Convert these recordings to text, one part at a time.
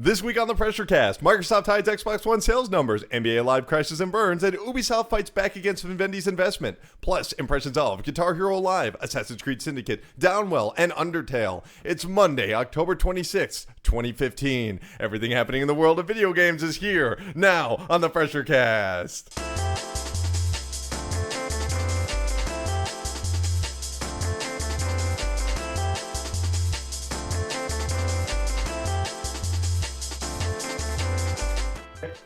This week on the PRESSURECAST, Microsoft hides Xbox One sales numbers, NBA Live crashes and burns, and Ubisoft fights back against Vivendi's investment. Plus, impressions of Guitar Hero Live, Assassin's Creed Syndicate, Downwell, and Undertale. It's Monday, October 26th, 2015. Everything happening in the world of video games is here, now on the PRESSURECAST.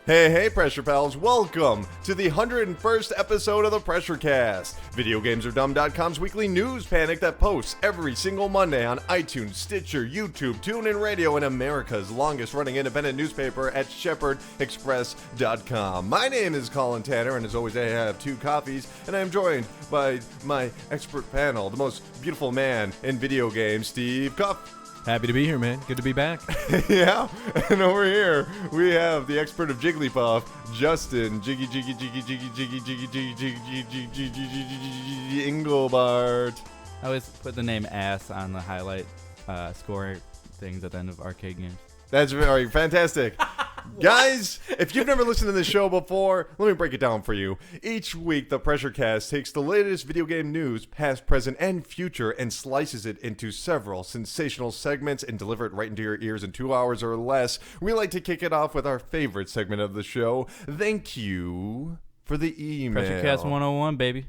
Hey, Pressure Pals, welcome to the 101st episode of the PRESSURECAST, VideoGamesAreDumb.com's weekly news panic that posts every single Monday on iTunes, Stitcher, YouTube, TuneIn Radio, and America's longest-running independent newspaper at ShepherdExpress.com. My name is Colin Tanner, and as always, I have two coffees, and I am joined by my expert panel, the most beautiful man in video games, Steve Cuff. Happy to be here, man. Good to be back. Yeah, and over here we have the expert of Jigglypuff, Justin Engelbart. I always put the name ass on the highlight score things at the end of arcade games. That's very fantastic. Guys, if you've never listened to this show before, let me break it down for you. Each week, the PRESSURECAST takes the latest video game news, past, present, and future, and slices it into several sensational segments and deliver it right into your ears in 2 hours or less. We like to kick it off with our favorite segment of the show. Thank you for the email. PRESSURECAST 101, baby.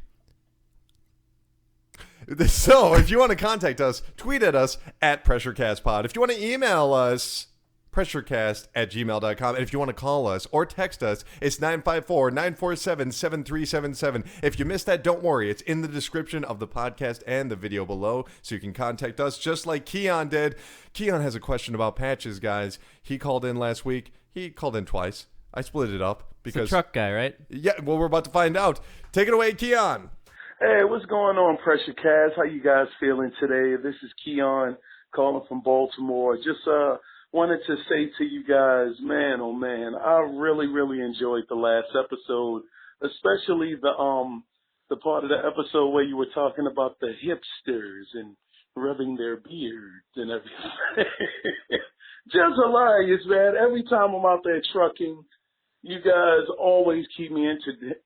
So, if you want to contact us, tweet at us at PRESSURECASTPod. If you want to email us, pressurecast@gmail.com. And if you want to call us or text us, it's 954-947-7377. If you missed that, don't worry. It's in the description of the podcast and the video below, so you can contact us just like Keon did. Keon has a question about patches, guys. He called in last week. He called in twice. I split it up because... It's the truck guy, right? Yeah, well, we're about to find out. Take it away, Keon. Hey, what's going on, PRESSURECAST? How you guys feeling today? This is Keon calling from Baltimore. Just wanted to say to you guys, man, oh man, I really enjoyed the last episode, especially the part of the episode where you were talking about the hipsters and rubbing their beards and everything. Just hilarious, man. Every time I'm out there trucking, you guys always keep me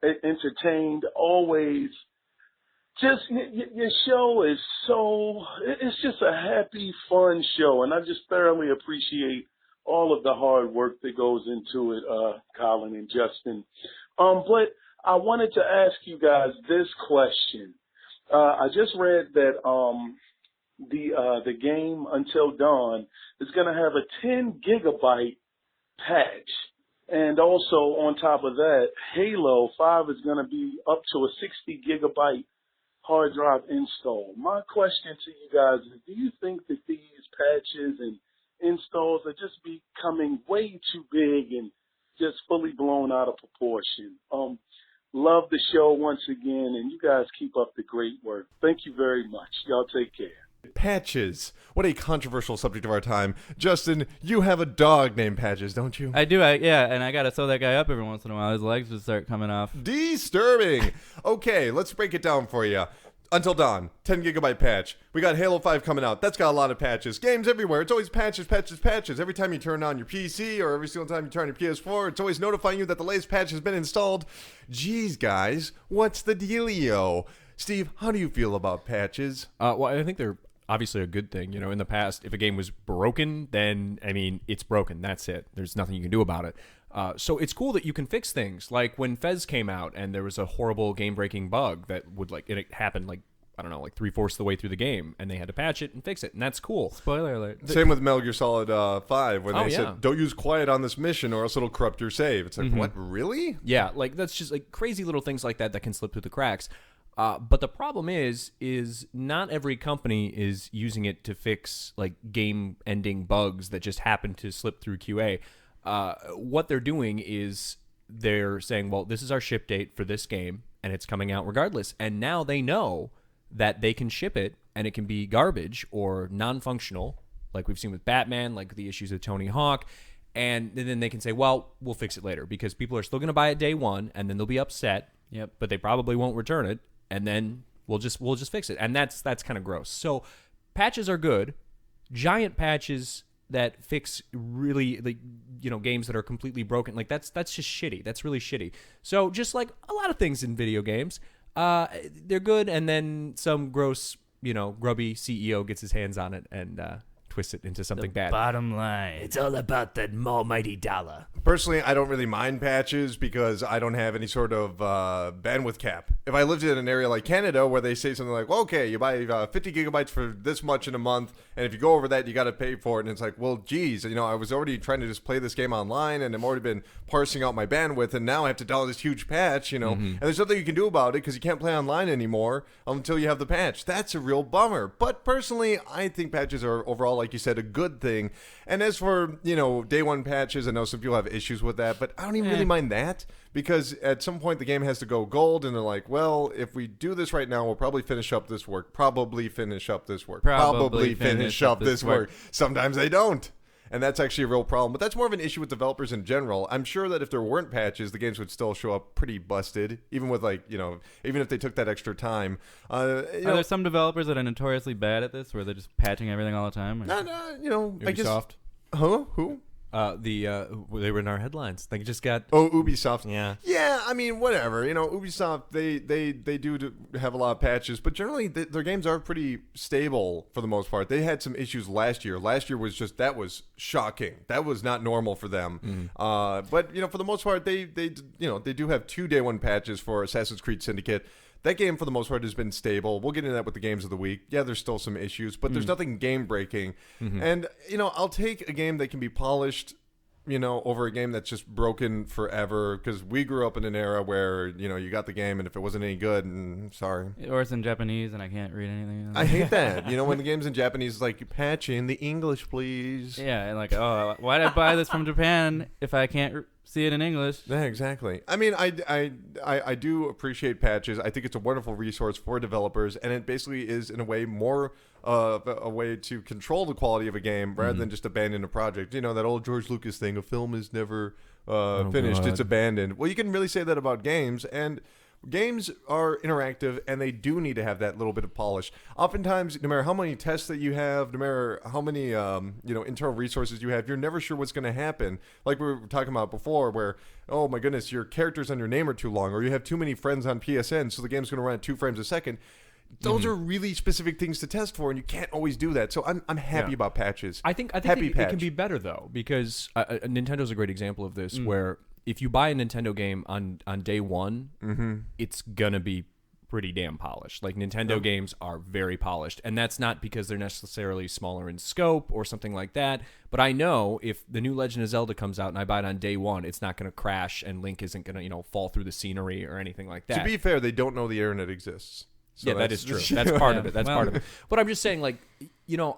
entertained, always. Just, your show is it's just a happy, fun show, and I just thoroughly appreciate all of the hard work that goes into it, Colin and Justin. But I wanted to ask you guys this question. I just read that the game Until Dawn is going to have a 10 gigabyte patch. And also, on top of that, Halo 5 is going to be up to a 60 gigabyte hard drive install. My question to you guys is, do you think that these patches and installs are just becoming way too big and just fully blown out of proportion? Love the show once again, and you guys keep up the great work. Thank you very much. Y'all take care. Patches. What a controversial subject of our time. Justin, you have a dog named Patches, don't you? I do, and I gotta sew that guy up every once in a while. His legs would start coming off. Disturbing. Okay, let's break it down for you. Until Dawn, 10 gigabyte patch. We got Halo 5 coming out. That's got a lot of patches. Games everywhere. It's always patches. Every time you turn on your PC or every single time you turn on your PS4, it's always notifying you that the latest patch has been installed. Jeez, guys, what's the dealio? Steve, how do you feel about patches? Well, I think they're obviously a good thing. You know, in the past, if a game was broken, then, I mean, it's broken. That's it. There's nothing you can do about it. So it's cool that you can fix things. Like when Fez came out and there was a horrible game-breaking bug that would, like, it happened, like, I don't know, like 3/4 of the way through the game, and they had to patch it and fix it, and that's cool. Spoiler alert. Same with Metal Gear Solid 5 when they said, don't use quiet on this mission or else it'll corrupt your save. It's like, what, really? Yeah, like that's just like crazy little things like that can slip through the cracks. But the problem is not every company is using it to fix like game-ending bugs that just happen to slip through QA. What they're doing is they're saying, well, this is our ship date for this game, and it's coming out regardless. And now they know that they can ship it, and it can be garbage or non-functional, like we've seen with Batman, like the issues with Tony Hawk. And then they can say, well, we'll fix it later, because people are still going to buy it day one, and then they'll be upset. Yep. But they probably won't return it, and then we'll just fix it. And that's kind of gross. So patches are good. Giant patches that fix really games that are completely broken. Like that's just shitty. That's really shitty. So just like a lot of things in video games, they're good, and then some gross, grubby CEO gets his hands on it and twist it into something bad. Bottom line, it's all about that almighty dollar. Personally, I don't really mind patches because I don't have any sort of bandwidth cap. If I lived in an area like Canada where they say something like, well, okay, you buy 50 gigabytes for this much in a month, and if you go over that, you got to pay for it. And it's like, well, geez, I was already trying to just play this game online, and I've already been parsing out my bandwidth, and now I have to download this huge patch, and there's nothing you can do about it because you can't play online anymore until you have the patch. That's a real bummer. But personally, I think patches are overall, like you said, a good thing. And as for, day one patches, I know some people have issues with that, but I don't even really mind that, because at some point the game has to go gold, and they're like, well, if we do this right now, we'll probably finish up this work. Probably finish up this work. Sometimes they don't. And that's actually a real problem. But that's more of an issue with developers in general. I'm sure that if there weren't patches, the games would still show up pretty busted, even with even if they took that extra time. Are there some developers that are notoriously bad at this, where they're just patching everything all the time? Ubisoft. I guess. Huh? Who? They were in our headlines. They just got Ubisoft. Yeah. I mean, whatever. Ubisoft, they do have a lot of patches, but generally their games are pretty stable for the most part. They had some issues last year. Last year was shocking. That was not normal for them. But for the most part, they do have 2 day one patches for Assassin's Creed Syndicate. That game, for the most part, has been stable. We'll get into that with the games of the week. Yeah, there's still some issues, but there's nothing game-breaking. And, I'll take a game that can be polished, over a game that's just broken forever, because we grew up in an era where, you got the game, and if it wasn't any good, sorry. Or it's in Japanese, and I can't read anything. I hate that. When the game's in Japanese, it's like, patch in the English, please. Yeah, and like, oh, why'd I buy this from Japan if I can't see it in English? Yeah, exactly. I mean, I do appreciate patches. I think it's a wonderful resource for developers, and it basically is, in a way, more a way to control the quality of a game rather than just abandon a project. That old George Lucas thing, a film is never finished, it's abandoned. Well, you can really say that about games, and games are interactive, and they do need to have that little bit of polish. Oftentimes, no matter how many tests that you have, no matter how many internal resources you have, you're never sure what's going to happen. Like we were talking about before, where, oh my goodness, your characters on your name are too long, or you have too many friends on PSN, so the game's going to run at 2 frames a second. Those are really specific things to test for, and you can't always do that. So I'm happy about patches. I think it can be better, though, because Nintendo's a great example of this, where if you buy a Nintendo game on day one, it's going to be pretty damn polished. Like, Nintendo games are very polished, and that's not because they're necessarily smaller in scope or something like that. But I know if the new Legend of Zelda comes out and I buy it on day one, it's not going to crash, and Link isn't going to fall through the scenery or anything like that. To be fair, they don't know the internet exists. So yeah, that is true. That's part of it. That's part of it. But I'm just saying, like,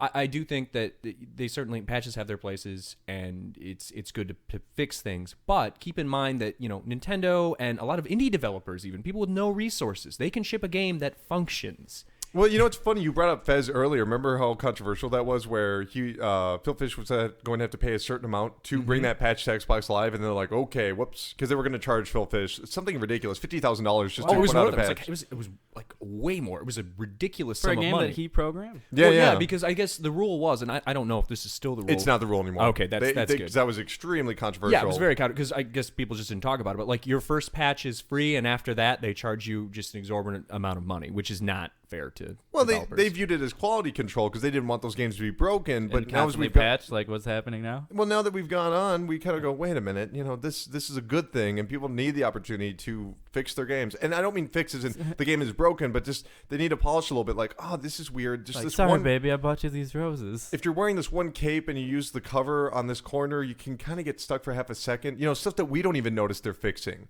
I do think that they certainly, patches have their places, and it's good to fix things. But keep in mind that, Nintendo and a lot of indie developers, even people with no resources, they can ship a game that functions. Well, it's funny. You brought up Fez earlier. Remember how controversial that was, where Phil Fish was going to have to pay a certain amount to bring that patch to Xbox Live, and they're like, okay, whoops, because they were going to charge Phil Fish something ridiculous, $50,000 just to put out a patch. It was like way more. It was a ridiculous for sum a game of money that he programmed. Yeah, because I guess the rule was, and I don't know if this is still the rule. It's not the rule anymore. Okay, that's good. Because that was extremely controversial. Yeah, it was very because I guess people just didn't talk about it. But like, your first patch is free, and after that, they charge you just an exorbitant amount of money, which is not fair to developers. They viewed it as quality control because they didn't want those games to be broken. But and now as we've patched, like what's happening now. Well, now that we've gone on, we kind of go, wait a minute, this is a good thing, and people need the opportunity to fix their games. And I don't mean fixes in the game is broken, but just they need to polish a little bit. Like, oh, this is weird. Just like, this sorry, baby, I bought you these roses. If you're wearing this one cape and you use the cover on this corner, you can kind of get stuck for half a second. Stuff that we don't even notice they're fixing.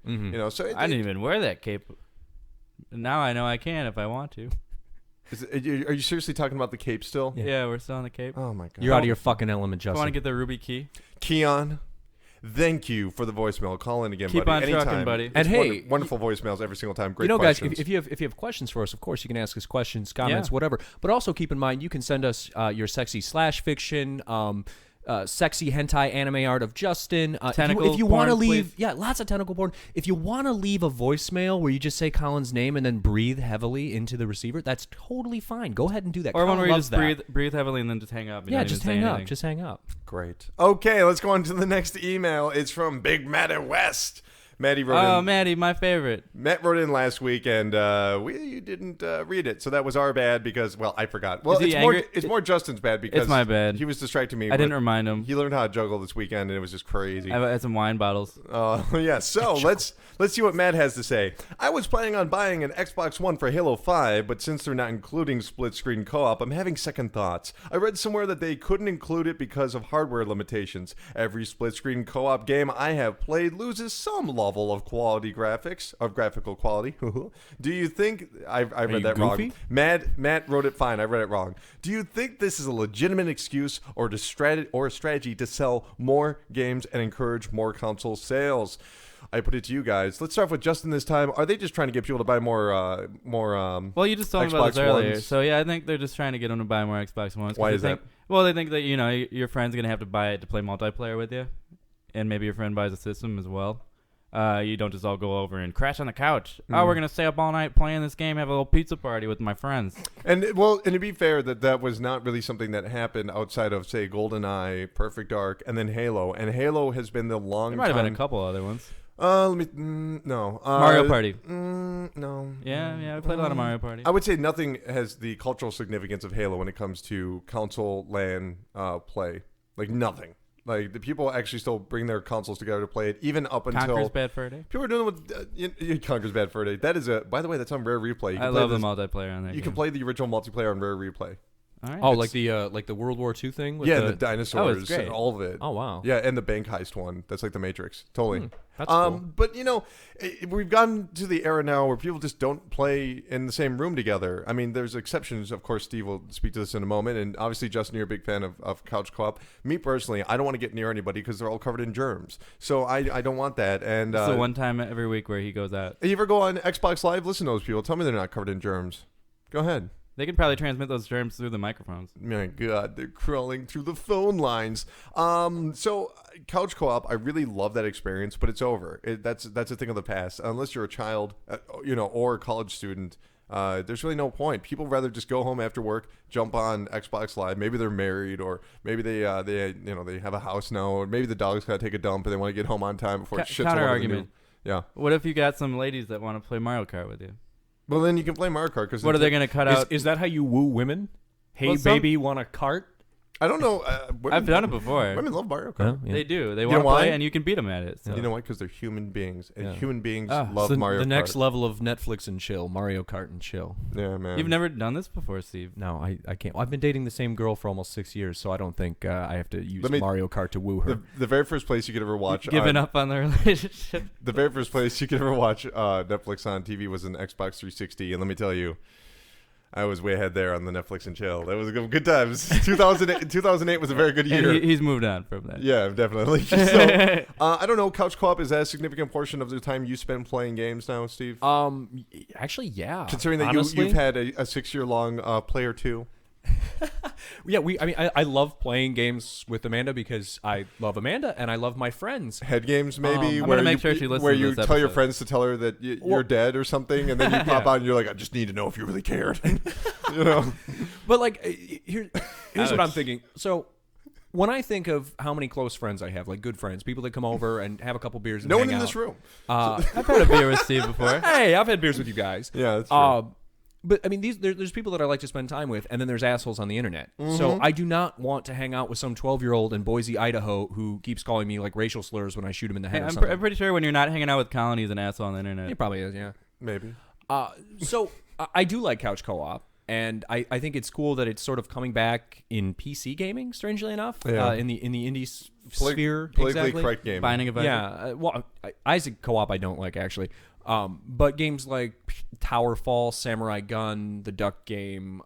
So I didn't even wear that cape. Now I know I can if I want to. Are you seriously talking about the cape still? Yeah, we're still on the cape. Oh my god, you're out of your fucking element, Justin. I want to get the ruby key. Keon, thank you for the voicemail. Call in again, Keep buddy. on trucking, anytime. buddy. And hey, wonderful voicemails every single time. Great guys, questions. if you have questions for us, of course you can ask us questions, comments, whatever. But also keep in mind, you can send us your sexy / fiction. sexy hentai anime art of Justin. Tentacle if you want to porn, leave, please. lots of tentacle porn. If you want to leave a voicemail where you just say Colin's name and then breathe heavily into the receiver, that's totally fine. Go ahead and do that. Or one Colin where you loves just that. breathe heavily and then just hang up. You Yeah, don't just even say hang up. anything. Just hang up. Great. Okay, let's go on to the next email. It's from Big Matty West. Maddie wrote Oh, in. Maddie, my favorite. Matt wrote in last week, and you didn't read it, so that was our bad because, well, I forgot. Well, Is he it's more angry? it's more Justin's bad because It's my bad. He was distracting me. I didn't but remind him. He learned how to juggle this weekend, and it was just crazy. I had some wine bottles. Yeah. So let's see what Matt has to say. I was planning on buying an Xbox One for Halo 5, but since they're not including split-screen co-op, I'm having second thoughts. I read somewhere that they couldn't include it because of hardware limitations. Every split-screen co-op game I have played loses some level of graphical quality. Do you think I read you that goofy? wrong? Matt wrote it fine. I read it wrong. Do you think this is a legitimate excuse or a strategy to sell more games and encourage more console sales? I put it to you guys. Let's start with Justin this time. Are they just trying to get people to buy more? Well, you just told me about Xbox this earlier. Ones? So, yeah, I think they're just trying to get them to buy more Xbox Ones. 'Cause Why they is think, that? Well, they think that, your friend's going to have to buy it to play multiplayer with you. And maybe your friend buys a system as well. You don't just all go over and crash on the couch. Oh, we're going to stay up all night playing this game, have a little pizza party with my friends. And to be fair, that was not really something that happened outside of, say, GoldenEye, Perfect Dark, and then Halo. And Halo has been the long There might time. have been a couple other ones. No. Mario Party. No. Yeah, I played a lot of Mario Party. I would say nothing has the cultural significance of Halo when it comes to console LAN play. Like nothing. Like the people actually still bring their consoles together to play it, even up until Conker's Bad Fur Day. people are doing it with Conker's Bad Fur Day. That is by the way, that's on Rare Replay. You can I play love the this- multiplayer on that You game. can play the original multiplayer on Rare Replay. All right. Oh, like the World War II thing? With Yeah, the dinosaurs, great. and all of it. Oh, wow. Yeah, and the bank heist one. That's like the Matrix. Totally. That's cool. But we've gotten to the era now where people just don't play in the same room together. I mean, there's exceptions. Of course, Steve will speak to this in a moment. And obviously, Justin, you're a big fan of couch co-op. Me personally, I don't want to get near anybody because they're all covered in germs. So I don't want that. And So one time every week where he goes out. you ever go on Xbox Live? Listen to those people. Tell me they're not covered in germs. Go ahead. They could probably transmit those germs through the microphones. My God, they're crawling through the phone lines. So couch co-op, I really love that experience, but it's over. That's a thing of the past. Unless you're a child, or a college student, there's really no point. People rather just go home after work, jump on Xbox Live. Maybe they're married, or maybe they have a house now, or maybe the dog's got to take a dump and they want to get home on time before it shits all over the Counter-argument. new. Yeah. What if you got some ladies that want to play Mario Kart with you? Well, then you can play Mario Kart because What are they going to cut out? Is that how you woo women? Hey, Well, some- baby, want a cart? I don't know. I've done it before. Women love Mario Kart. Yeah. They do. They know want to why? play, and you can beat them at it. So. You know why? Because they're human beings, and Yeah. human beings Ah, love So Mario Kart. the next level of Netflix and chill, Mario Kart and chill. Yeah, man. You've never done this before, Steve. No, I can't. I've been dating the same girl for almost 6 years, so I don't think I have to use Let me- Mario Kart to woo her. The very first place you could ever watch. Giving up on the relationship. The very first place you could ever watch Netflix on TV was an Xbox 360, and let me tell you, I was way ahead there on the Netflix and chill. That was a good times. 2008 was a very good year. And he's moved on from that. Yeah, definitely. So, I don't know. Couch co-op, is that a significant portion of the time you spend playing games now, Steve? Actually, yeah. Considering that honestly. you've had a 6-year-long play or two. Yeah, I love playing games with Amanda because I love Amanda and I love my friends. Head games, maybe. I'm where gonna make you, sure she listens Where to you this tell your episode. friends to tell her that you're dead or something, and then you pop out and you're like, I just need to know if you really cared. But like, here's what I'm Ouch. thinking. So when I think of how many close friends I have, like good friends, people that come over and have a couple beers and No one hang in out. this room. I've had a beer with Steve before. Hey, I've had beers with you guys. Yeah, that's true. But I mean, there's people that I like to spend time with, and then there's assholes on the internet. So I do not want to hang out with some 12-year-old in Boise, Idaho, who keeps calling me like racial slurs when I shoot him in the head. or I'm something. pretty sure when you're not hanging out with Colin, he's an asshole on the internet. He probably is, yeah. Maybe. So I do like couch co-op, and I think it's cool that it's sort of coming back in PC gaming. Strangely enough, Yeah. in the indie sphere, Politically exactly. correct game. Binding of Isaac. Yeah, well, Isaac co-op I don't like actually, but games like Towerfall, Samurai Gun, the Duck Game,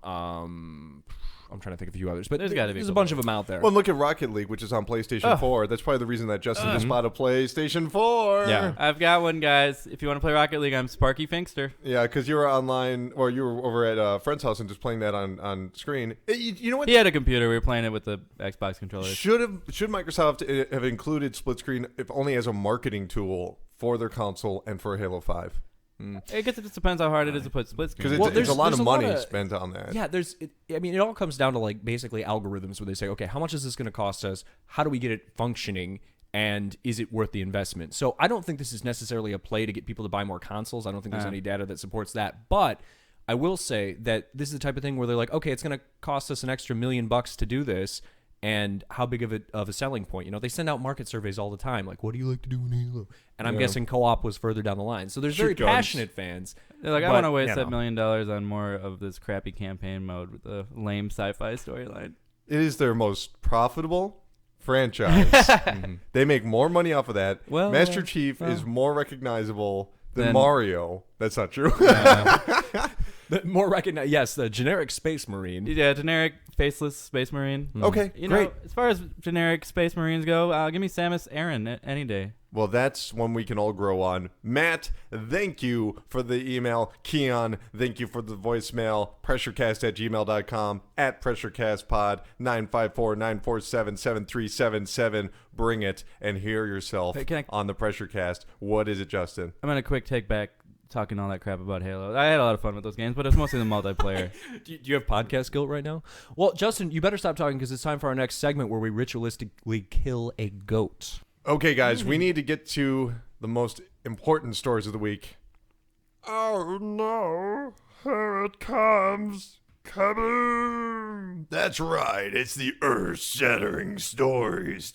I'm trying to think of a few others, but There's gotta be there's a a bunch of them out there. Well, look at Rocket League, which is on PlayStation 4. That's probably the reason that Justin just bought a PlayStation 4. Yeah. I've got one, guys. If you want to play Rocket League, I'm Sparky Finkster. Yeah, because you were online, or you were over at a friend's house and just playing that on screen. You know what? He had a computer. We were playing it with the Xbox controllers. Should Microsoft have included split screen, if only as a marketing tool for their console and for Halo 5? I guess it just depends how hard it is to put split screen. Because Well, it's a lot there's of a lot money of- spent on that. Yeah, it all comes down to like basically algorithms where they say, okay, how much is this going to cost us? How do we get it functioning? And is it worth the investment? So I don't think this is necessarily a play to get people to buy more consoles. I don't think there's any data that supports that. But I will say that this is the type of thing where they're like, okay, it's going to cost us an extra $1 million to do this. And how big of a selling point? You know, they send out market surveys all the time. Like, what do you like to do in Halo? And I'm guessing co-op was further down the line. So there's Shoot very guns. passionate fans. They're like, I But, want to waste you that know. $1 million on more of this crappy campaign mode with a lame sci-fi storyline. It is their most profitable franchise. They make more money off of that. Well, Master Chief is more recognizable than Then- Mario. That's not true. More recognized, yes, the generic Space Marine. Yeah, generic faceless Space Marine. Okay, You great. know, as far as generic Space Marines go, give me Samus Aran any day. Well, that's one we can all grow on. Matt, thank you for the email. Keon, thank you for the voicemail. PressureCast@gmail.com, at PressureCastPod, 954-947-7377. Bring it and hear yourself Hey, can I- on the PressureCast. What is it, Justin? I'm going to quick take back talking all that crap about Halo. I had a lot of fun with those games, but it's mostly the multiplayer. Do you have podcast guilt right now? Well, Justin, you better stop talking because it's time for our next segment where we ritualistically kill a goat. Okay, guys, we need to get to the most important stories of the week. Oh, no. Here it comes. Kaboom! That's right. It's the earth-shattering stories.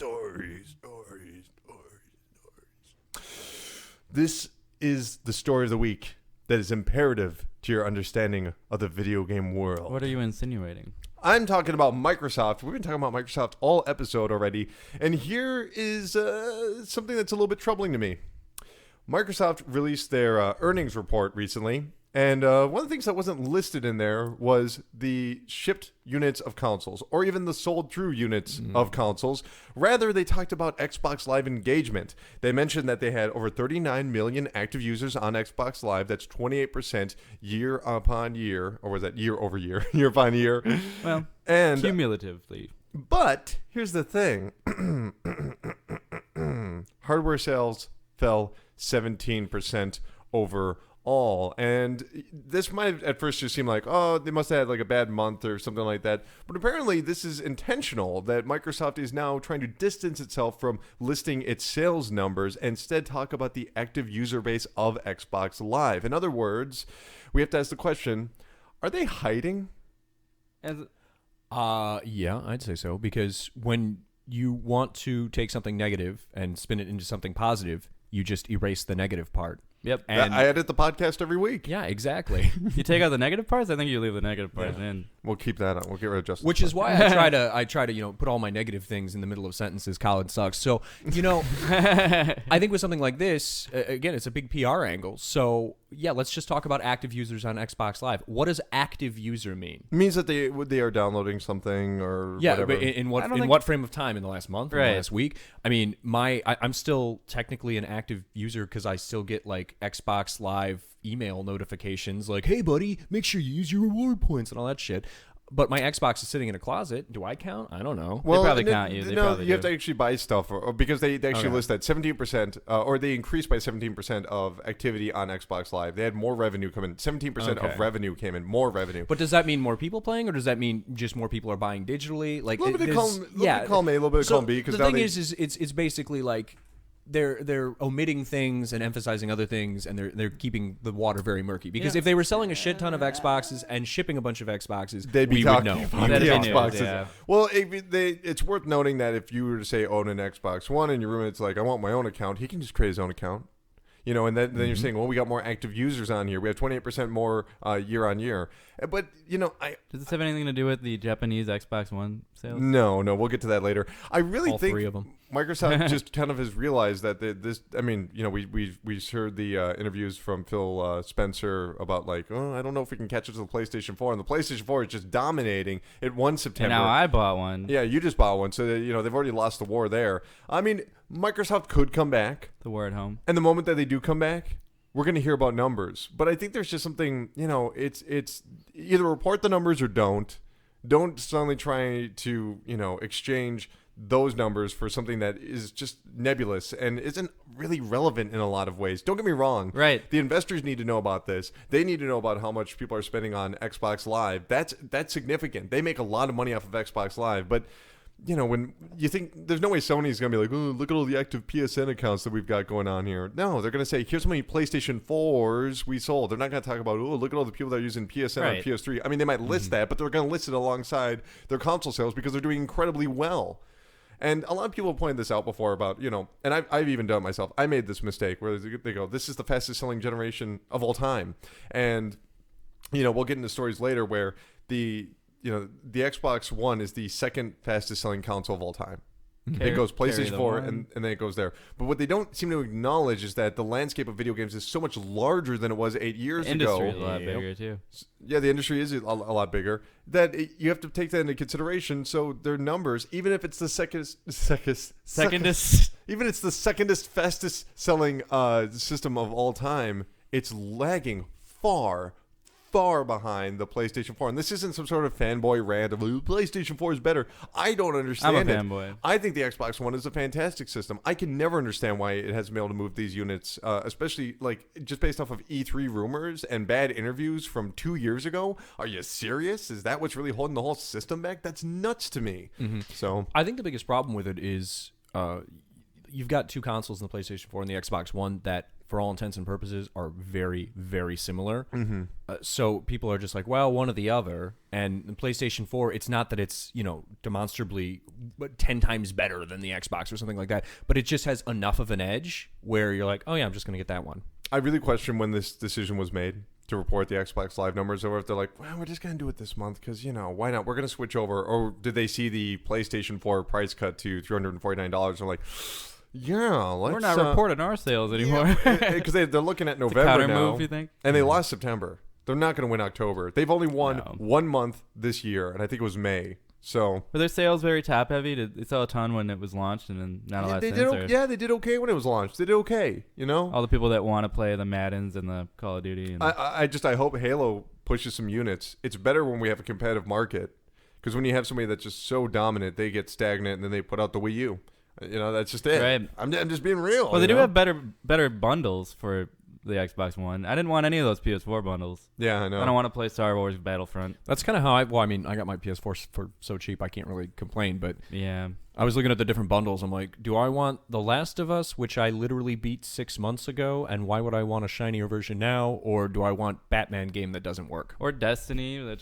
This is the story of the week that is imperative to your understanding of the video game world. What are you insinuating? I'm talking about Microsoft. We've been talking about Microsoft all episode already. And here is something that's a little bit troubling to me. Microsoft released their earnings report recently. And one of the things that wasn't listed in there was the shipped units of consoles, or even the sold through units of consoles. Rather, they talked about Xbox Live engagement. They mentioned that they had over 39 million active users on Xbox Live. That's 28% year upon year, or was that year over year, year upon year? Well, And cumulatively. but here's the thing. Hardware sales fell 17% overall. And this might at first just seem like, oh, they must have had like a bad month or something like that. But apparently this is intentional, that Microsoft is now trying to distance itself from listing its sales numbers and instead talk about the active user base of Xbox Live. In other words, we have to ask the question, are they hiding? As, Yeah, I'd say so, because when you want to take something negative and spin it into something positive, you just erase the negative part. yep. And I edit the podcast every week. yeah, exactly. You take out the negative parts? I think you leave the negative parts in. We'll keep that on. We'll get rid of Justin. Which is why I try to put all my negative things in the middle of sentences. College sucks. So I think with something like this, again, it's a big PR angle. So yeah, let's just talk about active users on Xbox Live. What does active user mean? It means that they are downloading something or Yeah, whatever. but in I don't think- what frame of time? In the last month? In Right. the last week? I mean, I'm still technically an active user because I still get like Xbox Live email notifications like, hey buddy, make sure you use your reward points and all that shit. But my Xbox is sitting in a closet. Do I count? I don't know. probably count you. They No, probably you have do. to actually buy stuff, or because they actually Okay. list that 17%, or they increased by 17% of activity on Xbox Live. They had more revenue come in. 17% Okay. of revenue came in, more revenue. But does that mean more people playing, or does that mean just more people are buying digitally? Like A little bit of there's- column, little bit of column A, a little bit of So column B. Because the thing is it's basically like they're omitting things and emphasizing other things, and they're keeping the water very murky. Because if they were selling a shit ton of Xboxes and shipping a bunch of Xboxes, they'd be we would talking know. about That'd the be news, Xboxes. yeah. Well, it's worth noting that if you were to say own an Xbox One and your roommate's like, I want my own account, he can just create his own account. And then you're saying, well, we got more active users on here. We have 28% more year on year. But, Does this have anything to do with the Japanese Xbox One sales? No, we'll get to that later. I really All think three of them. Microsoft just kind of has realized that this. I mean, we heard the interviews from Phil Spencer about like, oh, I don't know if we can catch up to the PlayStation 4, and the PlayStation 4 is just dominating. It won September. And now I bought one. Yeah, you just bought one, so they've already lost the war there. I mean, Microsoft could come back. The war at home. And the moment that they do come back, we're going to hear about numbers. But I think there's just something, it's either report the numbers or don't. Don't suddenly try to, exchange those numbers for something that is just nebulous and isn't really relevant in a lot of ways. Don't get me wrong. Right. The investors need to know about this. They need to know about how much people are spending on Xbox Live. That's significant. They make a lot of money off of Xbox Live, but when you think there's no way Sony's going to be like, oh, look at all the active PSN accounts that we've got going on here. No, they're going to say, here's how many PlayStation 4s we sold. They're not going to talk about, oh, look at all the people that are using PSN on PS3. I mean, they might list that, but they're going to list it alongside their console sales because they're doing incredibly well. And a lot of people have pointed this out before about, and I've even done it myself. I made this mistake where they go, this is the fastest selling generation of all time. And, we'll get into stories later where the Xbox One is the second fastest selling console of all time. It goes PlayStation 4 and then it goes there. But what they don't seem to acknowledge is that the landscape of video games is so much larger than it was 8 years ago. The industry is a lot bigger, too. Yeah, the industry is a lot bigger. You have to take that into consideration. So their numbers, even if it's the even it's the secondest fastest selling system of all time, it's lagging far behind the PlayStation 4. And this isn't some sort of fanboy rant of PlayStation 4 is better. I don't understand I'm a fanboy. I think the Xbox One is a fantastic system. I can never understand why it hasn't been able to move these units, especially like just based off of E3 rumors and bad interviews from 2 years ago. Are you serious? Is that what's really holding the whole system back? That's nuts to me. Mm-hmm. So I think the biggest problem with it is you've got two consoles in the PlayStation 4 and the Xbox One that, for all intents and purposes, are very, very similar. Mm-hmm. So people are just like, well, one or the other. And the PlayStation 4, it's not that it's, demonstrably 10 times better than the Xbox or something like that, but it just has enough of an edge where you're like, oh yeah, I'm just going to get that one. I really question when this decision was made to report the Xbox Live numbers, or if they're like, well, we're just going to do it this month because, why not? We're going to switch over. Or did they see the PlayStation 4 price cut to $349 and like, yeah, we're not reporting our sales anymore. Because they're looking at November now. Move, you think? And they lost September. They're not going to win October. They've only won 1 month this year, and I think it was May. So were their sales very top heavy? Did they sell a ton when it was launched, and then not a lot since? They did okay when it was launched. They did okay. All the people that want to play the Maddens and the Call of Duty. And I hope Halo pushes some units. It's better when we have a competitive market, because when you have somebody that's just so dominant, they get stagnant, and then they put out the Wii U. That's just it. Right. I'm just being real. Well, they do have better bundles for the Xbox One. I didn't want any of those PS4 bundles. Yeah, I know. I don't want to play Star Wars Battlefront. That's kind of how I got my PS4 for so cheap I can't really complain, but yeah. I was looking at the different bundles. I'm like, do I want The Last of Us, which I literally beat 6 months ago, and why would I want a shinier version now? Or do I want Batman game that doesn't work? Or Destiny that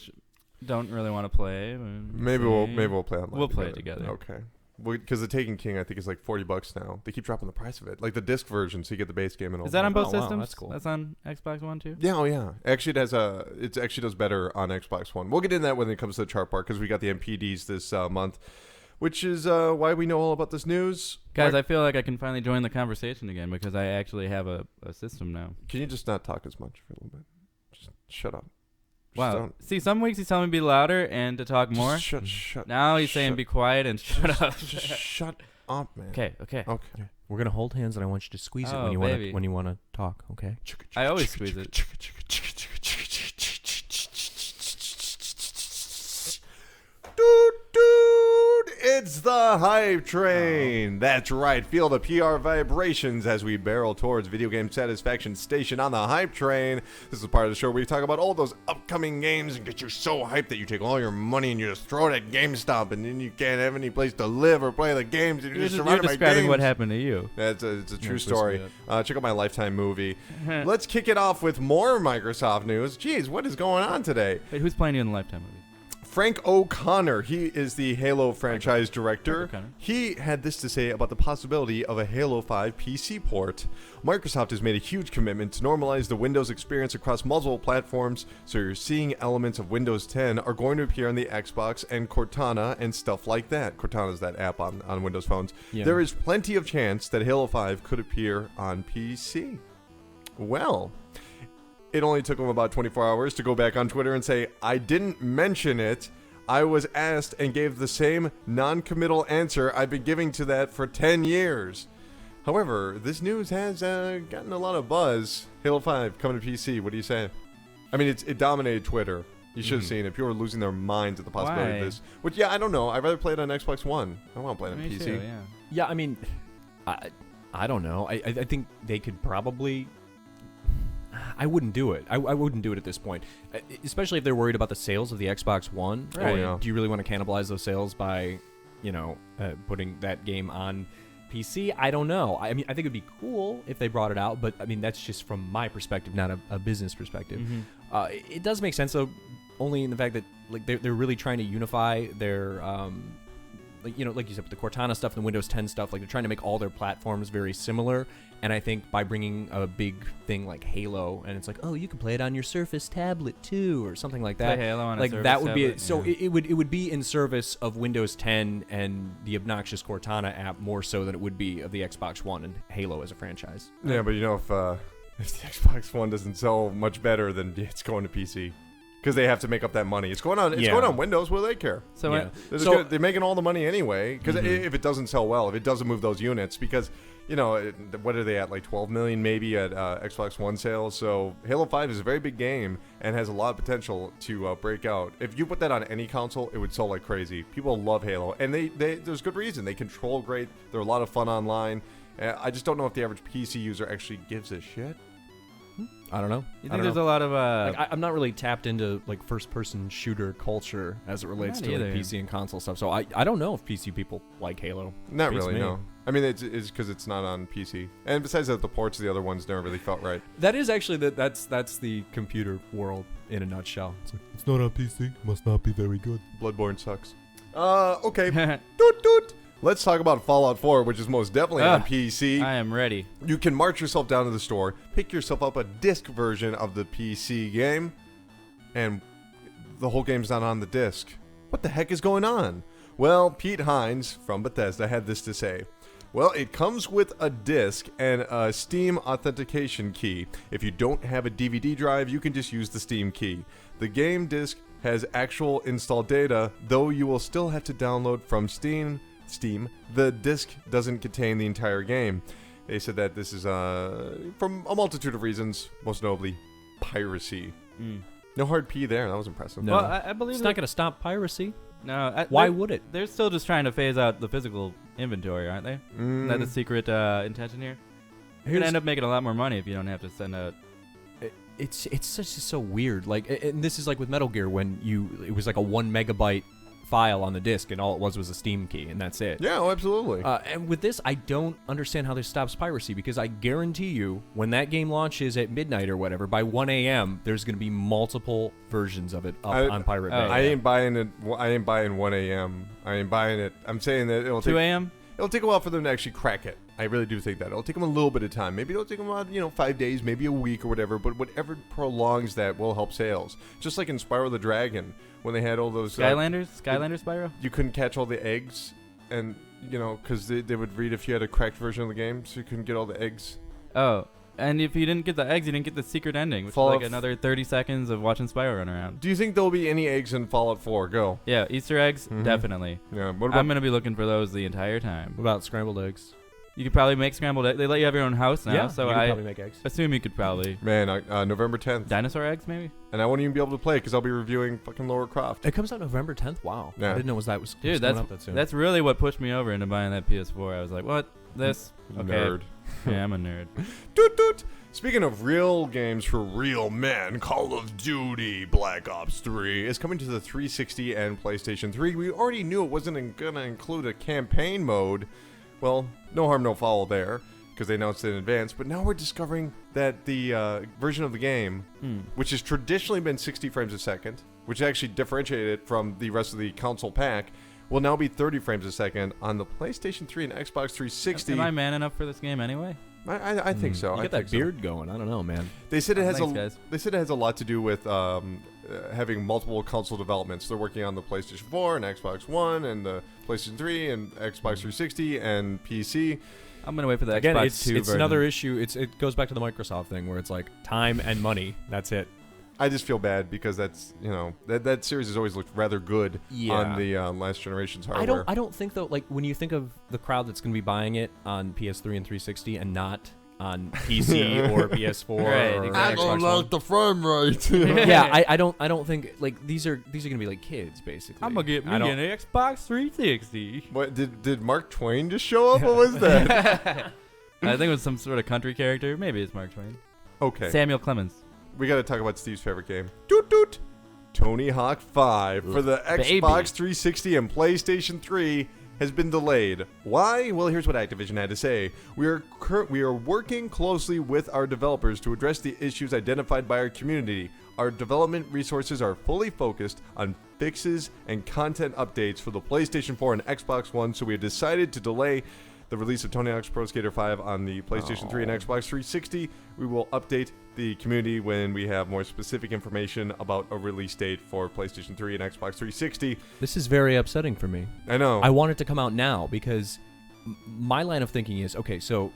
don't really want to play. Maybe we'll play online. We'll play it together. Okay. Because the Taken King, I think, is like $40 now. They keep dropping the price of it, like the disc version, so you get the base game and all. Is that on both systems? Wow, that's cool. That's on Xbox One too. Yeah, yeah. Actually, it actually does better on Xbox One. We'll get into that when it comes to the chart part, because we got the MPDs this month, which is why we know all about this news. Guys, I feel like I can finally join the conversation again because I actually have a system now. Can you just not talk as much for a little bit? Just shut up. Wow. See, some weeks he's telling me to be louder and to talk more. Shut. Now he's saying be quiet and shut up. Just shut up, man. Okay. We're gonna hold hands, and I want you to squeeze it when you want to talk. Okay. I always squeeze it. Dude, it's the hype train. That's right. Feel the PR vibrations as we barrel towards Video Game Satisfaction Station on the hype train. This is part of the show where we talk about all those upcoming games and get you so hyped that you take all your money and you just throw it at GameStop, and then you can't have any place to live or play the games, and you're just surrounded by games. You're describing what happened to you. It's a true story. Check out my Lifetime movie. Let's kick it off with more Microsoft news. Jeez, what is going on today? Wait, who's playing you in the Lifetime movie? Frank O'Connor, he is the Halo franchise director. O'Connor. He had this to say about the possibility of a Halo 5 PC port. Microsoft has made a huge commitment to normalize the Windows experience across multiple platforms, so you're seeing elements of Windows 10 are going to appear on the Xbox and Cortana and stuff like that. Cortana is that app on Windows phones. Yeah. There is plenty of chance that Halo 5 could appear on PC. Well, it only took him about 24 hours to go back on Twitter and say, I didn't mention it. I was asked and gave the same non-committal answer I've been giving to that for 10 years. However, this news has gotten a lot of buzz. Halo 5 coming to PC. What do you say? I mean, it dominated Twitter. You should have seen it. People were losing their minds at the possibility Why? of this. Which, yeah, I don't know. I'd rather play it on Xbox One. I don't want to play it on Me PC. too, yeah. Yeah, I mean, I don't know. I think they could probably. I wouldn't do it. I wouldn't do it at this point, especially if they're worried about the sales of the Xbox One. Right. Oh, yeah. Do you really want to cannibalize those sales by, putting that game on PC? I don't know. I mean, I think it'd be cool if they brought it out, but I mean, that's just from my perspective, not a business perspective. It does make sense though, only in the fact that like they're really trying to unify their like you said, with the Cortana stuff and the Windows 10 stuff, like they're trying to make all their platforms very similar. And I think by bringing a big thing like Halo, and it's like, oh, you can play it on your Surface tablet too, or something like that. Play Halo on a like Surface that would be tablet, it. So yeah. it would be in service of Windows 10 and the obnoxious Cortana app more so than it would be of the Xbox One and Halo as a franchise. Yeah, but if the Xbox One doesn't sell much better, then it's going to PC. Because they have to make up that money. It's going on. It's Yeah. going on Windows. What do they care? So Yeah. They're making all the money anyway. Because if it doesn't sell well, if it doesn't move those units, because what are they at? Like 12 million maybe at Xbox One sales. So Halo 5 is a very big game and has a lot of potential to break out. If you put that on any console, it would sell like crazy. People love Halo, and there's good reason. They control great. They're a lot of fun online. I just don't know if the average PC user actually gives a shit. I don't know. You I think don't there's know. a lot of I'm not really tapped into like first-person shooter culture as it relates Not to like, either. PC and console stuff. So I don't know if PC people like Halo. Not Beats really, me. no. I mean, it's because it's not on PC. And besides that, the ports of the other ones never really felt right. That is actually that's the computer world in a nutshell. It's like, It's not on PC. Must not be very good. Bloodborne sucks. Okay. Doot, doot. Let's talk about Fallout 4, which is most definitely on PC. I am ready. You can march yourself down to the store, pick yourself up a disc version of the PC game, and the whole game's not on the disc. What the heck is going on? Well, Pete Hines from Bethesda had this to say. Well, it comes with a disc and a Steam authentication key. If you don't have a DVD drive, you can just use the Steam key. The game disc has actual install data, though you will still have to download from Steam. The disc doesn't contain the entire game. They said that this is from a multitude of reasons, most notably piracy. No hard P there. That was impressive. No. Well, I believe It's not going to stop piracy. No. Why would it? They're still just trying to phase out the physical inventory, aren't they? Isn't that the secret intention here? You're gonna end up making a lot more money if you don't have to send out. It's just so weird. Like, and this is like with Metal Gear when it was like a 1 megabyte file on the disc and all it was a Steam key and that's it. Yeah, oh, absolutely. And with this, I don't understand how this stops piracy because I guarantee you when that game launches at midnight or whatever, by 1 a.m., there's going to be multiple versions of it up on Pirate Bay. I ain't buying it. I ain't buying 1 a.m. I ain't buying it. I'm saying that it'll 2 take a.m. It'll take a while for them to actually crack it. I really do think that. It'll take them a little bit of time. Maybe it'll take them about, 5 days, maybe a week or whatever, but whatever prolongs that will help sales. Just like in Spyro the Dragon, when they had all those... Skylanders Spyro. You couldn't catch all the eggs, and, because they would read if you had a cracked version of the game, so you couldn't get all the eggs. Oh, and if you didn't get the eggs, you didn't get the secret ending, which is like another 30 seconds of watching Spyro run around. Do you think there'll be any eggs in Fallout 4? Go. Yeah, Easter eggs, definitely. Yeah. What about... I'm gonna be looking for those the entire time. What about scrambled eggs? You could probably make scrambled eggs. They let you have your own house now, Yeah, so you could I probably make eggs. assume you could probably. Man, November 10th. Dinosaur eggs, maybe? And I won't even be able to play because I'll be reviewing fucking Lara Croft. It comes out November 10th? Wow. Yeah. I didn't know was Dude, coming up that soon. that's really what pushed me over into buying that PS4. I was like, what? This? Okay. Nerd. Yeah, I'm a nerd. Doot doot. Speaking of real games for real men, Call of Duty Black Ops 3 is coming to the 360 and PlayStation 3. We already knew it wasn't going to include a campaign mode. Well, no harm, no foul there, because they announced it in advance. But now we're discovering that the version of the game, which has traditionally been 60 frames a second, which actually differentiated it from the rest of the console pack, will now be 30 frames a second on the PlayStation 3 and Xbox 360. Am I man enough for this game anyway? I think so. You I get think that so. beard going. I don't know, man. They said it has Thanks, guys. They said it has a lot to do with having multiple console developments. They're working on the PlayStation 4 and Xbox One and the PlayStation 3 and Xbox 360 and PC. I'm gonna wait for the Again, Xbox it's 2 version. another issue. It goes back to the Microsoft thing where it's like time and money. That's it. I just feel bad because that's that series has always looked rather good Yeah. on the last generation's hardware. I don't think though. Like when you think of the crowd that's going to be buying it on PS3 and 360 and not on PC or PS4 Right, or exactly. Xbox One. the frame rate. Yeah, I don't think like these are gonna be like kids basically. I'm gonna get me I an don't- Xbox 360. What did Mark Twain just show up? What was that? I think it was some sort of country character. Maybe it's Mark Twain. Okay, Samuel Clemens. we got to talk about Steve's favorite game. Doot doot. Tony Hawk 5 for the Baby. Xbox 360 and PlayStation 3 has been delayed. Why? Well, here's what Activision had to say. We are working closely with our developers to address the issues identified by our community. Our development resources are fully focused on fixes and content updates for the PlayStation 4 and Xbox One, so we have decided to delay the release of Tony Hawk's Pro Skater 5 on the PlayStation 3 and Xbox 360. We will update the community when we have more specific information about a release date for PlayStation 3 and Xbox 360. This is very upsetting for me. I know. I want it to come out now because my line of thinking is okay. So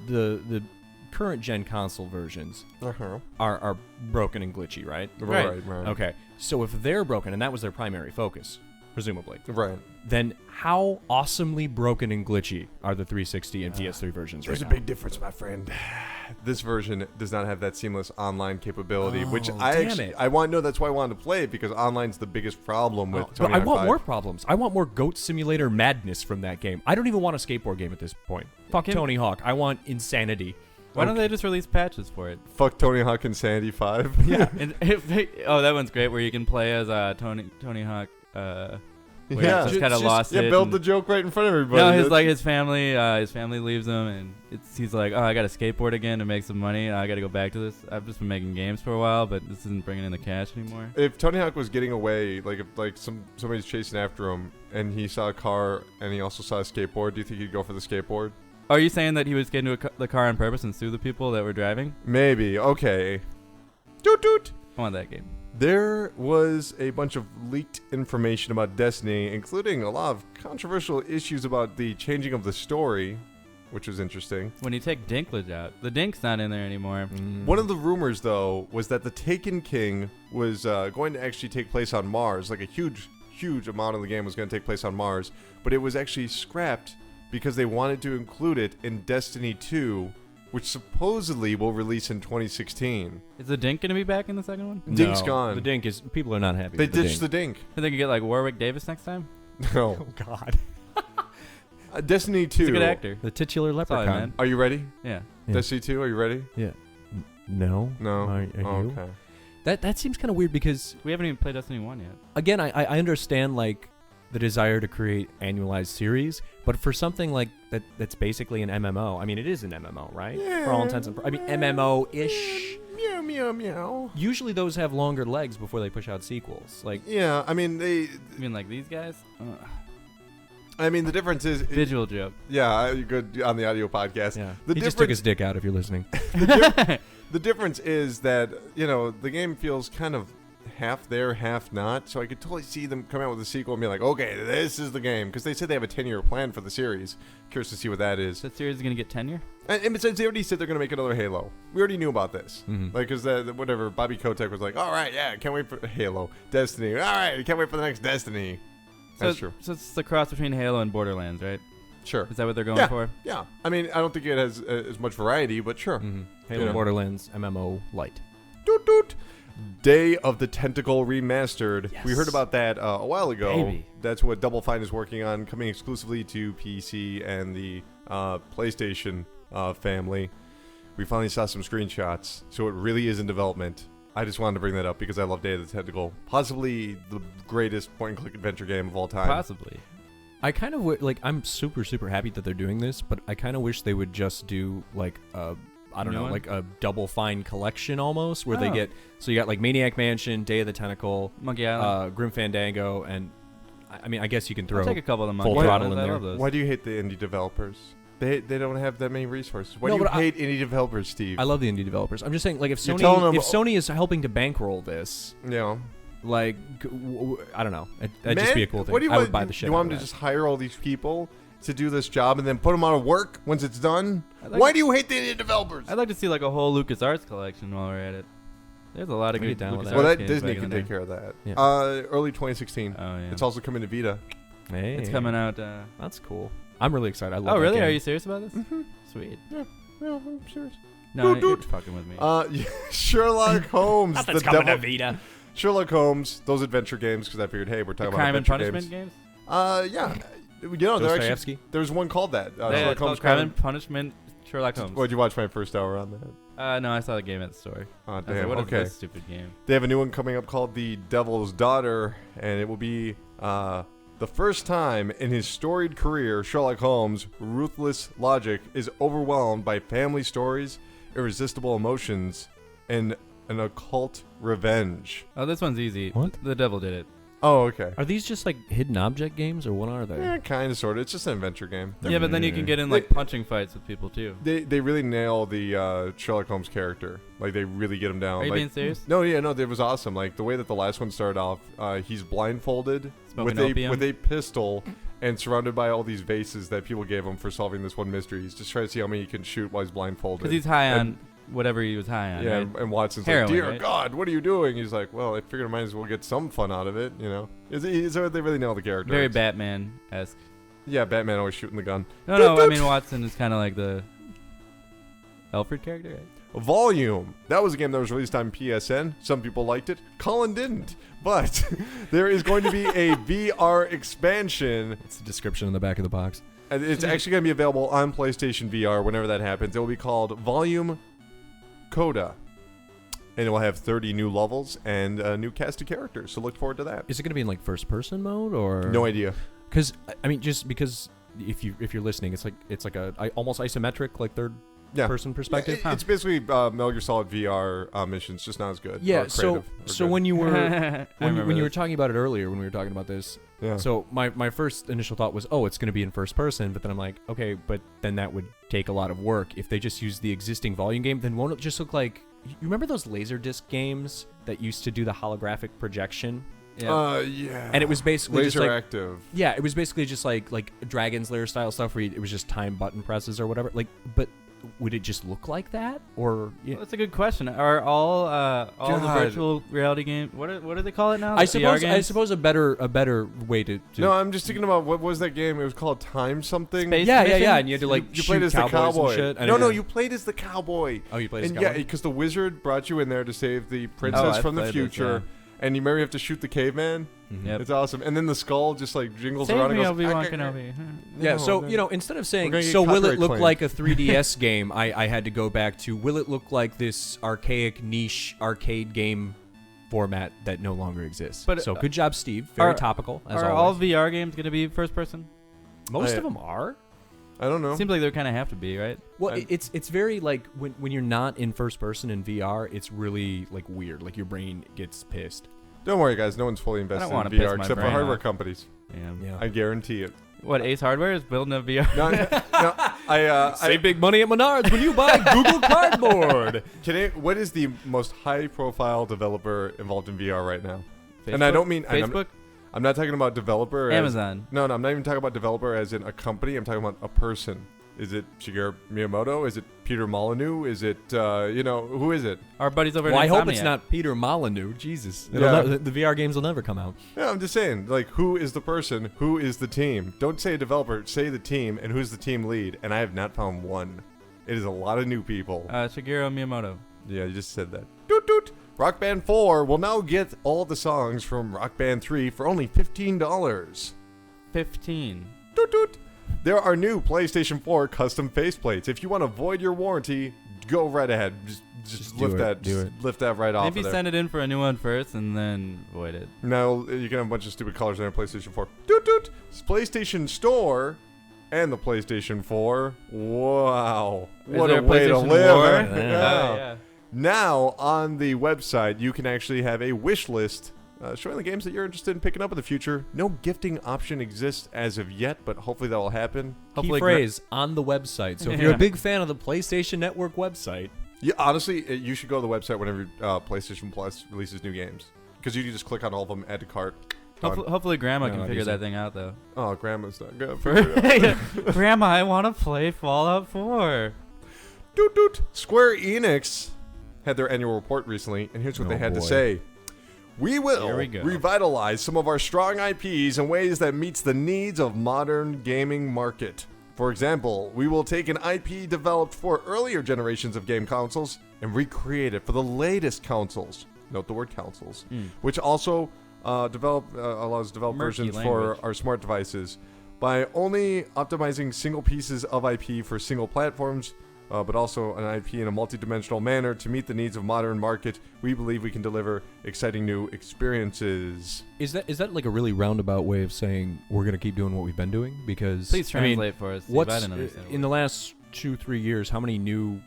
the current gen console versions Uh-huh. are broken and glitchy, right? Right. Okay. So if they're broken and that was their primary focus, presumably, Right. then how awesomely broken and glitchy are the 360 and PS3 versions There's right a now? big difference, my friend. This version does not have that seamless online capability, which Oh, I damn actually it. I want to know. That's why I wanted to play it, because online's the biggest problem with But Tony I Hawk want 5. more problems. I want more Goat Simulator madness from that game. I don't even want a skateboard game at this point. Fuck Can- Tony Hawk. I want insanity. Why don't they just release patches for it? Fuck Tony Hawk Insanity 5. Yeah. And oh, that one's great, where you can play as Tony Hawk. Where Yeah. he's just kind of lost Yeah, it. build and- the joke right in front of everybody. No, That's- his family leaves him, and he's like, oh, I got to skateboard again to make some money. I got to go back to this. I've just been making games for a while, but this isn't bringing in the cash anymore. If Tony Hawk was getting away, like if somebody's chasing after him and he saw a car and he also saw a skateboard, do you think he'd go for the skateboard? Are you saying that he was getting to the car on purpose and sue the people that were driving? Maybe. Okay. Doot doot. I want that game. There was a bunch of leaked information about Destiny, including a lot of controversial issues about the changing of the story, which was interesting. When you take Dinklage out, the Dink's not in there anymore. One of the rumors, though, was that the Taken King was going to actually take place on Mars. Like a huge amount of the game was going to take place on Mars, but it was actually scrapped because they wanted to include it in Destiny 2, which supposedly will release in 2016. Is the Dink going to be back in the second one? Dink's No, gone. The Dink is. People are not happy. They with the ditched Dink. the Dink. I think you get like Warwick Davis next time. No. Oh God. Destiny 2. He's a good actor. The titular all, leprechaun. man. Are you ready? Yeah. Yeah. Destiny 2, are you ready? Yeah. No. No. Are you? Okay. That seems kind of weird because We haven't even played Destiny 1 yet. again, I understand like the desire to create annualized series, but for something like that's basically an MMO. I mean, it is an MMO, right? For all intents and purposes. I mean, MMO-ish. Meow, meow, meow. Usually those have longer legs before they push out sequels. Like, Yeah, I mean, You mean like these guys? the difference is, Visual joke. yeah, you're good on the audio podcast. yeah. The He just took difference, his dick out if you're listening. the difference is that, the game feels kind of half there, half not. So I could totally see them come out with a sequel and be like, okay, this is the game. Because they said they have a 10-year plan for the series. Curious to see what that is. That series is going to get tenure? And besides, they already said they're going to make another Halo. We already knew about this. Mhm. Like, because whatever, Bobby Kotick was like, all right, yeah, can't wait for Halo. Destiny. All right, can't wait for the next Destiny. That's true. So it's the cross between Halo and Borderlands, right? Sure. Is that what they're going Yeah. for? Yeah. I mean, I don't think it has as much variety, but sure. Halo Yeah. Borderlands MMO Light. Doot doot. Day of the Tentacle Remastered. Yes. We heard about that a while ago. Baby. That's what Double Fine is working on, coming exclusively to PC and the PlayStation family. We finally saw some screenshots, so it really is in development. I just wanted to bring that up because I love Day of the Tentacle. Possibly the greatest point-and-click adventure game of all time. Possibly. I kind of like. I'm super happy that they're doing this, but I kind of wish they would just do like a I don't New know, one? like a Double Fine collection almost, where they Oh. get, so you got like Maniac Mansion, Day of the Tentacle, Monkey Island. Grim Fandango, and I mean, I guess you can I'll throw take a couple of the Full Monkey Throttle Islands. in I there. love those. Why do you hate the indie developers? They don't have that many resources. Why No, do you but I- hate indie developers, Steve? I love the indie developers. I'm just saying, like, if You're telling them- Sony is helping to bankroll this, you know. like, I don't know, that'd just be a cool thing. What do you I want? would buy the shit. You out want of them to that. just hire all these people to do this job and then put them out of work once it's done? I'd like Why to- do you hate the indie developers? I'd like to see like a whole LucasArts collection while we're at it. There's a lot of I'd good get down with LucasArts that. Well, that games Disney back in can the take day. care of that. Yeah. Early 2016. Oh yeah. It's also coming to Vita. Hey, It's coming out. That's cool. I'm really excited. I love Oh that really? game. Are you serious about this? Mm-hmm. Sweet. Yeah, I'm serious. No, Doot, you're doot. fucking with me. Sherlock Holmes. Nothing's the coming devil- to Vita. Sherlock Holmes. Those adventure games, because I figured, hey, we're The talking about Crime and adventure Punishment games. games. Yeah. You know, Dostoevsky? there's one called that. Yeah, Sherlock it's called Holmes Crime and Punishment. Sherlock Holmes. What'd you watch my first hour on that? No, I saw the game at the store. Oh, I was damn. like, what is Okay. this stupid game? They have a new one coming up called The Devil's Daughter, and it will be the first time in his storied career Sherlock Holmes' ruthless logic is overwhelmed by family stories, irresistible emotions, and an occult revenge. Oh, this one's easy. What? The devil did it. Oh, okay. Are these just like hidden object games, or what are they? Yeah, kind of, sort of. It's just an adventure game. Yeah, but then you can get in like punching fights with people too. They really nail the Sherlock Holmes character. Like, they really get him down. Are you like, being serious? No, yeah, no, it was awesome. Like, the way that the last one started off, he's blindfolded Smoking with opium? a pistol and surrounded by all these vases that people gave him for solving this one mystery. He's just trying to see how many he can shoot while he's blindfolded. Because he's high on And- whatever he was high on. Yeah, right? and Watson's Heroin, like, "Dear right? God, what are you doing?" He's like, "Well, I figured I might as well get some fun out of it, you know." So they really nail the character. Very It's- Batman-esque. Yeah, Batman always shooting the gun. No, I mean Watson is kind of like the Alfred character, right? Volume. That was a game that was released on PSN. Some people liked it. Colin didn't. But there is going to be a VR expansion. It's the description on the back of the box. And it's actually going to be available on PlayStation VR whenever that happens. It will be called Volume Coda. And it will have 30 new levels and a new cast of characters. So look forward to that. Is it going to be in like first person mode, or No idea. Because I mean, just because if you're listening, it's like a almost isometric, like third Yeah. person perspective. It's basically Metal Gear Solid VR missions, just not as good. Yeah. or So creative, or so good. when you were I when remember you were this. talking about it earlier, when we were talking about this, Yeah. so my first initial thought was, oh, it's going to be in first person, but then I'm like, okay, but then that would take a lot of work. If they just use the existing volume game, then won't it just look like, you remember those Laserdisc games that used to do the holographic projection? Yeah. Yeah. And it was basically just Laser like, active. yeah, it was basically just like Dragon's Lair style stuff where it was just time button presses or whatever. Like, but would it just look like that, or? Well, that's a good question. Are all the God. virtual reality games? What do they call it now? I The VR suppose games? a better way to No, I'm just thinking about what was that game? It was called Time something. Space yeah, Mission? and you had to like You shoot played as the cowboys cowboy. and shit. No, you played as the cowboy. Oh, you played as And a yeah, cowboy? because the wizard brought you in there to save the Oh, princess I from the played this, future. And you remember you have to shoot the caveman. Mhm. Yep. It's awesome. And then the skull just like jingles Save around me, and goes. Obi-Wan "Ah, Kenobi." Yeah, No, so, no. instead of We're saying, gonna get so will it copyright look claim. like a 3DS game, I had to go back to, will it look like this archaic niche arcade game format that no longer exists? But, so good job, Steve. Very are- topical, as Are all always. VR games going to be first person? Most I- of them are. I don't know. Seems like they kind of have to be, right? Well, I'm- it's very like when you're not in first person in VR, it's really like weird. Like your brain gets pissed. Don't worry, guys. No one's fully invested in wanna VR piss my except for brain hardware off. companies. Yeah. I guarantee it. What, Ace Hardware is building a VR? No, I Save big money at Menards when you buy Google Cardboard. what is the most high-profile developer involved in VR right now? And I don't mean Facebook, I'm not talking about developer. As, Amazon. no, I'm not even talking about developer as in a company. I'm talking about a person. Is it Shigeru Miyamoto? Is it Peter Molyneux? Is it who is it? Our buddies over Well, I at hope it's Insomniac. not Peter Molyneux. Jesus, Yeah. the VR games will never come out. Yeah, I'm just saying. Like, who is the person? Who is the team? Don't say a developer. Say the team and who's the team lead. And I have not found one. It is a lot of new people. Shigeru Miyamoto. Yeah, you just said that. Doot doot. Rock Band 4 will now get all the songs from Rock Band 3 for only $15. 15. Doot doot. There are new PlayStation 4 custom faceplates. If you want to void your warranty, go right ahead. Just do lift it, that. do Just it. lift that right off Maybe of there. send it in for a new one first and then void it. Now you can have a bunch of stupid colors on your PlayStation 4. Doot doot. PlayStation Store and the PlayStation 4. Wow. Is What there a way to PlayStation live. 4? Yeah. Yeah. Now, on the website, you can actually have a wish list showing the games that you're interested in picking up in the future. No gifting option exists as of yet, but hopefully that will happen. Key phrase on the website. So if you're a big fan of the PlayStation Network website, Yeah, honestly, you should go to the website whenever PlayStation Plus releases new games. Because you can just click on all of them, add to cart. Done. Hopefully Grandma No, can not figure easy. that thing out, though. Oh, Grandma's not good. Grandma, I want to play Fallout 4. Doot doot. Square Enix had their annual report recently, and here's what they had to boy. say. We will Here we go. revitalize some of our strong IPs in ways that meets the needs of modern gaming market. For example, we will take an IP developed for earlier generations of game consoles and recreate it for the latest consoles. Note the word consoles, which also allows develop Murky versions language. for our smart devices by only optimizing single pieces of IP for single platforms. But also an IP in a multi-dimensional manner to meet the needs of modern market. We believe we can deliver exciting new experiences. is that like a really roundabout way of saying we're going to keep doing what we've been doing? Because Please I mean, translate for us. Steve. what's I didn't understand. in the last 2-3 years? How many new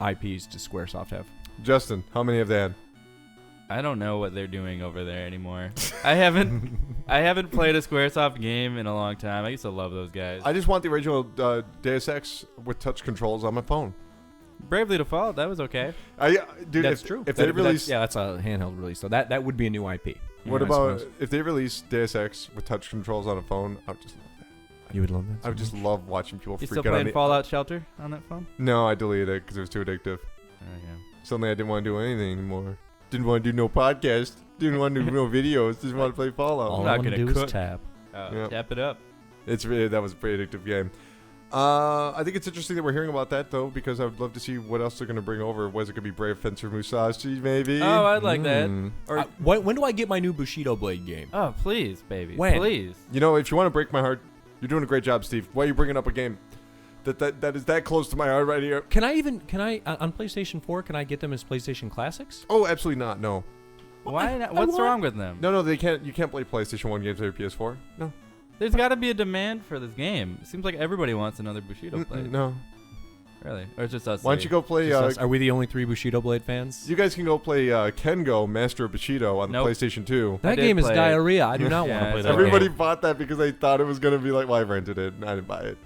IPs does SquareSoft have? Justin, how many have they had? I don't know what they're doing over there anymore. I haven't played a SquareSoft game in a long time. I used to love those guys. I just want the original Deus Ex with touch controls on my phone. Bravely Default, that was okay. Dude, That's if, true. If they release, that's a handheld release. So that would be a new IP. what I about suppose. if they release Deus Ex with touch controls on a phone? I would just love that. You would love that. I would just love watching people You freak still out on playing the. Fallout Shelter on that phone? No, I deleted it because it was too addictive. Oh, yeah. Suddenly, I didn't want to do anything anymore. Didn't want to do no podcast. Didn't want to do no videos. Just want to play Fallout. All I'm I not want to gonna do cook. is tap. Yeah. Tap it up. That was a pretty addictive game. I think it's interesting that we're hearing about that though, because I would love to see what else they're going to bring over. Was it going to be Brave Fencer Musashi, maybe? Oh, I'd like that. Mm. Or When do I get my new Bushido Blade game? oh, please, baby, When? please. You know, if you want to break my heart, you're doing a great job, Steve. Why are you bringing up a game that is that close to my heart right here? Can I on PlayStation 4? Can I get them as PlayStation Classics? Oh, absolutely not. No, Why not? I What's want- wrong with them? no, they can't. You can't play PlayStation 1 games on your PS4. No, There's got to be a demand for this game. It seems like everybody wants another Bushido Blade. no. Really? Or it's just us? Why don't you go play? Just us- are we the only 3 Bushido Blade fans? You guys can go play Kengo Master of Bushido on Nope. the PlayStation 2. That I did game is play it. diarrhea. I do not Yeah, want to play it's that. Everybody game. bought that because they thought it was going to be like, well, I rented it and I didn't buy it.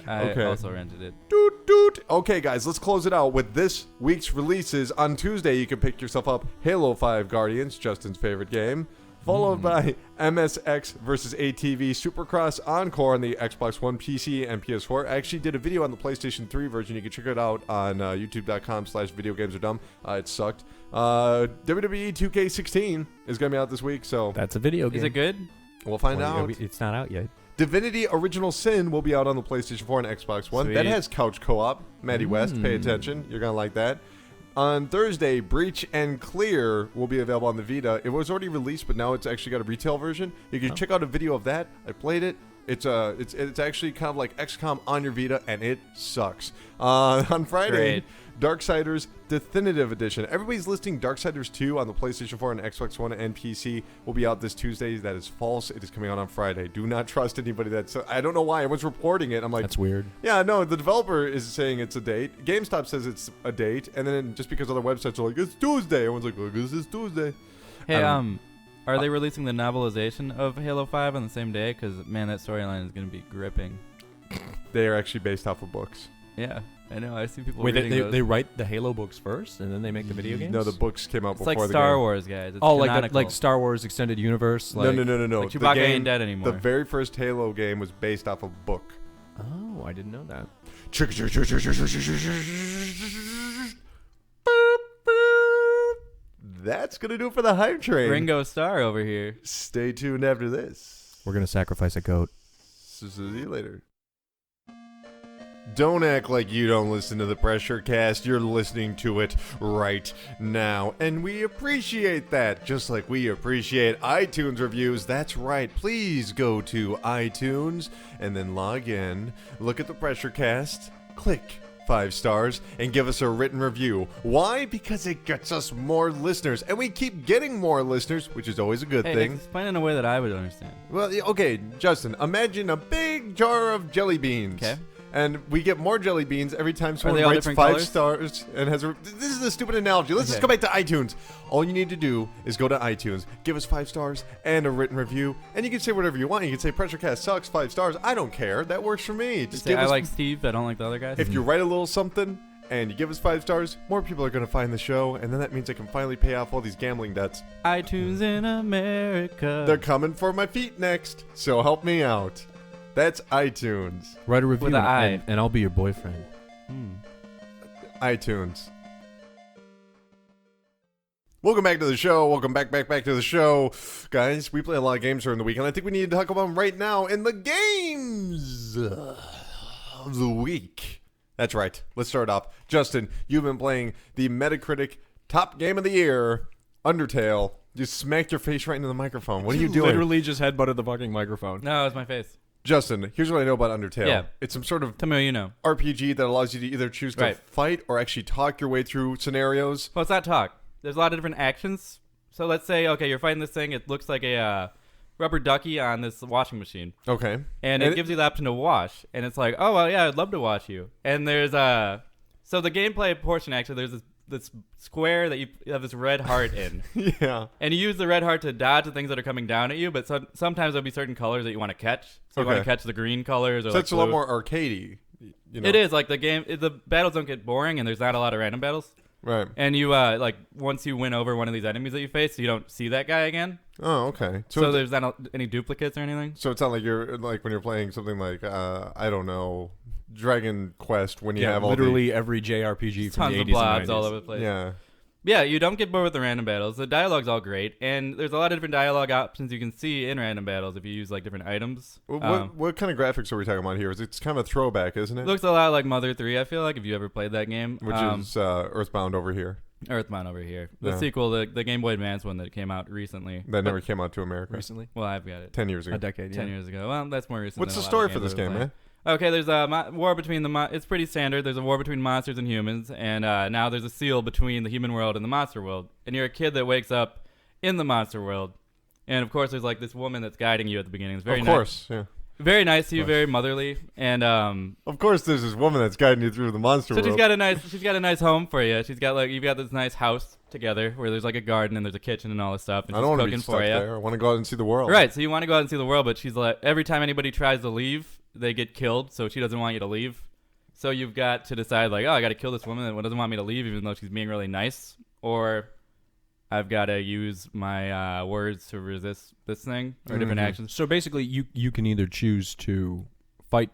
I Okay. also rented it. Doot, doot. Okay, guys, let's close it out with this week's releases. On Tuesday, you can pick yourself up Halo 5 Guardians, Justin's favorite game, followed by MSX versus ATV Supercross Encore on the Xbox One, PC, and PS4. I actually did a video on the PlayStation 3 version. You can check it out on youtube.com/videogamesardumb. It sucked. WWE 2K16 is going to be out this week, so That's a video game. Is it good? we'll find Well, out. It's not out yet. Divinity Original Sin will be out on the PlayStation 4 and Xbox One. That Sweet. has couch co-op. Maddie West, pay attention. You're going to like that. On Thursday, Breach and Clear will be available on the Vita. It was already released, but now it's actually got a retail version. You can check out a video of that. I played it. It's actually kind of like XCOM on your Vita, and it sucks. On Friday, Great. Darksiders Definitive Edition. Everybody's listing Darksiders 2 on the PlayStation 4 and Xbox One and PC will be out this Tuesday. That is false. It is coming out on Friday. Do not trust anybody that's... I don't know why. Everyone's reporting it. I'm like... That's weird. Yeah, no, the developer is saying it's a date. GameStop says it's a date. And then just because other websites are like, it's Tuesday. Everyone's like, look, this is Tuesday. Hey, I are they releasing the novelization of Halo 5 on the same day? Because, man, that storyline is going to be gripping. They are actually based off of books. Yeah, I know. I see people Wait, reading those. they write the Halo books first, and then they make the video games? No, the books came out It's before like the Star game. Wars, guys. It's Oh, canonical. like Star Wars Extended Universe? Like, No. Like The Chewbacca game- ain't dead anymore. The very first Halo game was based off of book. Oh, I didn't know that. That's going to do it for the hype train. Ringo Starr over here. Stay tuned after this. We're going to sacrifice a goat. See you later. Don't act like you don't listen to the Pressure Cast. You're listening to it right now. And we appreciate that, just like we appreciate iTunes reviews. That's right. Please go to iTunes and then log in, look at the Pressure Cast, click 5 stars and give us a written review. Why? Because it gets us more listeners, and we keep getting more listeners, which is always a good thing. Explain in a way that I would understand. Well, okay, Justin, imagine a big jar of jelly beans. Okay. And we get more jelly beans every time someone they all writes 5 different colors? stars and has a... This is a stupid analogy. Let's just Okay. go back to iTunes. All you need to do is go to iTunes, give us 5 stars and a written review, and you can say whatever you want. You can say PRESSURECAST sucks, 5 stars. I don't care. That works for me. Just Say, give I us... like Steve, I don't like the other guys. If you write a little something and you give us 5 stars, more people are going to find the show, and then that means I can finally pay off all these gambling debts. iTunes in America. They're coming for my feet next, so help me out. That's iTunes. Write a review With a I. and I'll be your boyfriend. iTunes. Welcome back to the show. Welcome back to the show. Guys, we play a lot of games during the week, and I think we need to talk about them right now in the games of the week. That's right. Let's start off. Justin, you've been playing the Metacritic top game of the year, Undertale. You smacked your face right into the microphone. What are you doing? Literally just headbutted the fucking microphone. No, it's my face. Justin, here's what I know about Undertale. Yeah. It's some sort of Tell me what you know. RPG that allows you to either choose to Right. fight or actually talk your way through scenarios. Well, it's not talk. There's a lot of different actions. So let's say, okay, you're fighting this thing. It looks like a rubber ducky on this washing machine. Okay. And it gives you the option to wash. And it's like, oh, well, yeah, I'd love to wash you. And there's so the gameplay portion, actually, there's this square that you have this red heart in. Yeah. And you use the red heart to dodge the things that are coming down at you, but sometimes there'll be certain colors that you want to catch. So you want to catch the green colors or So like that's a lot blue. more arcadey. You know? It is, like the battles don't get boring and there's not a lot of random battles. Right. And you, like, once you win over one of these enemies that you face, you don't see that guy again. Oh, okay. So there's not any duplicates or anything? So it's not like you're like when you're playing something like I don't know, Dragon Quest when you have all literally every JRPG from Tons the of 80s blobs and 90s. all over the place. Yeah. Yeah, you don't get bored with the random battles. The dialogue's all great, and there's a lot of different dialogue options you can see in random battles if you use like different items. What kind of graphics are we talking about here? It's kind of a throwback, isn't it? Looks a lot like Mother 3, I feel like, if you ever played that game. Which is Earthbound over here. Earthbound over here. The Yeah. sequel, the Game Boy Advance one that came out recently. That never came out to America. Recently? Well, I've got it. 10 years ago. A decade, 10 years ago. Well, that's more recent. What's than the a lot of story for games this that we're game, playing. man? Okay, there's a war between it's pretty standard. There's a war between monsters and humans, and now there's a seal between the human world and the monster world. And you're a kid that wakes up in the monster world, and of course there's like this woman that's guiding you at the beginning. It's very Of nice. course, yeah. Very nice to you, very motherly, and Of course, there's this woman that's guiding you through the monster so world. she's got a nice home for you. She's got you've got this nice house together where there's like a garden and there's a kitchen and all this stuff. And I she's don't want to cooking be stuck for you. there. I want to go out and see the world. Right, so you want to go out and see the world, but she's like, every time anybody tries to leave, they get killed, so she doesn't want you to leave. So you've got to decide, like, oh, I got to kill this woman that doesn't want me to leave, even though she's being really nice, or I've got to use my words to resist this thing, or different actions. So basically, you can either choose to fight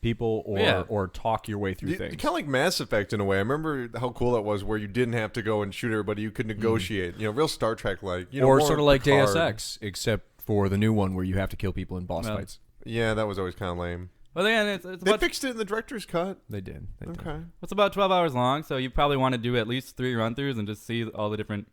people or talk your way through things. Kind of like Mass Effect in a way. I remember how cool that was, where you didn't have to go and shoot everybody; you could negotiate. You know, real Star Trek like. You know, or more sort of like Picard. Deus Ex, except for the new one where you have to kill people in boss fights. Yeah, that was always kind of lame. Well, again, it's They about, fixed it in the director's cut. They did. Okay. it's about 12 hours long, so you probably want to do at least 3 run-throughs and just see all the different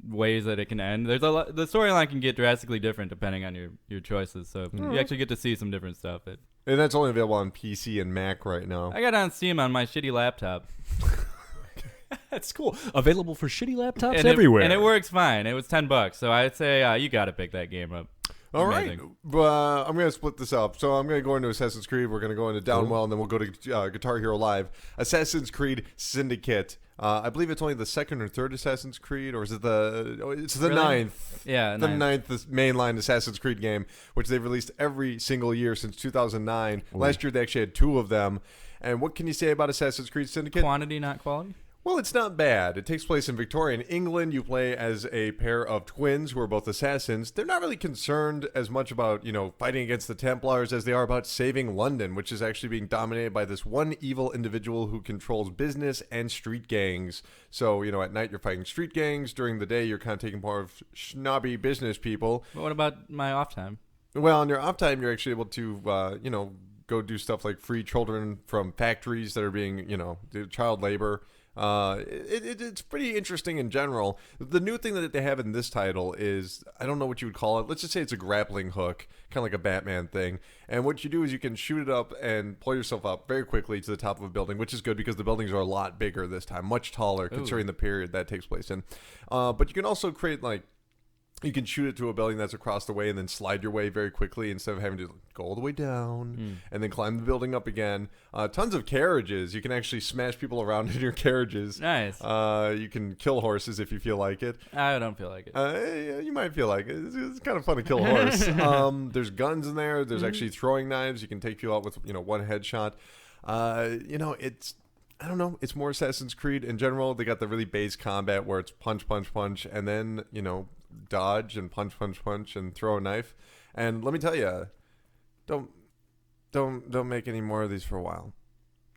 ways that it can end. There's the storyline can get drastically different depending on your choices, so you actually get to see some different stuff. And that's only available on PC and Mac right now. I got it on Steam on my shitty laptop. That's cool. Available for shitty laptops And everywhere. and it works fine. It was $10, so I'd say you got to pick that game up. All right, Amazing. but I'm going to split this up. So I'm going to go into Assassin's Creed. We're going to go into Downwell, and then we'll go to Guitar Hero Live. Assassin's Creed Syndicate. I believe it's only the second or third Assassin's Creed, or is it it's the Really? ninth. Yeah, The ninth. mainline Assassin's Creed game, which they've released every single year since 2009. Last year they actually had 2 of them. And what can you say about Assassin's Creed Syndicate? Quantity, not quality. Well, it's not bad. It takes place in Victorian England. You play as a pair of twins who are both assassins. They're not really concerned as much about, fighting against the Templars as they are about saving London, which is actually being dominated by this one evil individual who controls business and street gangs. So, at night you're fighting street gangs. During the day you're kind of taking part of snobby business people. But what about my off time? Well, on your off time you're actually able to, go do stuff like free children from factories that are being, do child labor. It's pretty interesting in general. The new thing that they have in this title is, I don't know what you would call it. Let's just say it's a grappling hook, kind of like a Batman thing. And what you do is you can shoot it up and pull yourself up very quickly to the top of a building, which is good because the buildings are a lot bigger this time, much taller considering the period that takes place in. But you can also create you can shoot it to a building that's across the way and then slide your way very quickly instead of having to go all the way down and then climb the building up again. Tons of carriages. You can actually smash people around in your carriages. Nice. You can kill horses if you feel like it. I don't feel like it. Yeah, you might feel like it. It's kind of fun to kill a horse. There's guns in there. There's actually throwing knives. You can take people out with one headshot. It's... I don't know. It's more Assassin's Creed in general. They got the really base combat where it's punch, punch, punch, and then, dodge and punch, punch, punch, and throw a knife. And let me tell you, don't make any more of these for a while.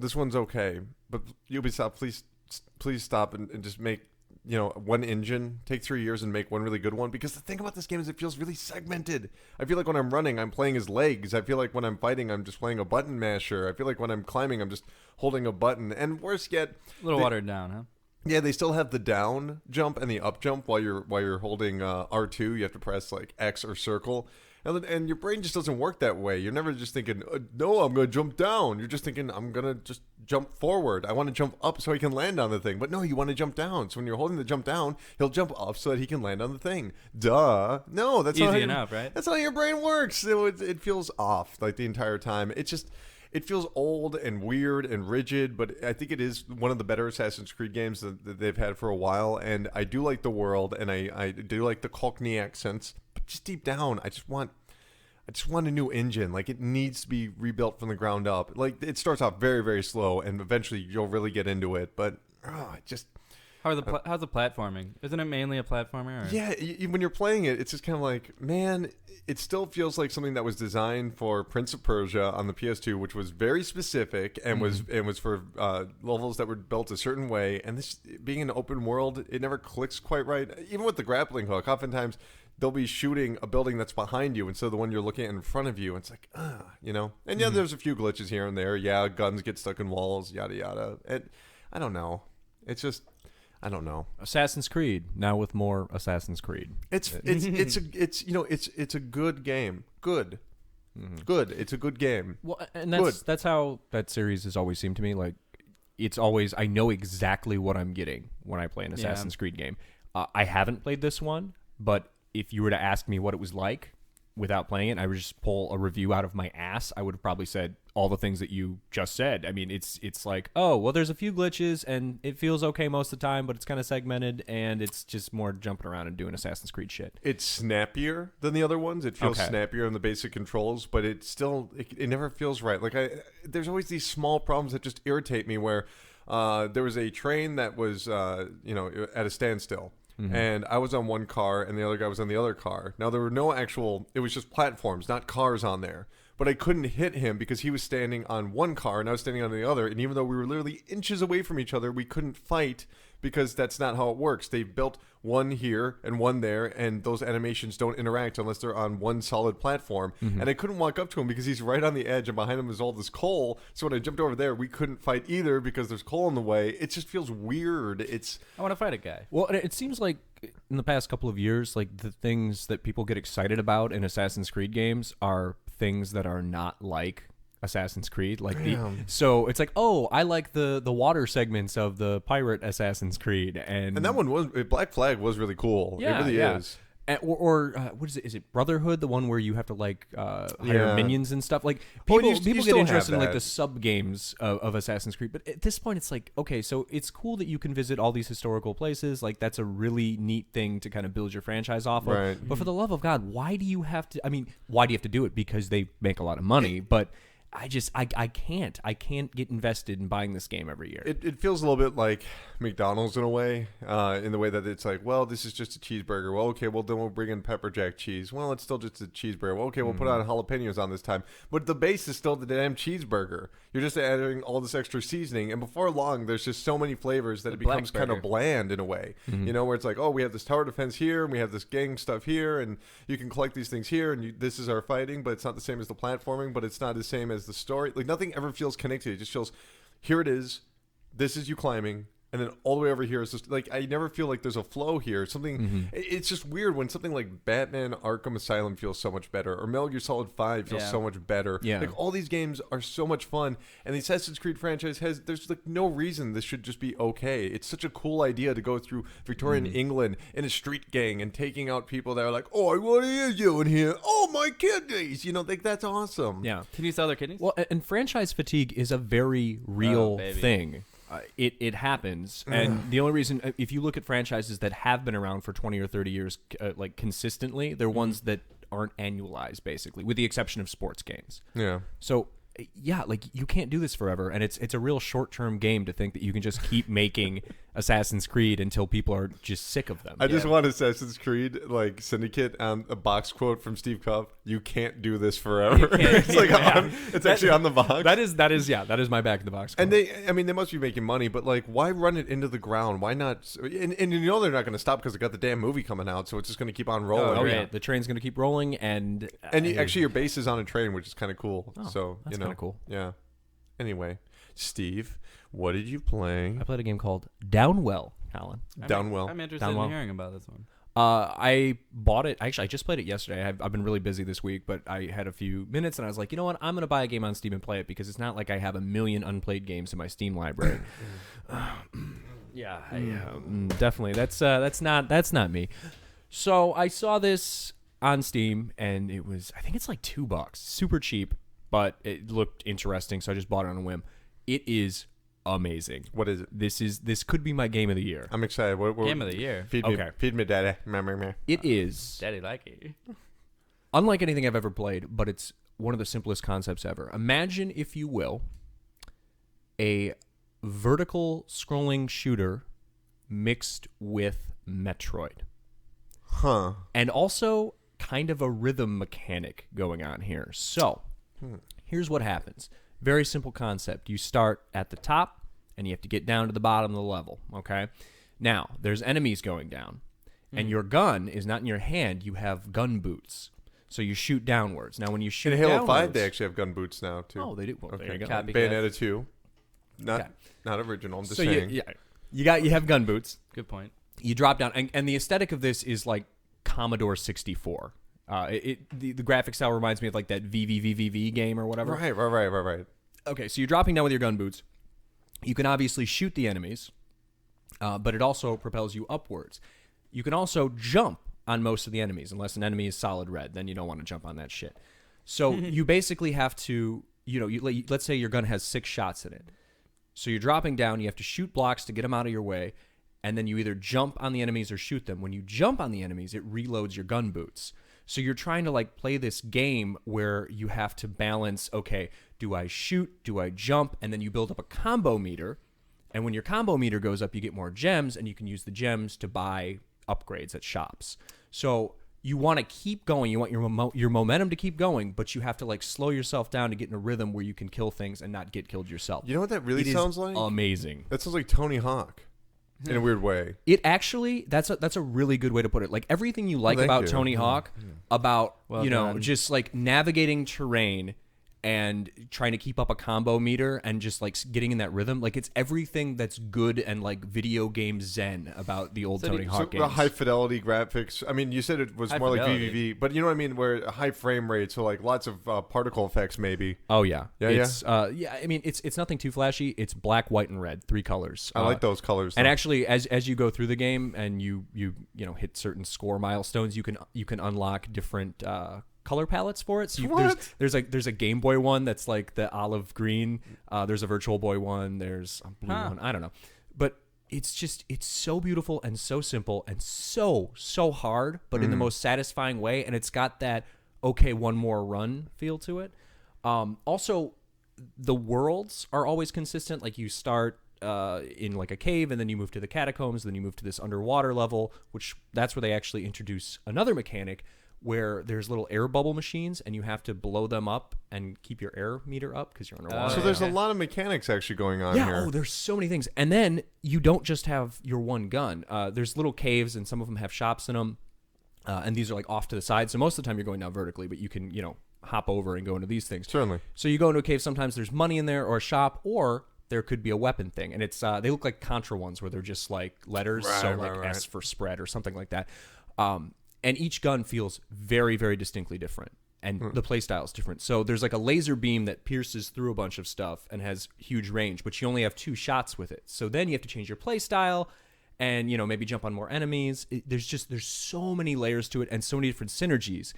This one's okay, but Ubisoft, please stop and just make one engine. Take 3 years and make one really good one. Because the thing about this game is it feels really segmented. I feel like when I'm running, I'm playing as legs. I feel like when I'm fighting, I'm just playing a button masher. I feel like when I'm climbing, I'm just holding a button. And worse yet, a little watered down, huh? Yeah, they still have the down jump and the up jump while you're holding R2. You have to press like X or circle. And your brain just doesn't work that way. You're never just thinking, no, I'm going to jump down. You're just thinking, I'm going to just jump forward. I want to jump up so he can land on the thing. But no, you want to jump down. So when you're holding the jump down, he'll jump up so that he can land on the thing. Duh. No, that's easy enough, right? That's not how your brain works. It feels off like the entire time. It feels old and weird and rigid, but I think it is one of the better Assassin's Creed games that they've had for a while. And I do like the world, and I do like the Cockney accents. But just deep down, I just want a new engine. Like, it needs to be rebuilt from the ground up. Like, it starts off very, very slow, and eventually you'll really get into it. But how's the platforming? Isn't it mainly a platformer? Or? Yeah, when you're playing it, it's just kind of like, man, it still feels like something that was designed for Prince of Persia on the PS2, which was very specific and was for levels that were built a certain way. And this being an open world, it never clicks quite right. Even with the grappling hook, oftentimes they'll be shooting a building that's behind you instead of the one you're looking at in front of you. It's like, And yeah, there's a few glitches here and there. Yeah, guns get stuck in walls, yada yada. I don't know. It's just, I don't know. Assassin's Creed now with more Assassin's Creed. It's a good game. Good. Good. It's a good game. Well, and that's how that series has always seemed to me. Like, it's always, I know exactly what I'm getting when I play an Assassin's Creed game. I haven't played this one, but if you were to ask me what it was like without playing it, I would just pull a review out of my ass. I would have probably said all the things that you just said. I mean, it's like, oh, well, there's a few glitches and it feels okay most of the time, but it's kind of segmented and it's just more jumping around and doing Assassin's Creed shit. It's snappier than the other ones. It feels snappier in the basic controls, but it still, it never feels right. Like, there's always these small problems that just irritate me where there was a train that was, at a standstill. Mm-hmm. And I was on one car and the other guy was on the other car. Now, there were no it was just platforms, not cars on there. But I couldn't hit him because he was standing on one car and I was standing on the other. And even though we were literally inches away from each other, we couldn't fight because that's not how it works. They've built one here and one there, and those animations don't interact unless they're on one solid platform. Mm-hmm. And I couldn't walk up to him because he's right on the edge and behind him is all this coal. So when I jumped over there, we couldn't fight either because there's coal in the way. It just feels weird. I want to fight a guy. Well, it seems like in the past couple of years, like the things that people get excited about in Assassin's Creed games are things that are not like Assassin's Creed. Like so it's like, oh, I like the water segments of the pirate Assassin's Creed, and that one was Black Flag was really cool. Yeah, it really is. Or what is it? Is it Brotherhood, the one where you have to like hire minions and stuff? Like people get interested in like the sub games of Assassin's Creed, but at this point, it's like, okay, so it's cool that you can visit all these historical places. Like, that's a really neat thing to kind of build your franchise off of. Right. But for the love of God, why do you have to? I mean, why do you have to do it? Because they make a lot of money, but I can't get invested in buying this game every year. It feels a little bit like McDonald's in a way, in the way that it's like, well, this is just a cheeseburger. Well, okay, well, then we'll bring in pepper jack cheese. Well, it's still just a cheeseburger. Well, okay, we'll put on jalapenos on this time. But the base is still the damn cheeseburger. You're just adding all this extra seasoning. And before long, there's just so many flavors that it becomes kind of bland in a way. You know, where it's like, oh, we have this tower defense here, and we have this gang stuff here, and you can collect these things here, and this is our fighting, but it's not the same as the platforming, but it's not the same as the story. Like, nothing ever feels connected. It just feels, here it is. This is you climbing. And then all the way over here is just like, I never feel like there's a flow here. Something, it's just weird when something like Batman Arkham Asylum feels so much better, or Metal Gear Solid 5 feels so much better. Yeah. Like, all these games are so much fun, and the Assassin's Creed franchise there's like no reason this should just be okay. It's such a cool idea to go through Victorian England in a street gang and taking out people that are like, oh, what are you doing here? Oh, my kidneys. You know, like, that's awesome. Yeah. Can you sell their kidneys? Well, and franchise fatigue is a very real thing. It happens, and the only reason, if you look at franchises that have been around for 20 or 30 years, like consistently, they're ones that aren't annualized, basically, with the exception of sports games. Yeah. So, yeah, like, you can't do this forever, and it's a real short-term game to think that you can just keep making Assassin's Creed until people are just sick of them. I just want Assassin's Creed, like, Syndicate, a box quote from Steve Cuff: "You can't do this forever." It's like it's actually on the box. That is my back in the box quote. And they must be making money, but like, why run it into the ground? Why not? And you know they're not going to stop because they got the damn movie coming out, so it's just going to keep on rolling. Oh yeah, the train's going to keep rolling, and actually your base is on a train, which is kind of cool. So that's you know, kind of cool. Yeah. Anyway, Steve, what did you play? I played a game called Downwell, Colin. Downwell. I'm interested Downwell. in hearing about this one. I bought it. Actually, I just played it yesterday. I've been really busy this week, but I had a few minutes, and I was like, you know what? I'm going to buy a game on Steam and play it, because it's not like I have a million unplayed games in my Steam library. Definitely. That's not me. So I saw this on Steam, and it was, I think it's like $2, super cheap, but it looked interesting, so I just bought it on a whim. It is amazing. What is it? This could be my game of the year. I'm excited. What Game of the year. Feed me, daddy. Meh. It is Daddy like it. unlike anything I've ever played, but it's one of the simplest concepts ever. Imagine, if you will, a vertical scrolling shooter mixed with Metroid. Huh. And also kind of a rhythm mechanic going on here. So, here's what happens. Very simple concept. You start at the top, and you have to get down to the bottom of the level, okay? Now, there's enemies going down, and your gun is not in your hand. You have gun boots. So you shoot downwards. Now, when you shoot In Halo downwards, 5, they actually have gun boots now, too. Oh, they do? Well, there you go. Copycat. Bayonetta 2. Okay. Not original. I'm just So saying. you have gun boots. Good point. You drop down, and the aesthetic of this is like Commodore 64. The graphic style reminds me of like that VVVVV game or whatever. Right. Okay, so you're dropping down with your gun boots. You can obviously shoot the enemies, but it also propels you upwards. You can also jump on most of the enemies, unless an enemy is solid red. Then you don't want to jump on that shit. So you basically have to, let's say your gun has 6 shots in it. So you're dropping down. You have to shoot blocks to get them out of your way, and then you either jump on the enemies or shoot them. When you jump on the enemies, it reloads your gun boots. So you're trying to like play this game where you have to balance, okay, do I shoot? Do I jump? And then you build up a combo meter. And when your combo meter goes up, you get more gems, and you can use the gems to buy upgrades at shops. So you want to keep going. You want your momentum to keep going, but you have to like slow yourself down to get in a rhythm where you can kill things and not get killed yourself. You know what that really It is sounds like? amazing. That sounds like Tony Hawk in a weird way. It actually, that's a really good way to put it. Like everything you like Thank about you. Tony Hawk, about, Well done. just like navigating terrain and trying to keep up a combo meter and just like getting in that rhythm. Like it's everything that's good and like video game zen about the old Tony Hawk games. High fidelity graphics. I mean, you said it was High more fidelity. like VVV, but you know what I mean? Where high frame rate, so like lots of particle effects, maybe. Oh yeah, Yeah. I mean, it's nothing too flashy. It's black, white, and red, 3 colors. I like those colors. And though. actually, as you go through the game and you hit certain score milestones, you can unlock different color palettes for it. So there's a Game Boy one that's like the olive green. There's a Virtual Boy one. There's a blue one. I don't know, but it's so beautiful and so simple and so hard, but in the most satisfying way. And it's got that okay, one more run feel to it. Also, the worlds are always consistent. Like you start in like a cave, and then you move to the catacombs, then you move to this underwater level, which that's where they actually introduce another mechanic where there's little air bubble machines, and you have to blow them up and keep your air meter up because you're underwater. So there's a lot of mechanics actually going on yeah, here. oh, there's so many things. And then you don't just have your one gun. There's little caves, and some of them have shops in them, and these are like off to the side. So most of the time you're going down vertically, but you can, hop over and go into these things. Certainly. So you go into a cave, sometimes there's money in there or a shop, or there could be a weapon thing. And it's they look like Contra ones where they're just like letters, Right. S for spread or something like that. And each gun feels very, very distinctly different. And the play style is different. So there's like a laser beam that pierces through a bunch of stuff and has huge range, but you only have 2 shots with it. So then you have to change your play style and, maybe jump on more enemies. There's so many layers to it and so many different synergies.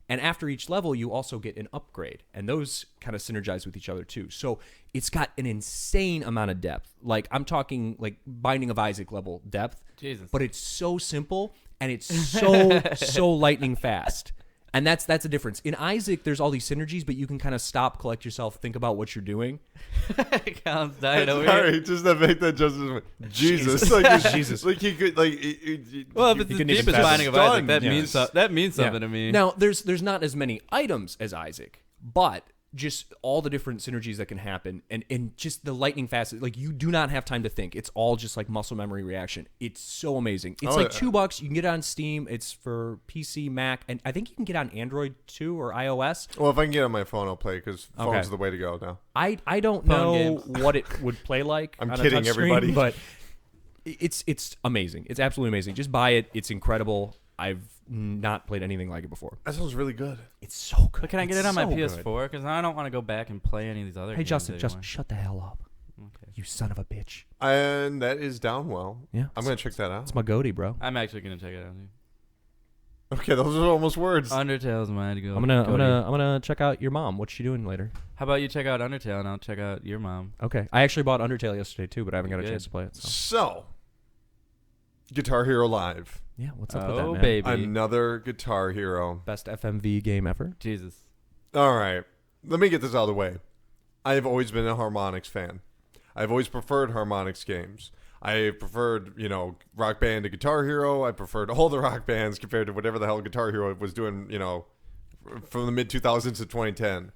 And after each level, you also get an upgrade. And those kind of synergize with each other too. So it's got an insane amount of depth. Like I'm talking like Binding of Isaac level depth. Jesus. But it's so simple and it's so lightning fast. And that's a difference. In Isaac, there's all these synergies, but you can kind of stop, collect yourself, think about what you're doing. Counts died over Sorry, here. just to make that justice. Jesus. Like, Jesus. Like he could, like... Well, if it's you the can even deepest pass Binding it. of Isaac, Done. that means something Yeah. to me. Now, there's not as many items as Isaac, but just all the different synergies that can happen and just the lightning fast. Like you do not have time to think. It's all just like muscle memory reaction. It's so amazing. It's like $2. You can get it on Steam. It's for PC, Mac, and I think you can get it on Android too or iOS. Well, if I can get it on my phone, I'll play because phone's Okay. the way to go now. I don't Phone know games. what it would play like. I'm on a kidding, touchscreen, everybody. but it's amazing. It's absolutely amazing. Just buy it. It's incredible. I've not played anything like it before. That sounds really good. It's so good. But can I get It's it on my so good. PS4? Because I don't want to go back and play any of these other Hey games Justin, anymore. shut the hell up. Okay. You son of a bitch. And that is down well. Yeah. I'm going to check that out. It's my goatee, bro. I'm actually going to check it out. Dude. Okay, those are almost words. Undertale's mine to go. I'm gonna check out your mom. What's she doing later? How about you check out Undertale and I'll check out your mom? Okay. I actually bought Undertale yesterday too, but I haven't got a Good. chance to play it. So. So, Guitar Hero Live. Yeah, what's up with that, Oh, man? baby. Another Guitar Hero. Best FMV game ever. Jesus. All right. Let me get this out of the way. I have always been a Harmonix fan. I've always preferred Harmonix games. I preferred, Rock Band to Guitar Hero. I preferred all the rock bands compared to whatever the hell Guitar Hero was doing, from the mid-2000s to 2010.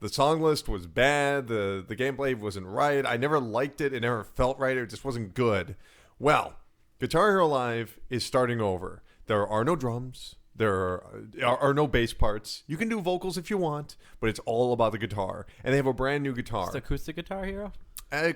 The song list was bad. The gameplay wasn't right. I never liked it. It never felt right. It just wasn't good. Well, Guitar Hero Live is starting over. There are no drums. There are no bass parts. You can do vocals if you want, but it's all about the guitar. And they have a brand new guitar. It's acoustic Guitar Hero?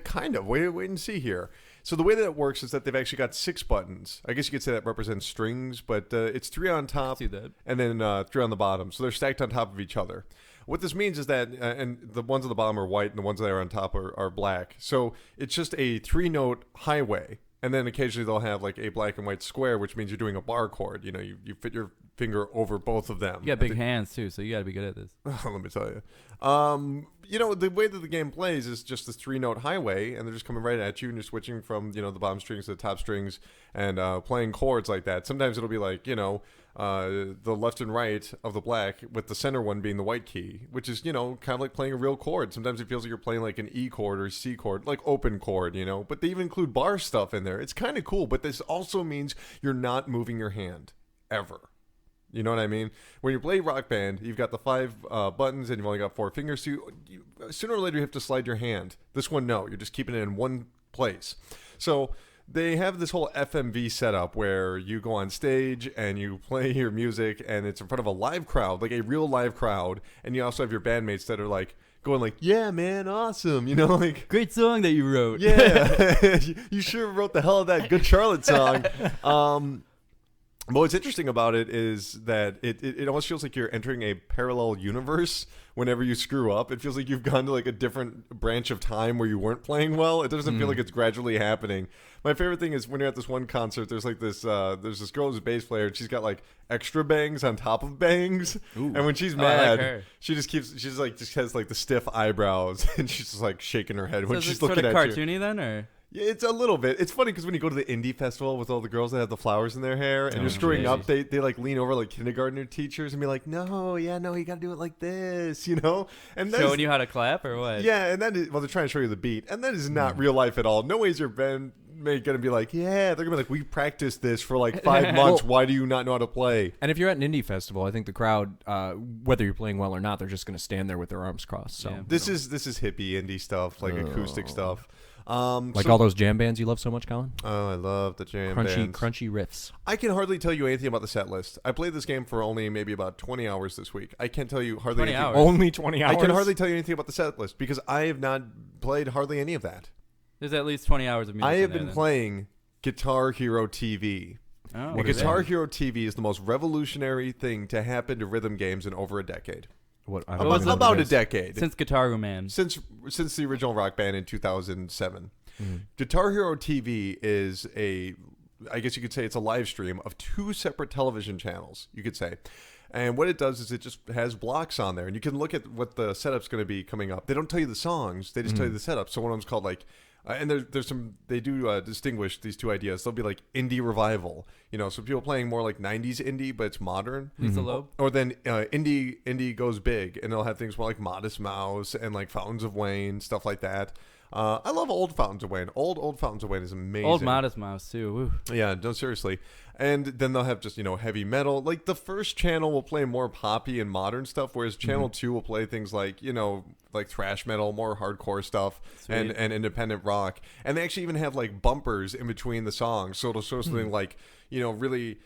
Kind of. Wait and see here. So the way that it works is that they've actually got 6 buttons. I guess you could say that represents strings, but it's 3 on top See that. and then 3 on the bottom. So they're stacked on top of each other. What this means is that, and the ones on the bottom are white and the ones that are on top are black. So it's just a 3-note highway. And then occasionally they'll have like a black and white square, which means you're doing a bar chord. You fit your finger over both of them. You got big hands, too, so you got to be good at this. Let me tell you. The way that the game plays is just this 3-note highway, and they're just coming right at you, and you're switching from, the bottom strings to the top strings and playing chords like that. Sometimes it'll be like, the left and right of the black with the center one being the white key, which is, kind of like playing a real chord. Sometimes it feels like you're playing like an E chord or C chord, like open chord, but they even include bar stuff in there. It's kind of cool, but this also means you're not moving your hand ever. You know what I mean? When you play Rock Band, you've got the 5 buttons and you've only got 4 fingers. So you, sooner or later, you have to slide your hand. This one, no. You're just keeping it in one place. So they have this whole FMV setup where you go on stage and you play your music and it's in front of a live crowd, like a real live crowd. And you also have your bandmates that are like going like, yeah, man, awesome. Like, Great song that you wrote. yeah, you sure wrote the hell of that Good Charlotte song. But what's interesting about it is that it almost feels like you're entering a parallel universe whenever you screw up. It feels like you've gone to like a different branch of time where you weren't playing well. It doesn't feel like it's gradually happening. My favorite thing is when you're at this one concert, there's like this girl who's a bass player and she's got like extra bangs on top of bangs. Ooh. And when she's Oh, I like mad, her. she just has like the stiff eyebrows and she's just like shaking her head when So is she's it sort looking of at you. cartoony then, or? Yeah, it's a little bit. It's funny because when you go to the indie festival with all the girls that have the flowers in their hair and you're screwing up, they like lean over like kindergartner teachers and be like, no, you got to do it like this, And that Showing you how to clap or what? Yeah, and that is, well, they're trying to show you the beat, and that is not real life at all. No way is your band going to be like, yeah, they're going to be like, we practiced this for like 5 months. Why do you not know how to play? And if you're at an indie festival, I think the crowd, whether you're playing well or not, they're just going to stand there with their arms crossed. So this is hippie indie stuff, like acoustic stuff. Like all those jam bands you love so much, Colin? Oh, I love the jam bands. Crunchy riffs. I can hardly tell you anything about the set list. I played this game for only maybe about 20 hours this week. I can't tell you hardly 20 anything. hours? Only 20 hours? I can hardly tell you anything about the set list because I have not played hardly any of that. There's at least 20 hours of music. I have in there, been then. playing Guitar Hero TV. Oh, And what is Guitar that? Hero TV is the most revolutionary thing to happen to rhythm games in over a decade. What? I was don't know About what a it is. decade. Since Guitar Man. Since the original Rock Band in 2007. Guitar Hero TV is I guess you could say it's a live stream of 2 separate television channels, you could say. And what it does is it just has blocks on there, and you can look at what the setup's going to be coming up. They don't tell you the songs; they just tell you the setup. So one of them's called like, and there's some they do distinguish these 2 ideas. They'll be like indie revival, so people playing more like 90s indie, but it's modern. Lisa Loeb. Or then indie goes big, and they'll have things more like Modest Mouse and like Fountains of Wayne, stuff like that. I love old Fountains of Wayne. Old Fountains of Wayne is amazing. Old Modest Mouse, too. Woo. Yeah, no, seriously. And then they'll have just, heavy metal. Like the first channel will play more poppy and modern stuff, whereas channel 2 will play things like, like thrash metal, more hardcore stuff, and independent rock. And they actually even have like bumpers in between the songs. So it'll show something like, really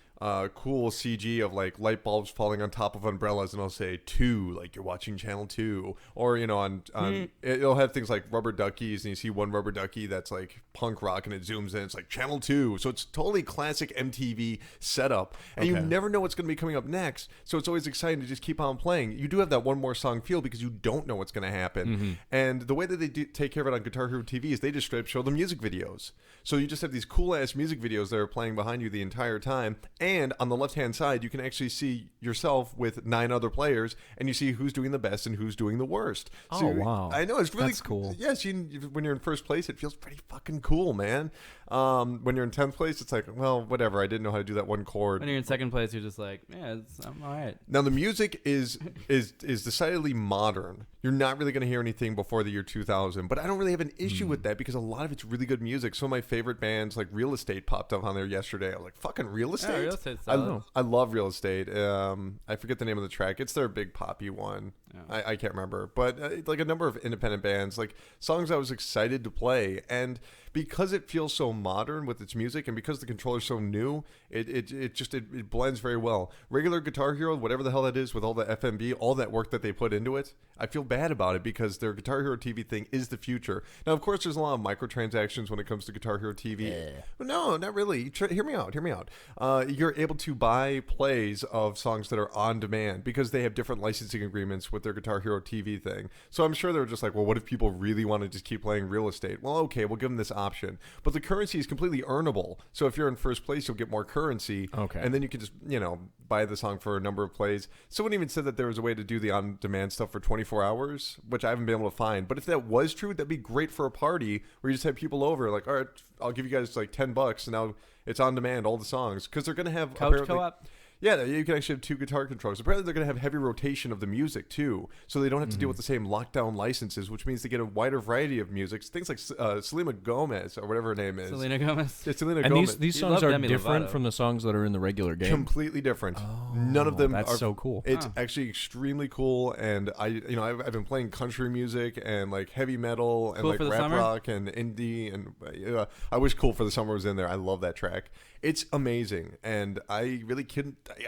cool CG of like light bulbs falling on top of umbrellas, and it'll say 2, like you're watching channel 2. Or, it'll have things like rubber duckies, and you see one rubber ducky that's like punk rock, and it zooms in. It's like channel 2. So it's totally classic MTV setup. And you never know what's going to be coming up next. So it's always exciting to just keep on playing. You do have that one more song feel because you don't know what's going to happen. And the way that they take care of it on Guitar Hero TV is they just straight up show the music videos. So you just have these cool ass music videos that are playing behind you the entire time. And on the left-hand side, you can actually see yourself with 9 other players, and you see who's doing the best and who's doing the worst. So wow. I know, it's really That's cool. Yes, when you're in first place, it feels pretty fucking cool, man. When you're in 10th place, it's like, well, whatever. I didn't know how to do that one chord. When you're in second place, you're just like, yeah, I'm all right. Now, the music is decidedly modern. You're not really going to hear anything before the year 2000, but I don't really have an issue with that because a lot of it's really good music. Some of my favorite bands, like Real Estate, popped up on there yesterday. I was like, fucking Real Estate? Yeah, Real Estate's solid. I love Real Estate. I forget the name of the track. It's their big poppy one. Yeah. I can't remember. But like a number of independent bands, like songs I was excited to play. And because it feels so modern with its music, and because the controller's so new, it blends very well. Regular Guitar Hero, whatever the hell that is, with all the FMB, all that work that they put into it, I feel bad about it because their Guitar Hero TV thing is the future. Now, of course, there's a lot of microtransactions when it comes to Guitar Hero TV. No, not really. Hear me out. You're able to buy plays of songs that are on demand because they have different licensing agreements with their Guitar Hero TV thing. So I'm sure they were just like, well, what if people really want to just keep playing Real Estate? Well, okay, we'll give them this option. But the currency is completely earnable. So if you're in first place, you'll get more currency. Okay. And then you can just, buy the song for a number of plays. Someone even said that there was a way to do the on-demand stuff for 24 hours, which I haven't been able to find. But if that was true, that'd be great for a party where you just have people over, like, all right, I'll give you guys like $10, and now it's on demand, all the songs. Because they're going to have... Couch co-op? Yeah, you can actually have 2 guitar controllers. Apparently, they're going to have heavy rotation of the music, too. So they don't have to deal with the same lockdown licenses, which means they get a wider variety of music. Things like Selena Gomez, or whatever her name is. Selena Gomez? Yeah, Selena And Gomez. these You songs love are Demi different Lovato. from the songs that are in the regular game. Completely different. None of them that's are so cool. It's actually extremely cool, and I've been playing country music and like heavy metal and Cool like for the rap summer? rock and indie, and I wish Cool for the Summer was in there. I love that track. It's amazing, and I really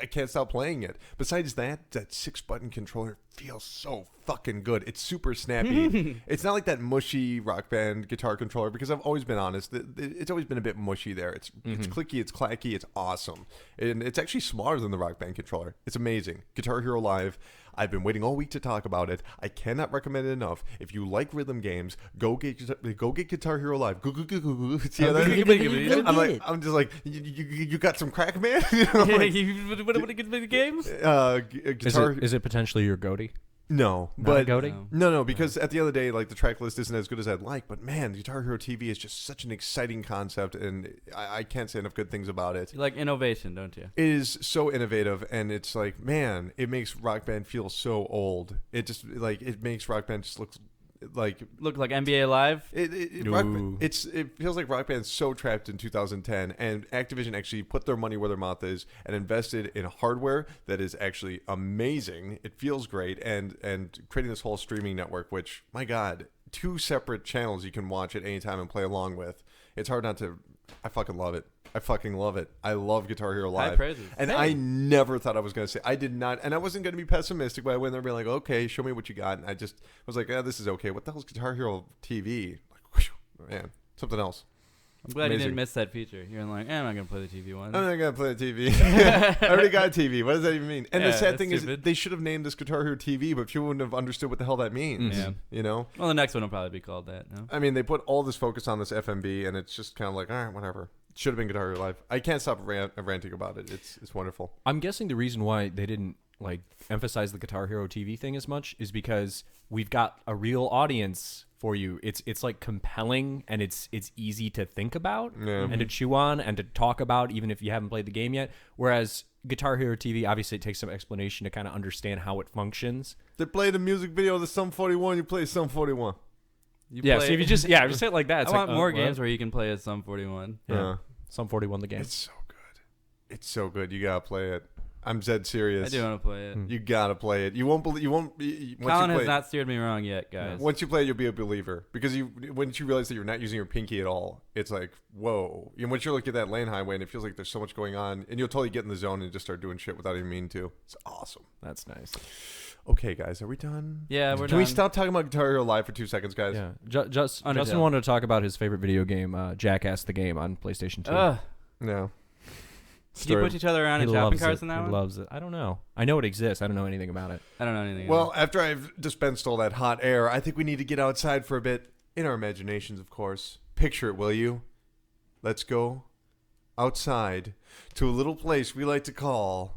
I can't stop playing it. Besides that 6-button controller feels so fucking good. It's super snappy. It's not like that mushy Rock Band guitar controller, because I've always been honest, it's always been a bit mushy there. It's clicky, it's clacky, it's awesome. And it's actually smaller than the Rock Band controller. It's amazing. Guitar Hero Live. I've been waiting all week to talk about it. I cannot recommend it enough. If you like rhythm games, go get Guitar Hero Live. See how that? I'm just like, you got some crack, man? What a good game? Guitar. Is it potentially your goatee? No, Not but goating? no, because at the end of the day, like the track list isn't as good as I'd like. But man, Guitar Hero TV is just such an exciting concept, and I can't say enough good things about it. You like innovation, don't you? It is so innovative, and it's like, man, it makes Rock Band feel so old. It just it makes Rock Band just look like NBA Live. It feels like Rock Band's so trapped in 2010, and Activision actually put their money where their mouth is and invested in hardware that is actually amazing. It feels great, and creating this whole streaming network, which, my God, 2 separate channels you can watch at any time and play along with. It's hard not to. I fucking love it. I love Guitar Hero Live. High praises. And I never thought I was going to say, I did not, and I wasn't going to be pessimistic, but I went there being like, okay, show me what you got. And I just was like, this is okay. What the hell is Guitar Hero TV? Like, whew, man, something else. I'm glad Amazing. you didn't miss that feature. You're like, I'm not going to play the TV one. I'm not going to play the TV. I already got a TV. What does that even mean? And the Yeah, sad that's thing is, stupid. they should have named this Guitar Hero TV, but people wouldn't have understood what the hell that means. Yeah. You know? Well, the next one will probably be called that. No? I mean, they put all this focus on this FMB, and it's just kind of like, all right, whatever. Should have been Guitar Hero Live. I can't stop ranting about it. It's wonderful. I'm guessing the reason why they didn't emphasize the Guitar Hero TV thing as much is because we've got a real audience for you. It's like compelling, and it's easy to think about and to chew on and to talk about, even if you haven't played the game yet. Whereas Guitar Hero TV, obviously, it takes some explanation to kind of understand how it functions. They play the music video of the Sum 41. You play Sum 41. You Yeah, play- so if you just say it like that, I it's want like, more what? games where you can play as Sum 41. Yeah. Sum 41 the game. It's so good. It's so good. You gotta play it. I'm dead serious. I do want to play it. You gotta play it. You won't believe. You won't. Once Colin you play has not steered me wrong yet, guys. Once you play it, you'll be a believer, because once you realize that you're not using your pinky at all, it's like, whoa. And once you're looking at that lane highway, and it feels like there's so much going on, and you'll totally get in the zone and just start doing shit without even meaning to. It's awesome. That's nice. Okay, guys, are we done? Yeah, we're Can we done. stop talking about Guitar Hero Live for 2 seconds, guys? Yeah. Justin Undertale. wanted to talk about his favorite video game, Jackass the game on PlayStation 2. Ugh. No. Did you put each other around in shopping carts in that He one? loves it. I don't know. I know it exists. I don't know anything about it. I don't know anything. Well, after I've dispensed all that hot air, I think we need to get outside for a bit. In our imaginations, of course. Picture it, will you? Let's go outside to a little place we like to call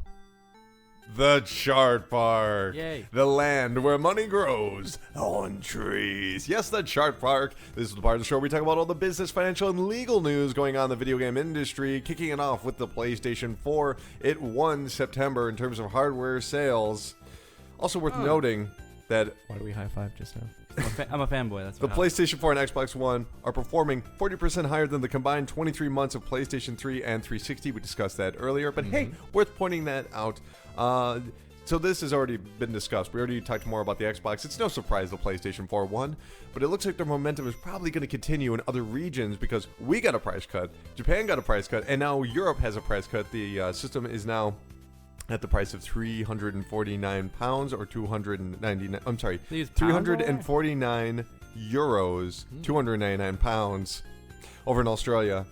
the Chart Park. Yay. The land where money grows on trees. Yes, the Chart Park. This is the part of the show where we talk about all the business, financial, and legal news going on in the video game industry, kicking it off with the PlayStation 4. It won September in terms of hardware sales. Also worth noting that Why do we high five just now? I'm a fanboy. That's the what PlayStation 4 and Xbox One are performing 40% higher than the combined 23 months of PlayStation 3 and 360. We discussed that earlier, but hey, worth pointing that out. So this has already been discussed. We already talked more about the Xbox. It's no surprise the PlayStation 4 won, but it looks like their momentum is probably going to continue in other regions because we got a price cut, Japan got a price cut, and now Europe has a price cut. The system is now at the price of £349 or 299. I'm sorry, They use pounds over there? 349 euros, 299 pounds. Over in Australia,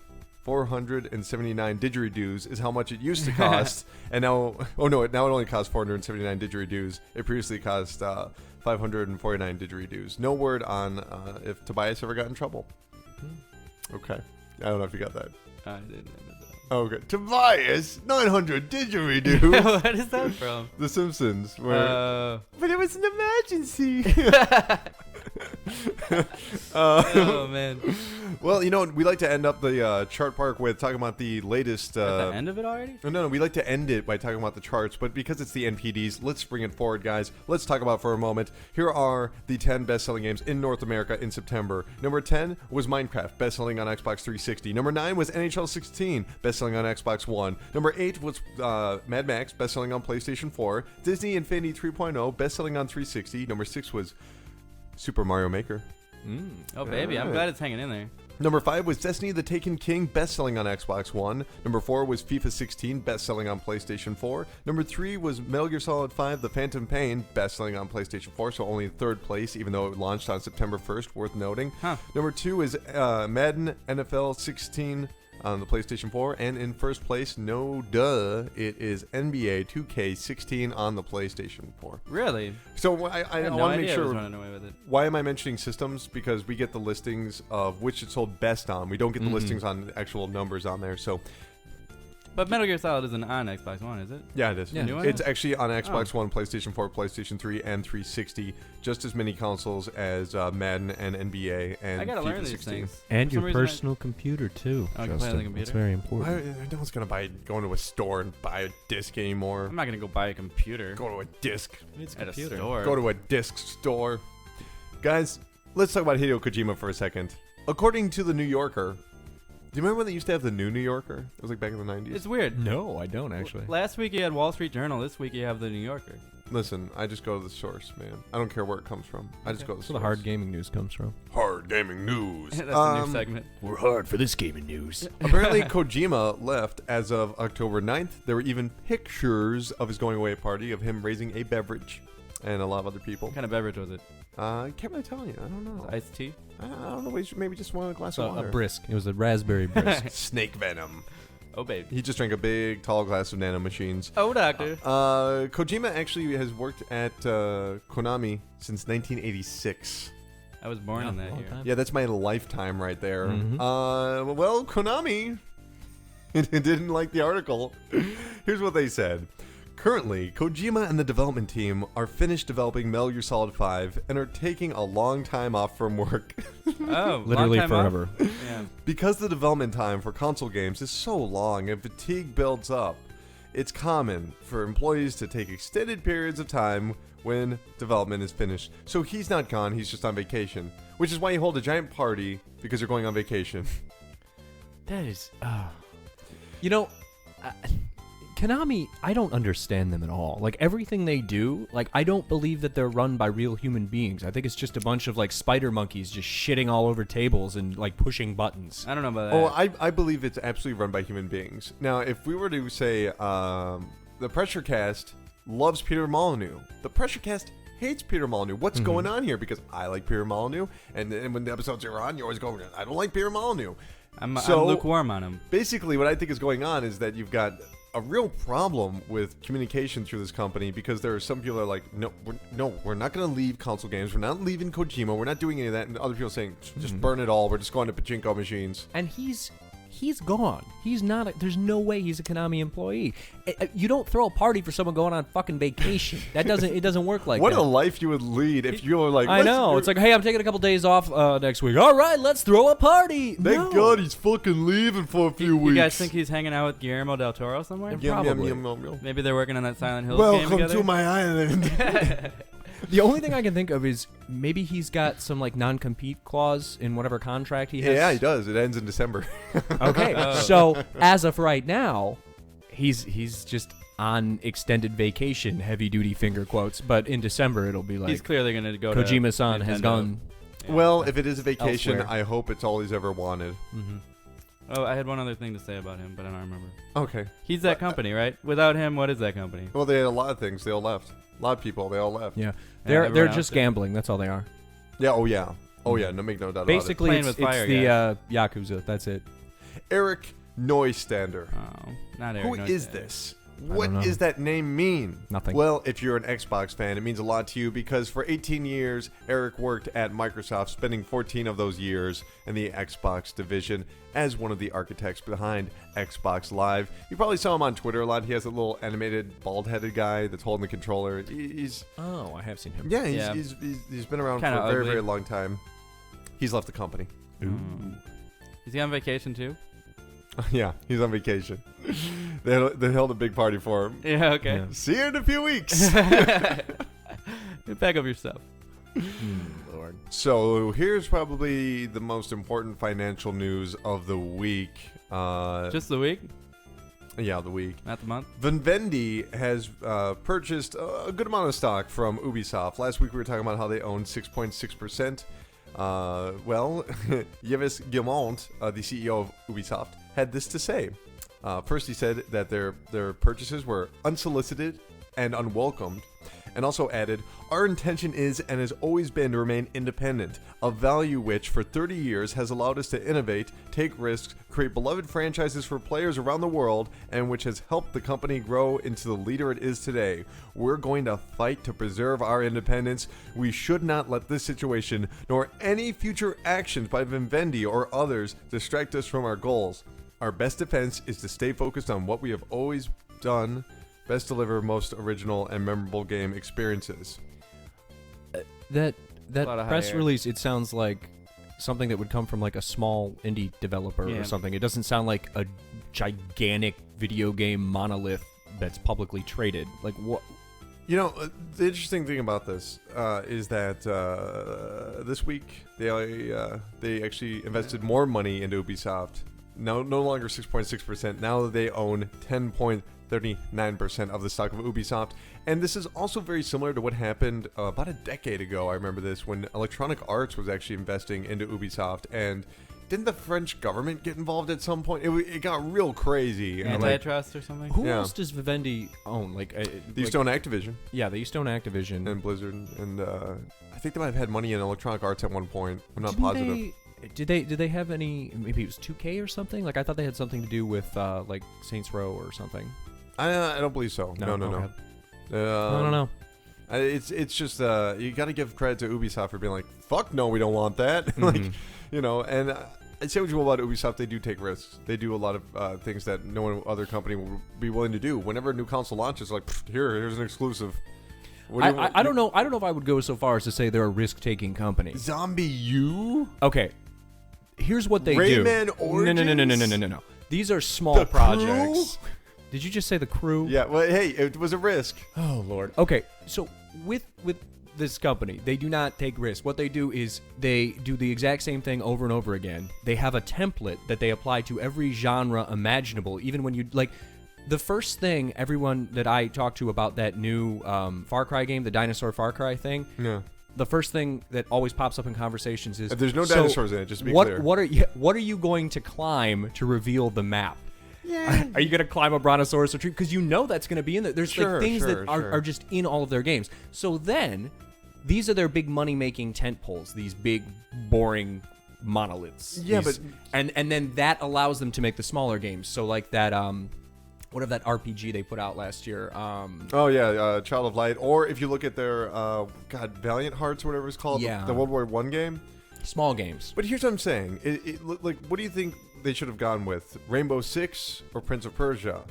479 didgeridoos is how much it used to cost, and now, now it only costs 479 didgeridoos. It previously cost 549 didgeridoos. No word on if Tobias ever got in trouble. Okay, I don't know if you got that. I didn't. Okay, Tobias, 900 didgeridoos. What is that from? The Simpsons. Where, but it was an emergency. Oh man! Well, you know, we like to end up the chart park with talking about the latest. At the end of it already? No, we like to end it by talking about the charts, but because it's the NPDs, let's bring it forward, guys. Let's talk about it for a moment. Here are the 10 best-selling games in North America in September. Number 10 was Minecraft, best-selling on Xbox 360. Number 9 was NHL 16, best-selling on Xbox One. Number 8 was Mad Max, best-selling on PlayStation 4. Disney Infinity 3.0, best-selling on 360. Number 6 was Super Mario Maker. Oh baby, I'm glad it's hanging in there. Number 5 was Destiny the Taken King, best-selling on Xbox One. Number 4 was FIFA 16, best-selling on PlayStation 4. Number 3 was Metal Gear Solid 5, The Phantom Pain, best-selling on PlayStation 4, so only in third place, even though it launched on September 1st, worth noting. Huh. Number 2 is Madden NFL 16 on the PlayStation 4. And in first place, no duh, it is NBA 2K16 on the PlayStation 4. Really? So I I had no want to idea make it was sure... running away with it. Why am I mentioning systems? Because we get the listings of which it sold best on. We don't get the listings on actual numbers on there. So But Metal Gear Solid isn't on Xbox One, is it? Yeah, it is. Yeah. New one? It's actually on Xbox One, PlayStation 4, PlayStation 3, and 360. Just as many consoles as Madden and NBA and I gotta FIFA learn these 16. things. And For your some reason personal computer too. Oh, I can play on the Justin. computer? It's very Why, important. no one's gonna go into a store and buy a disc anymore. I'm not gonna go buy a computer Go to a disc. It's at a store. Go to a disc store. Guys, let's talk about Hideo Kojima for a second. According to the New Yorker, do you remember when they used to have the New Yorker? It was like back in the 90s. It's weird. No, I don't actually. Last week you had Wall Street Journal. This week you have the New Yorker. Listen, I just go to the source, man. I don't care where it comes from. I just go to the That's source. where the hard gaming news comes from. Hard gaming news. That's a new segment. We're hard for this gaming news. Apparently, Kojima left as of October 9th. There were even pictures of his going away party of him raising a beverage and a lot of other people. What kind of beverage was it? I can't really tell you. I don't know. Iced tea? I don't know. Maybe just wanted a glass So of a water. brisk. It was a raspberry brisk. Snake venom. Oh, baby. He just drank a big, tall glass of nano machines. Oh, doctor. Kojima actually has worked at Konami since 1986. I was born in that long year. time. Yeah, that's my lifetime right there. Mhm. Well, Konami didn't like the article. Here's what they said. Currently, Kojima and the development team are finished developing Metal Gear Solid 5 and are taking a long time off from work. Oh, Literally long time off? forever. Yeah. Because the development time for console games is so long and fatigue builds up, it's common for employees to take extended periods of time when development is finished. So he's not gone, he's just on vacation. Which is why you hold a giant party, because you're going on vacation. That is. You know, Konami, I don't understand them at all. Like, everything they do, like, I don't believe that they're run by real human beings. I think it's just a bunch of, like, spider monkeys just shitting all over tables and, like, pushing buttons. I don't know about that. Oh, I believe it's absolutely run by human beings. Now, if we were to say the Pressure Cast loves Peter Molyneux, the Pressure Cast hates Peter Molyneux. What's going on here? Because I like Peter Molyneux, and when the episodes are on, you always go, I don't like Peter Molyneux. I'm So- lukewarm on him. Basically, what I think is going on is that you've got a real problem with communication through this company, because there are some people that are like, no, we're not going to leave console games. We're not leaving Kojima. We're not doing any of that. And other people saying, just burn it all. We're just going to pachinko machines. And he's gone. He's not. There's no way he's a Konami employee. You don't throw a party for someone going on fucking vacation. It doesn't work like What that. a life you would lead if you were like, I know. It's like, hey, I'm taking a couple days off next week. All right, let's throw a party. thank God he's fucking leaving for a few You weeks. guys think he's hanging out with Guillermo del Toro somewhere? Yum, yum, Probably. yum, yum, yum. Maybe they're working on that Silent Hill game Welcome together. to my island. The only thing I can think of is maybe he's got some like non-compete clause in whatever contract he has. Yeah, he does. It ends in December. Okay, Oh. so as of right now, he's just on extended vacation, heavy-duty finger quotes. But in December, it'll be like He's clearly going to go to Kojima-san has Nintendo. gone. Yeah. Well, if it is a vacation, Elsewhere. I hope it's all he's ever wanted. Mm-hmm. Oh, I had one other thing to say about him, but I don't remember. Okay. He's that company, right? Without him, what is that company? Well, they had a lot of things. They all left. A lot of people. They all left. Yeah, Yeah, they're everyone else just did. gambling. That's all they are. Yeah. Oh yeah. Oh yeah. No, make no doubt Basically, Playing it's with fire, the Yakuza. That's it. about it. Eric Neustander. Oh, not Eric. Who no, is it's- this? don't What know. does that name mean? Nothing. Well, if you're an Xbox fan, it means a lot to you, because for 18 years, Eric worked at Microsoft, spending 14 of those years in the Xbox division as one of the architects behind Xbox Live. You probably saw him on Twitter a lot. He has a little animated, bald-headed guy that's holding the controller. He's Oh, I have seen him. yeah, Yeah. he's been around Kinda for a very, ugly. very long time. He's left the company. Is he on vacation too? Yeah, he's on vacation. They held a big party for him. Yeah, okay. Yeah. See you in a few weeks. Get back up yourself. Lord. So here's probably the most important financial news of the week. Just the week, The week. not the month. Vivendi has purchased a good amount of stock from Ubisoft. Last week we were talking about how they own 6.6%. Well, Yves Guillemot, the CEO of Ubisoft, had this to say. First, he said that their purchases were unsolicited and unwelcomed, and also added, "Our intention is and has always been to remain independent, a value which for 30 years has allowed us to innovate, take risks, create beloved franchises for players around the world, and which has helped the company grow into the leader it is today. We're going to fight to preserve our independence. We should not let this situation, nor any future actions by Vivendi or others, distract us from our goals." Our best defense is to stay focused on what we have always done, best deliver most original and memorable game experiences. That lot of press high air. release, it sounds like something that would come from like a small indie developer Yeah. or something. It doesn't sound like a gigantic video game monolith that's publicly traded. Like what? You know, the interesting thing about this is that this week they actually invested more money into Ubisoft. No longer 6.6%. Now they own 10.39% of the stock of Ubisoft. And this is also very similar to what happened about a decade ago. I remember this when Electronic Arts was actually investing into Ubisoft. And didn't the French government get involved at some point? It got real crazy. Antitrust or something? Who Yeah. else does Vivendi own? They used to own Activision Yeah, they used to own Activision. and Blizzard. And I think they might have had money in Electronic Arts at one point. I'm not Didn't positive. Did they have any? Maybe it was 2K or something. Like I thought they had something to do with like Saints Row or something. I don't believe so. No. Okay. I I don't know. It's just you got to give credit to Ubisoft for being like, fuck no, we don't want that. Like, you know, and I'd say what you will about Ubisoft, they do take risks. They do a lot of things that no other company will be willing to do. Whenever a new console launches, like, here's an exclusive. What do you want? I don't know. I don't know if I would go so far as to say they're a risk-taking company. Zombie U? Okay, here's what they Rayman do. Origins? No. These are small The projects. Did you just say the crew? Yeah, well, hey, it was a risk. Oh Lord. Okay, so with this company, they do not take risks. What they do is they do the exact same thing over and over again. They have a template that they apply to every genre imaginable. Even when you like, the first thing everyone that I talk to about that new Far Cry game, the dinosaur Far Cry thing, Yeah. the first thing that always pops up in conversations is There's no "So, dinosaurs in it, just to be clear." What are you going to climb to reveal the map? Yeah. Are you going to climb a brontosaurus or tree? Because you know that's going to be in there. There's Sure, like things sure, that are, sure. are just in all of their games. So then, these are their big money-making tent poles. These big, boring monoliths. Yeah, These- but- and then that allows them to make the smaller games. So like that whatever that RPG they put out last year. Oh yeah, Child of Light. Or if you look at their Valiant Hearts, or whatever it's called, Yeah. the World War I game. Small games. But here's what I'm saying. Like, what do you think they should have gone with? Rainbow Six or Prince of Persia?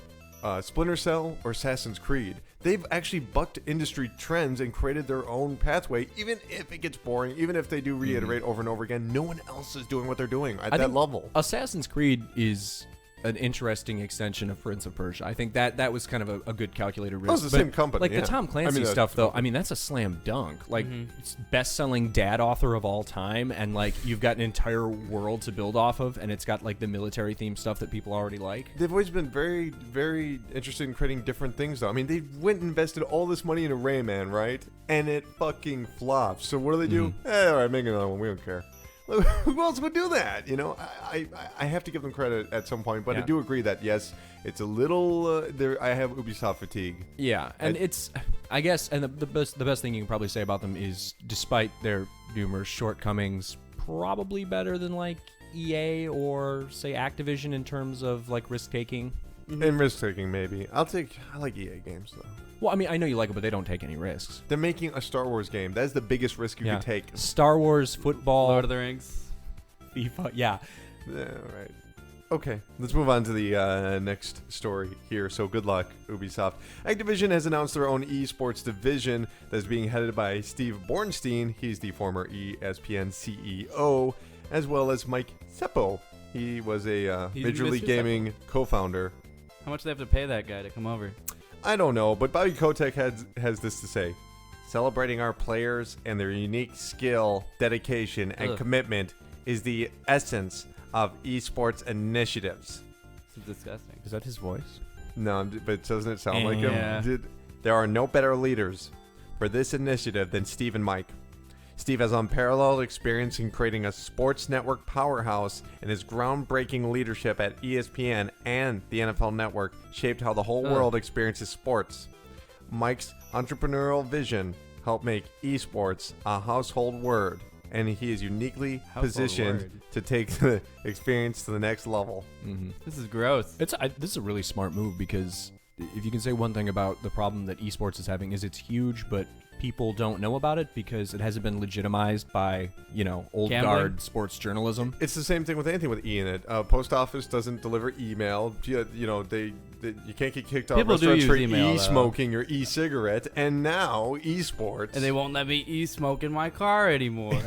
Splinter Cell or Assassin's Creed? They've actually bucked industry trends and created their own pathway, even if it gets boring, even if they do reiterate over and over again. No one else is doing what they're doing at I that think level. Assassin's Creed is an interesting extension of Prince of Persia. I think that was kind of a good calculated risk. Oh, it's the But, same company, Like yeah. the Tom Clancy I mean, stuff, though. I mean, that's a slam dunk. Like, it's best-selling dad author of all time, and like you've got an entire world to build off of, and it's got like the military themed stuff that people already like. They've always been very, very interested in creating different things, though. I mean, they went and invested all this money into Rayman, right? And it fucking flops. So what do they do? All right, make another one. We don't care. Who else would do that? You know, I have to give them credit at some point, but I Yeah. do agree that yes, it's a little. There, I have Ubisoft fatigue. Yeah, and it's, I guess, and the best thing you can probably say about them is, despite their numerous shortcomings, probably better than like EA or say Activision in terms of like risk taking. And risk taking, maybe. I like EA games though. Well, I mean, I know you like it, but they don't take any risks. They're making a Star Wars game. That's the biggest risk you Yeah. could take. Star Wars, football, Lord of the Rings. FIFA. Yeah. Yeah, right. Okay, let's move on to the next story here. So good luck, Ubisoft. Activision has announced their own esports division that is being headed by Steve Bornstein. He's the former ESPN CEO, as well as Mike Seppo. He was a He's Major League Mr. Gaming co-founder. How much do they have to pay that guy to come over? I don't know, but Bobby Kotick has this to say. Celebrating our players and their unique skill, dedication, and Ugh. commitment is the essence of esports initiatives. This is disgusting. Is that his voice? No, but doesn't it sound like Yeah. him? There are no better leaders for this initiative than Steve and Mike. Steve has unparalleled experience in creating a sports network powerhouse, and his groundbreaking leadership at ESPN and the NFL Network shaped how the whole world experiences sports. Mike's entrepreneurial vision helped make esports a household word, and he is uniquely Household positioned word. to take the experience to the next level. Mm-hmm. This is gross. This is a really smart move because if you can say one thing about the problem that esports is having is it's huge, but people don't know about it because it hasn't been legitimized by, old Gambling? guard sports journalism. It's the same thing with anything with E in it. Post office doesn't deliver email. You can't get kicked out of People do restaurants for use email, though. e-smoking or e-cigarette, and now esports. And they won't let me e-smoke in my car anymore.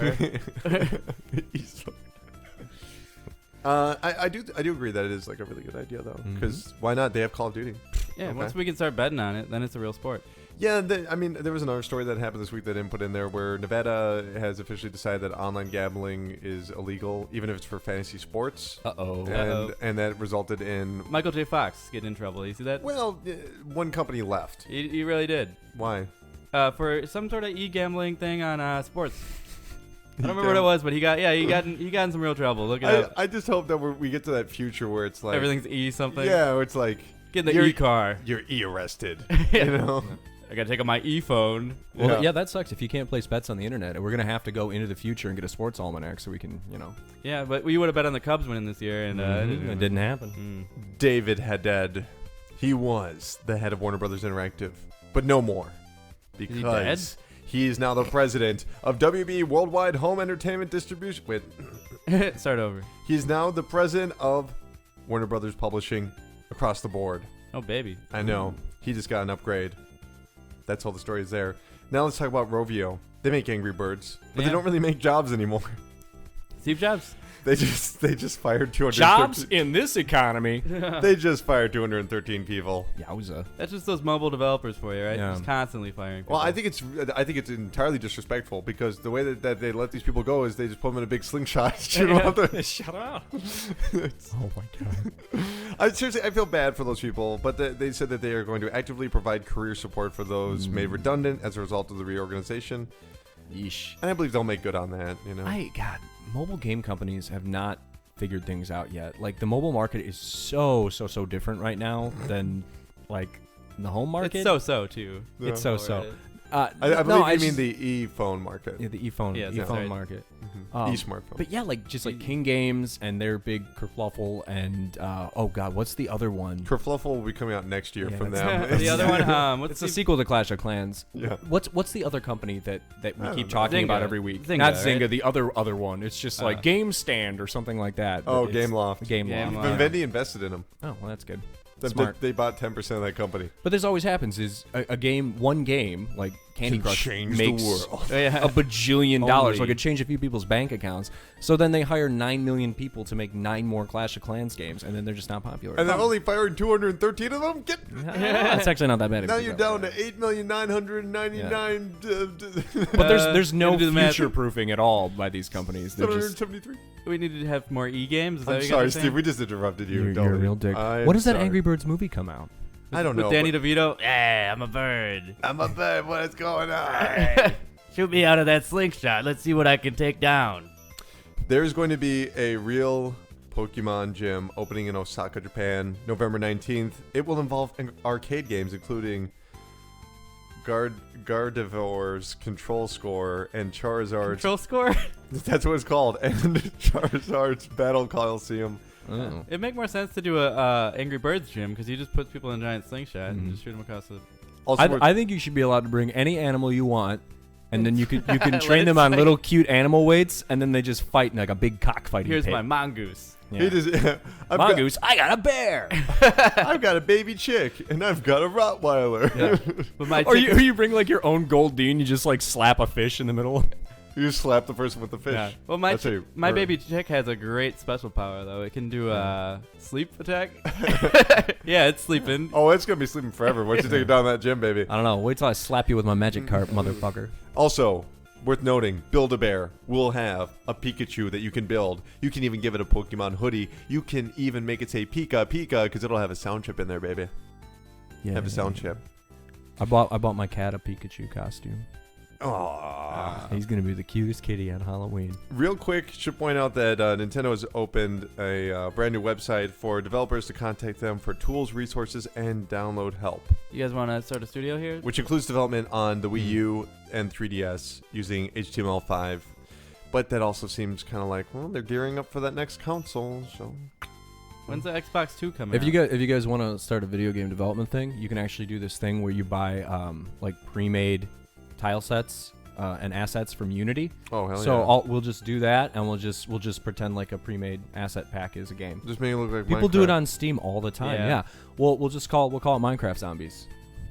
I do agree that it is like a really good idea though, because why not? They have Call of Duty. Yeah, Okay. once we can start betting on it, then it's a real sport. Yeah, there was another story that happened this week that I didn't put in there where Nevada has officially decided that online gambling is illegal, even if it's for fantasy sports. Uh-oh. And that resulted in, Michael J. Fox getting in trouble. You see that? well, one company left. He really did. Why? For some sort of e-gambling thing on sports. I don't remember what it was, but he got in some real trouble. Look it up. I just hope that we get to that future where it's like Everything's e something. Yeah, where it's like Get in the you're- e-car. you're e-arrested. Yeah. You know. I gotta take out my e-phone. Well, yeah, that sucks if you can't place bets on the internet. We're going to have to go into the future and get a sports almanac so we can, Yeah, but we would have bet on the Cubs winning this year, and it didn't happen. David Haddad, he was the head of Warner Brothers Interactive, but no more, he because he is now the president of WB Worldwide Home Entertainment Distribution. Wait, Start over. he is now the president of Warner Brothers Publishing across the board. Oh, baby. I know, he just got an upgrade. That's all the story is there. Now let's talk about Rovio. They make Angry Birds, but they Yeah. don't really make jobs anymore. Steve Jobs. They just fired 200 Jobs in this economy. They just fired 213 people. Yowza. That's just those mobile developers for you, right? Yeah. Just constantly firing people. Well, I think it's entirely disrespectful because the way that they let these people go is they just put them in a big slingshot. Shoot 'em out there. Shut up. Oh my god. I feel bad for those people, but they said that they are going to actively provide career support for those made redundant as a result of the reorganization. Yeesh. And I believe they'll make good on that. God, mobile game companies have not figured things out yet. Like, the mobile market is so different right now than, like, the home market. it's so too. Yeah. It's so. I believe no, you mean the e-phone market. Yeah, the e-phone, Yeah, that's e-phone right. market. E-smartphone. But yeah, like just like King Games and their big kerfluffle and oh god, what's the other one? Kerfluffle will be coming out next year Yeah, from that's- them. The other one, what's It's a sequel to Clash of Clans. Yeah. What's the other company that we don't keep know. talking about Zynga. every week? Zynga, Not right? Zynga, the other one. It's just like Game Stand or something like that. Oh, But it's- Gameloft. Gameloft. Gameloft. Vivendi invested in them. Oh, well, that's good. They, Smart. they bought 10% of that company. But this always happens: is one game like Candy Can Crush change makes the world. a bajillion dollars. So it Only. could change a few people's bank accounts. So then they hire 9 million people to make 9 more Clash of Clans games, and then they're just not popular. And they're only firing 213 of them? That's actually not that bad. if Now you you're think about down to 8,999,000. But there's no gotta do the math. future proofing at all by these companies. They're just 773. We need to have more e-games. Is that I'm what you sorry, guys are saying? Steve. We just interrupted you. you're a real dick. When does that Angry Birds movie come out? I don't With know. Danny but- DeVito. Yeah, I'm a bird. I'm a bird. What is going on? Shoot me out of that slingshot. Let's see what I can take down. There's going to be a real Pokemon gym opening in Osaka, Japan, November 19th. It will involve arcade games, including Gardevoir's Control Score and Charizard's. Control score? That's what it's called. And Charizard's Battle Coliseum. Oh. It'd make more sense to do a Angry Birds gym because he just puts people in a giant slingshot and just shoot them across the. Also, I think you should be allowed to bring any animal you want, and then you can Let train it them on say. little cute animal weights, and then they just fight in like a big cockfighting Here's pit. my mongoose. Yeah. he just, I've, got, Mongoose, I got a bear. I've got a baby chick, and I've got a Rottweiler. But my or chick- you bring like your own Goldeen, you just like slap a fish in the middle. You just slap the person with the fish. Yeah. Well, my That's how you- my or- baby chick has a great special power though. It can do sleep attack. Yeah, it's sleeping. Oh, it's gonna be sleeping forever once you take it down that gym, baby. I don't know. Wait till I slap you with my magic carp, motherfucker. Also, worth noting, Build-A-Bear will have a Pikachu that you can build. You can even give it a Pokemon hoodie. You can even make it say Pika Pika because it'll have a sound chip in there, baby. Yeah. Have a sound chip. I bought my cat a Pikachu costume. Aww. He's gonna be the cutest kitty on Halloween. Real quick, should point out that Nintendo has opened a brand new website for developers to contact them for tools, resources, and download help, You guys want to start a studio here? which includes development on the Wii U and 3DS using HTML5. But that also seems kind of like, well, they're gearing up for that next console, so... When's the Xbox 2 coming If out? you guys want to start a video game development thing, you can actually do this thing where you buy like pre-made tile sets and assets from Unity. Oh hell So yeah! we'll just do that, and we'll just pretend like a pre-made asset pack is a game. Just make it look like People do it on Steam all the time. Yeah. Yeah. We'll call it Minecraft Zombies.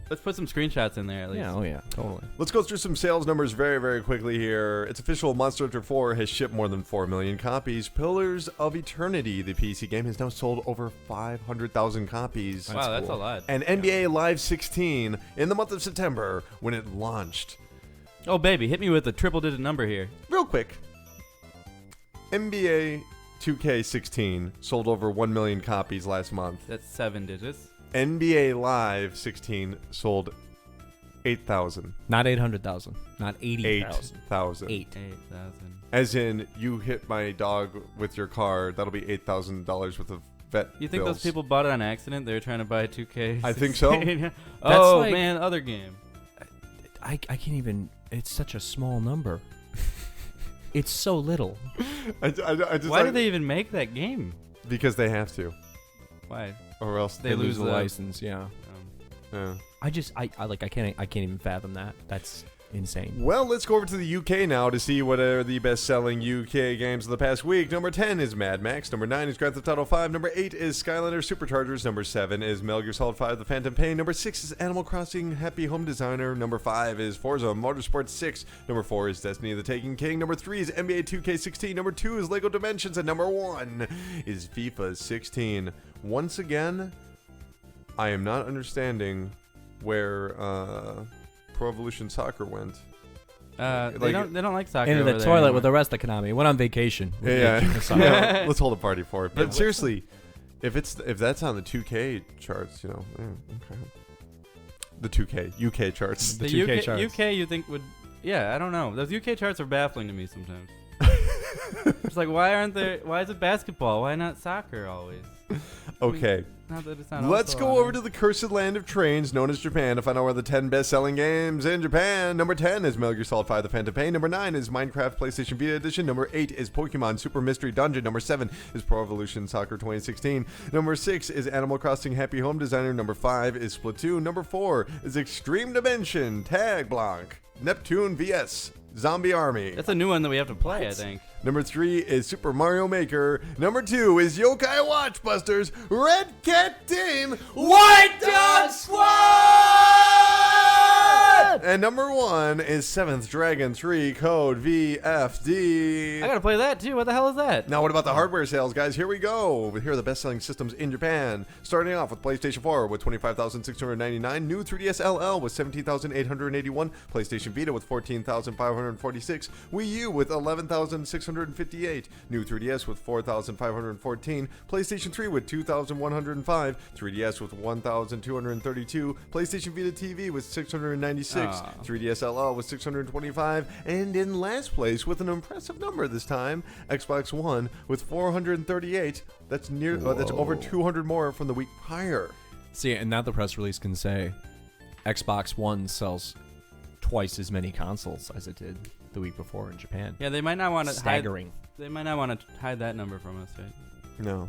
Let's put some screenshots in there at least. Yeah. Oh yeah. Totally. Let's go through some sales numbers very, very quickly here. It's official, Monster Hunter 4 has shipped more than 4 million copies. Pillars of Eternity, the PC game, has now sold over 500,000 copies. Wow, that's a lot. And NBA Live 16 in the month of September when it launched. Oh, baby, hit me with a triple-digit number here. Real quick, NBA 2K16 sold over 1 million copies last month. That's 7 digits. NBA Live 16 sold 8,000. Not 800,000. Not 80,000. 8,000. 8,000. As in, you hit my dog with your car, that'll be $8,000 worth of vet You think bills. those people bought it on accident? They were trying to buy 2K. I think so. Oh, like- man, other game. I can't even. It's such a small number. It's so little. I just Why did they even make that game? Because they have to, Why? or else They lose the the- license. Yeah. Yeah. I can't even fathom that. That's insane. Well, let's go over to the UK now to see what are the best-selling UK games of the past week. Number 10 is Mad Max. Number 9 is Grand Theft Auto 5. Number 8 is Skylander Superchargers. Number 7 is Metal Gear Solid 5: The Phantom Pain. Number 6 is Animal Crossing Happy Home Designer. Number 5 is Forza Motorsport 6. Number 4 is Destiny the Taken King. Number 3 is NBA 2K16. Number 2 is Lego Dimensions. And number 1 is FIFA 16. Once again, I am not understanding where Pro Evolution Soccer went. They don't like soccer. Into over the there toilet anymore. with the rest of Konami. Went on vacation. Yeah, Sorry. yeah. Let's hold a party for it. But seriously, if that's on the 2K charts, okay. The 2K UK charts. The The 2K UK, charts. UK you think would... Yeah, I don't know. Those UK charts are baffling to me sometimes. It's like, why is it basketball? Why not soccer always? Okay, Not that it's not let's also go on over there. to the cursed land of trains known as Japan to find out where the 10 best-selling games in Japan. Number 10 is Metal Gear Solid 5: The Phantom Pain. Number 9 is Minecraft PlayStation Vita Edition. Number 8 is Pokemon Super Mystery Dungeon. Number 7 is Pro Evolution Soccer 2016. Number 6 is Animal Crossing Happy Home Designer. Number 5 is Splatoon. Number 4 is Extreme Dimension Tag Blanc Neptune vs Zombie Army. That's a new one that we have to play, I think. Number 3 is Super Mario Maker. Number 2 is Yokai Watchbusters Red Cat Team White Dog Squad! And number 1 is 7th Dragon 3 Code VFD. I gotta play that too. What the hell is that? Now, what about the hardware sales, guys? Here we go. Here are the best-selling systems in Japan. Starting off with PlayStation 4 with 25,699, new 3DS LL with 17,881, PlayStation Vita with 14,546, Wii U with 11,658, new 3DS with 4,514, PlayStation 3 with 2,105, 3DS with 1,232, PlayStation Vita TV with 696, 3DS LL with 625, and in last place with an impressive number this time, Xbox One with 438. That's that's over 200 more from the week prior. See, and now the press release can say Xbox One sells twice as many consoles as it did the week before in Japan. Yeah, they might not want to Staggering. They might not want to hide that number from us, right? No.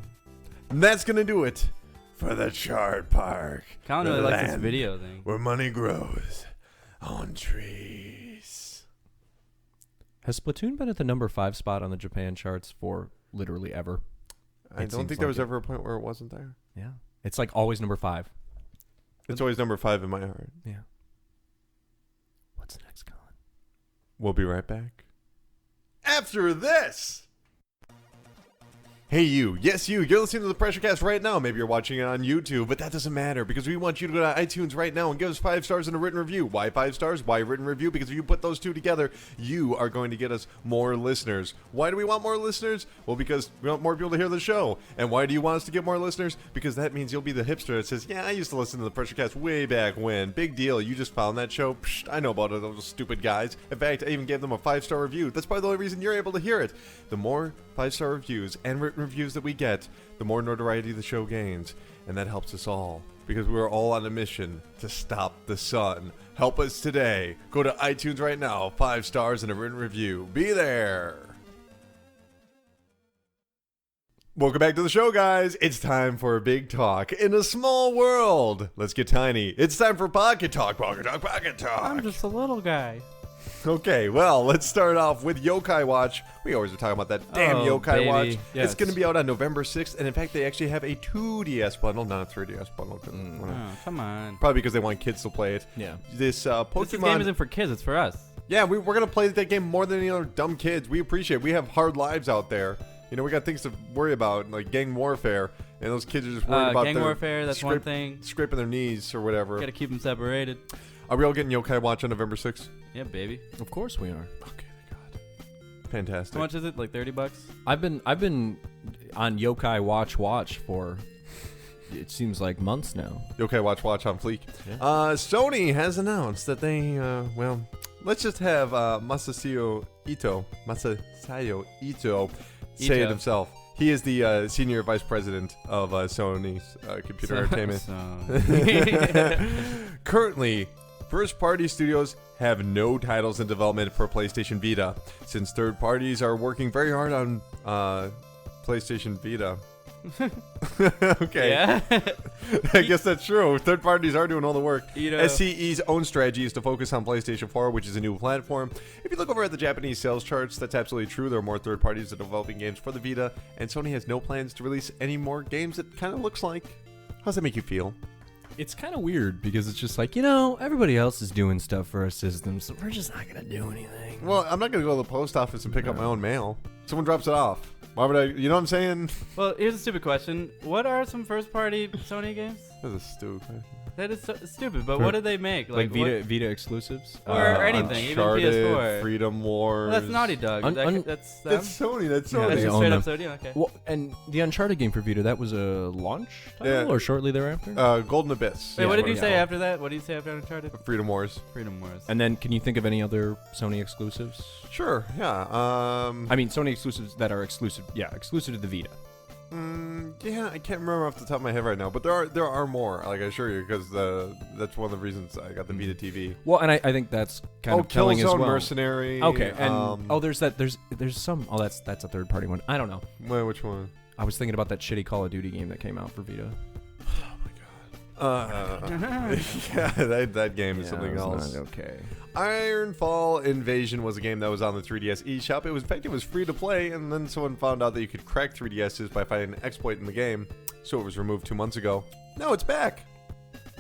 And that's gonna do it for the Chart Park. Colin the really likes this land video thing. where money grows on trees. Has Splatoon been at the number 5 spot on the Japan charts for literally ever? I It don't seems think there like was it. ever a point where it wasn't there. Yeah. It's like always number 5. It's always number 5 in my heart. Yeah. What's next, Colin? We'll be right back. After this! Hey you, yes you, you're listening to the PRESSURECAST right now. Maybe you're watching it on YouTube, but that doesn't matter because we want you to go to iTunes right now and give us 5 stars and a written review. Why 5 stars? Why written review? Because if you put those two together, you are going to get us more listeners. Why do we want more listeners? Well, because we want more people to hear the show. And why do you want us to get more listeners? Because that means you'll be the hipster that says, yeah, I used to listen to the PRESSURECAST way back when. Big deal, you just found that show. Psh, I know about it, those stupid guys. In fact, I even gave them a 5-star review. That's probably the only reason you're able to hear it. The more 5-star reviews and written reviews that we get, the more notoriety the show gains, and that helps us all because we're all on a mission to stop the sun. Help us today. Go to iTunes right now, 5 stars and a written review. Be there. Welcome back to the show, guys. It's time for a big talk in a small world. Let's get tiny. It's time for Pocket Talk, Pocket Talk, Pocket Talk. I'm just a little guy. Okay, well, let's start off with Yokai Watch. We always are talking about that damn Oh, Yokai baby. Watch. Yeah, it's going to be out on November 6th, and in fact, they actually have a 2DS bundle, not a 3DS bundle. Oh, come on. Probably because they want kids to play it. Yeah. This This Pokemon... game isn't for kids, it's for us. Yeah, we're going to play that game more than any other dumb kids. We appreciate it. We have hard lives out there. You know, we got things to worry about, like gang warfare, and those kids are just worried about gang warfare, that's one thing. Scraping their knees or whatever. Gotta keep them separated. Are we all getting Yokai Watch on November 6th? Yeah, baby. Of course we are. Okay, thank God. Fantastic. How much is it? Like $30? I've been on Yokai Watch for it seems like months now. Yokai Watch on fleek. Yeah. Sony has announced that they, let's just have Masasayo Ito say it himself. He is the senior vice president of Sony's computer entertainment. Currently, first-party studios have no titles in development for PlayStation Vita, since third parties are working very hard on PlayStation Vita. Okay. Yeah. I guess that's true. Third parties are doing all the work. Ito. SCE's own strategy is to focus on PlayStation 4, which is a new platform. If you look over at the Japanese sales charts, that's absolutely true. There are more third parties that are developing games for the Vita, and Sony has no plans to release any more games, it kind of looks like. How does that make you feel? It's kind of weird because it's just like, everybody else is doing stuff for our system, so we're just not going to do anything. Well, I'm not going to go to the post office and pick up my own mail. Someone drops it off. Why would I? You know what I'm saying? Well, here's a stupid question. What are some first-party Sony games? That's a stupid question. That is so stupid, but what do they make? Like what- Vita exclusives? Or anything, even Uncharted, PS4. Freedom Wars. Well, that's Naughty Dog. That's That's Sony. That's Yeah, Sony. that's They just own straight up them. Sony. Okay. Well, and the Uncharted game for Vita, that was a launch title Yeah. or shortly thereafter? Golden Abyss. Wait, what did you yeah. say after that? What did you say after Uncharted? Freedom Wars. Freedom Wars. And then can you think of any other Sony exclusives? Sure. Yeah. I mean, Sony exclusives that are exclusive to the Vita. Yeah, I can't remember off the top of my head right now, but there are more. Like I assure you, because that's one of the reasons I got the Vita TV. Well, and I think that's kind of telling as Killzone well. Mercenary. Okay, and there's some. Oh, that's a third party one. I don't know. Wait, which one? I was thinking about that shitty Call of Duty game that came out for Vita. Yeah, that game is something else. Okay. Ironfall Invasion was a game that was on the 3DS eShop. It was free to play, and then someone found out that you could crack 3DSs by finding an exploit in the game, so it was removed 2 months ago. Now it's back.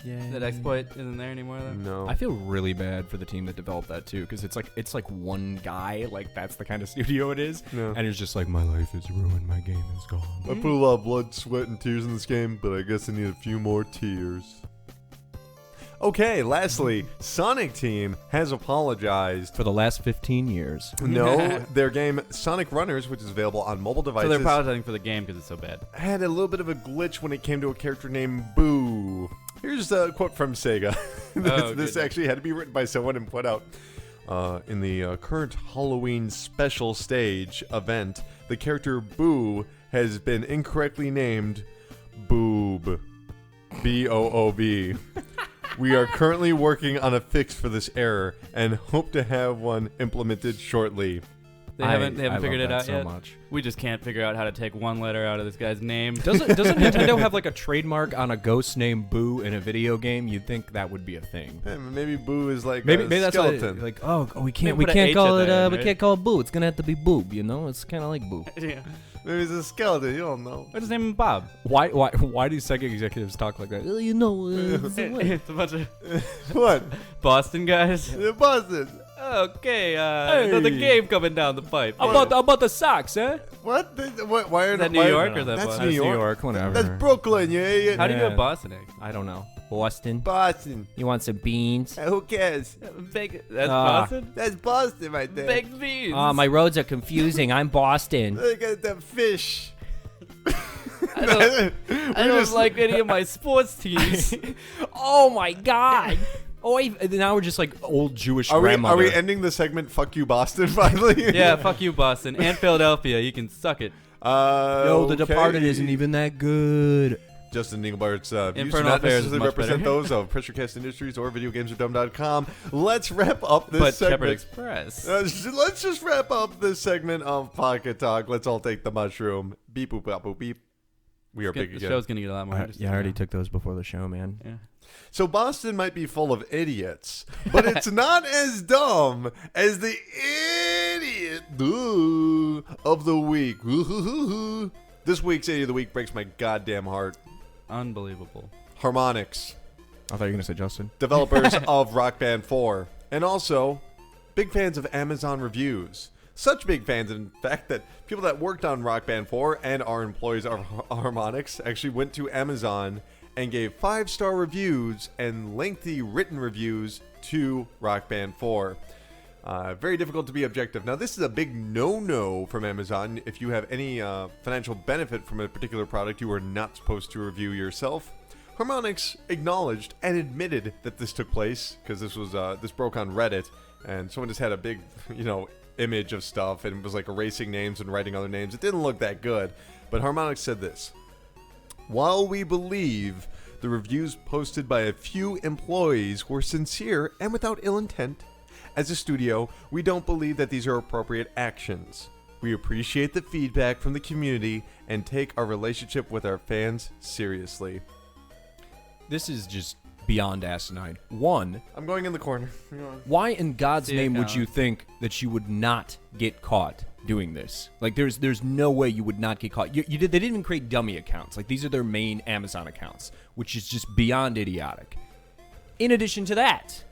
Yeah. That exploit isn't there anymore, though? No. I feel really bad for the team that developed that too, because it's like one guy, like that's the kind of studio it is, Yeah. and it's just like my life is ruined, my game is gone. I put a lot of blood, sweat, and tears in this game, but I guess I need a few more tears. Okay, lastly, Sonic Team has apologized. For the last 15 years. No, their game Sonic Runners, which is available on mobile So devices, they're apologizing for the game because it's so bad. had a little bit of a glitch when it came to a character named Boo. Here's a quote from Sega. This goodness. actually had to be written by someone and put out. In the current Halloween special stage event, the character Boo has been incorrectly named Boob. B-O-O-B. We are currently working on a fix for this error and hope to have one implemented shortly. They haven't I figured it love out that yet. so much. We just can't figure out how to take one letter out of this guy's name. Doesn't Nintendo have like a trademark on a ghost named Boo in a video game? You'd think that would be a thing. Maybe Boo is like Maybe a that's what skeleton. like we can't Maybe put an H call at it the end, we right? can't call it Boo. It's gonna have to be Boob. It's kind of like Boo. Yeah. Maybe it's a skeleton. You don't know. What's his name? Bob. Why do Sega executives talk like that? It's a bunch of What? Boston guys. The buzzes. Okay, another game coming down the pipe. about the socks, eh? What? What? Why are Is that why- New York or that That's Boston? New York. whatever. That's Brooklyn, you idiot. How do you do Yeah. a Boston accent? I don't know. Boston. Boston. You want some beans? Who cares? That's Boston? That's Boston right there. Baked beans. My roads are confusing. I'm Boston. Look at the fish. I don't like any of my sports teams. Oh my God. Oh, now we're just like old Jewish Are grandmother. we ending the segment? Fuck you, Boston. Finally. Yeah, fuck you, Boston. And Philadelphia. You can suck it. Yo, The Okay. Departed isn't even that good. Justin Engelbart's views do Infernal not Affairs is necessarily much represent better. those of PRESSURECAST Industries or VideoGamesAreDumb.com. Let's wrap up this But segment. Shepherd Express. Let's just wrap up this segment of Pocket Talk. Let's all take the mushroom. Beep, boop, bop, boop, beep. We are big The again. show's gonna get a lot more interesting. Yeah, I already now. took those before the show, man. Yeah. So Boston might be full of idiots, but it's not as dumb as the idiot of the week. This week's idiot of the week breaks my goddamn heart. Unbelievable. Harmonix, I thought you were going to say Justin. developers of Rock Band 4, and also big fans of Amazon reviews. Such big fans, in fact, that people that worked on Rock Band 4 and are employees of Harmonix actually went to Amazon and gave 5-star reviews and lengthy written reviews to Rock Band 4. Very difficult to be objective. Now, this is a big no-no from Amazon. If you have any financial benefit from a particular product, you are not supposed to review yourself. Harmonix acknowledged and admitted that this took place because this broke on Reddit, and someone just had a big, image of stuff and was like erasing names and writing other names. It didn't look that good, but Harmonix said this: while we believe the reviews posted by a few employees were sincere and without ill intent, as a studio, we don't believe that these are appropriate actions. We appreciate the feedback from the community and take our relationship with our fans seriously. This is just beyond asinine. One, I'm going in the corner. why in God's See you, name would Colin. you think that you would not get caught doing this? Like, there's no way you would not get caught. They didn't even create dummy accounts. Like, these are their main Amazon accounts, which is just beyond idiotic. In addition to that,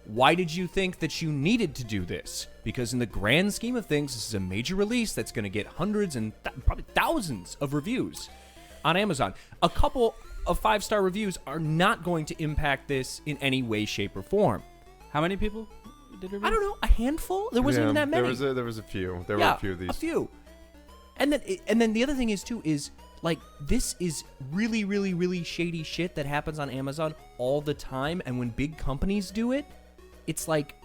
why did you think that you needed to do this? Because in the grand scheme of things, this is a major release that's going to get hundreds and probably thousands of reviews on Amazon. A couple of 5-star reviews are not going to impact this in any way, shape, or form. How many people did reviews? I don't know, a handful? There wasn't even that many. There was a few. There were Yeah, a few of these. a few. And then the other thing is too is like this is really, really, really shady shit that happens on Amazon all the time. And when big companies do it, it's like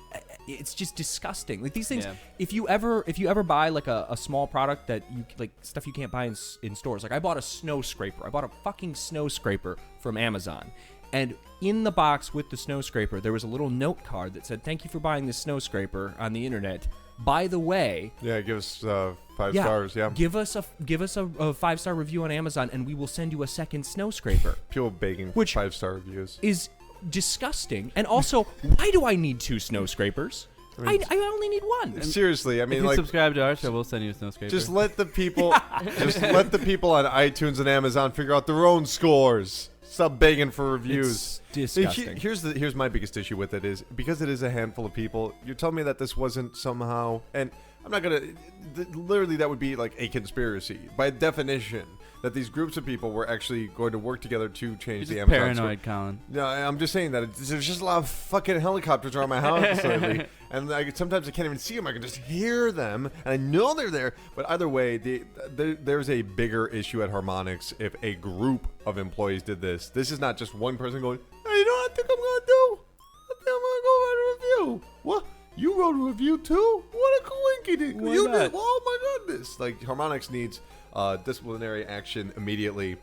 it's just disgusting. Like these things, Yeah. if you ever buy like a small product that you like stuff you can't buy in stores. Like I bought a snow scraper. I bought a fucking snow scraper from Amazon. And in the box with the snow scraper, there was a little note card that said, "Thank you for buying this snow scraper on the internet. By the way, Yeah, give us 5 stars. Yeah, give us a 5-star review on Amazon, and we will send you a second snow scraper." people begging Which- 5-star reviews. Is disgusting. And also, why do I need 2 snow scrapers? I only need 1. Seriously, I If mean, you like, subscribe to our show, we'll send you a snow scraper. just let the people, on iTunes and Amazon figure out their own scores. Stop begging for reviews. It's disgusting. Here's my biggest issue with it is because it is a handful of people. You're telling me that this wasn't somehow, and I'm not gonna. Literally, that would be like a conspiracy by definition. That these groups of people were actually going to work together to change the You're Amazon just paranoid, store. Colin. No, I'm just saying that there's just a lot of fucking helicopters around my house lately, and sometimes I can't even see them. I can just hear them, and I know they're there. But either way, there's a bigger issue at Harmonix if a group of employees did this. This is not just one person going, "Hey, you know what I think I'm gonna do? I think I'm gonna go write a review." What? You wrote a review too? What a coinkydink! Why You not? did? Oh my goodness! Like Harmonix needs disciplinary action immediately,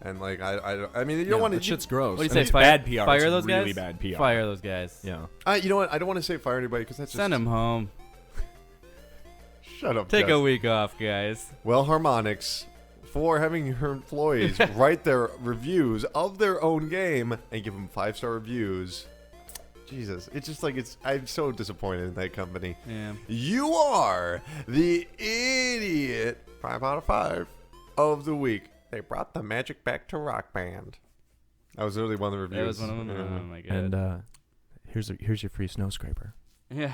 and like I mean you don't want to. That shit's gross. What do you And say? it's bad PR. Fire It's those really guys. bad PR. Fire those guys. Yeah. You know what? I don't want to say fire anybody because that's just Send them home. Shut up. Take Jess. a week off, guys. Well, Harmonix, for having your employees write their reviews of their own game and give them 5-star reviews. Jesus, it's just like I'm so disappointed in that company. Yeah. You are the idiot 5 out of 5 of the week. They brought the magic back to Rock Band. That was literally one of the reviews. That was one of them. Yeah. Oh my god. And here's your free snow scraper. yeah.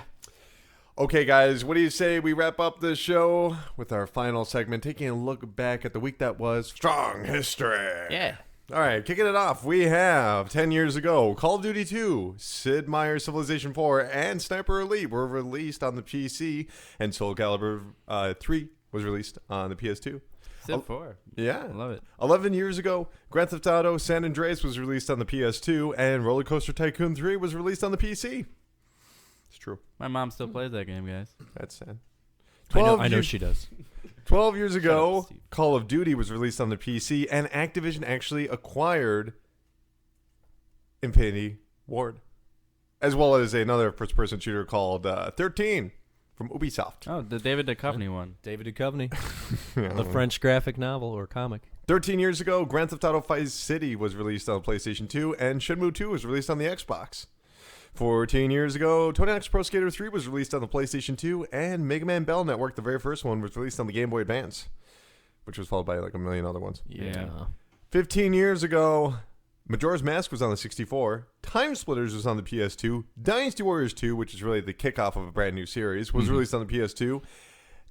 Okay, guys, what do you say we wrap up the show with our final segment, taking a look back at the week that was Strong History. Yeah. All right, kicking it off, we have 10 years ago, Call of Duty 2, Sid Meier's Civilization 4, and Sniper Elite were released on the PC, and Soul Calibur 3 was released on the PS2. Civ 4. Yeah. I love it. 11 years ago, Grand Theft Auto San Andreas was released on the PS2, and Roller Coaster Tycoon 3 was released on the PC. It's true. My mom still plays that game, guys. That's sad. I know 12 she does. 12 years ago, Steve. Call of Duty was released on the PC, and Activision actually acquired Infinity Ward, as well as another first-person shooter called 13 from Ubisoft. Oh, the David Duchovny one. David Duchovny, the French graphic novel or comic. 13 years ago, Grand Theft Auto Vice City was released on PlayStation 2, and Shenmue 2 was released on the Xbox. 14 years ago, Tony Hawk's Pro Skater 3 was released on the PlayStation 2, and Mega Man Battle Network, the very first one, was released on the Game Boy Advance, which was followed by like a million other ones. Yeah. 15 years ago, Majora's Mask was on the 64, Time Splitters was on the PS2, Dynasty Warriors 2, which is really the kickoff of a brand new series, was released on the PS2,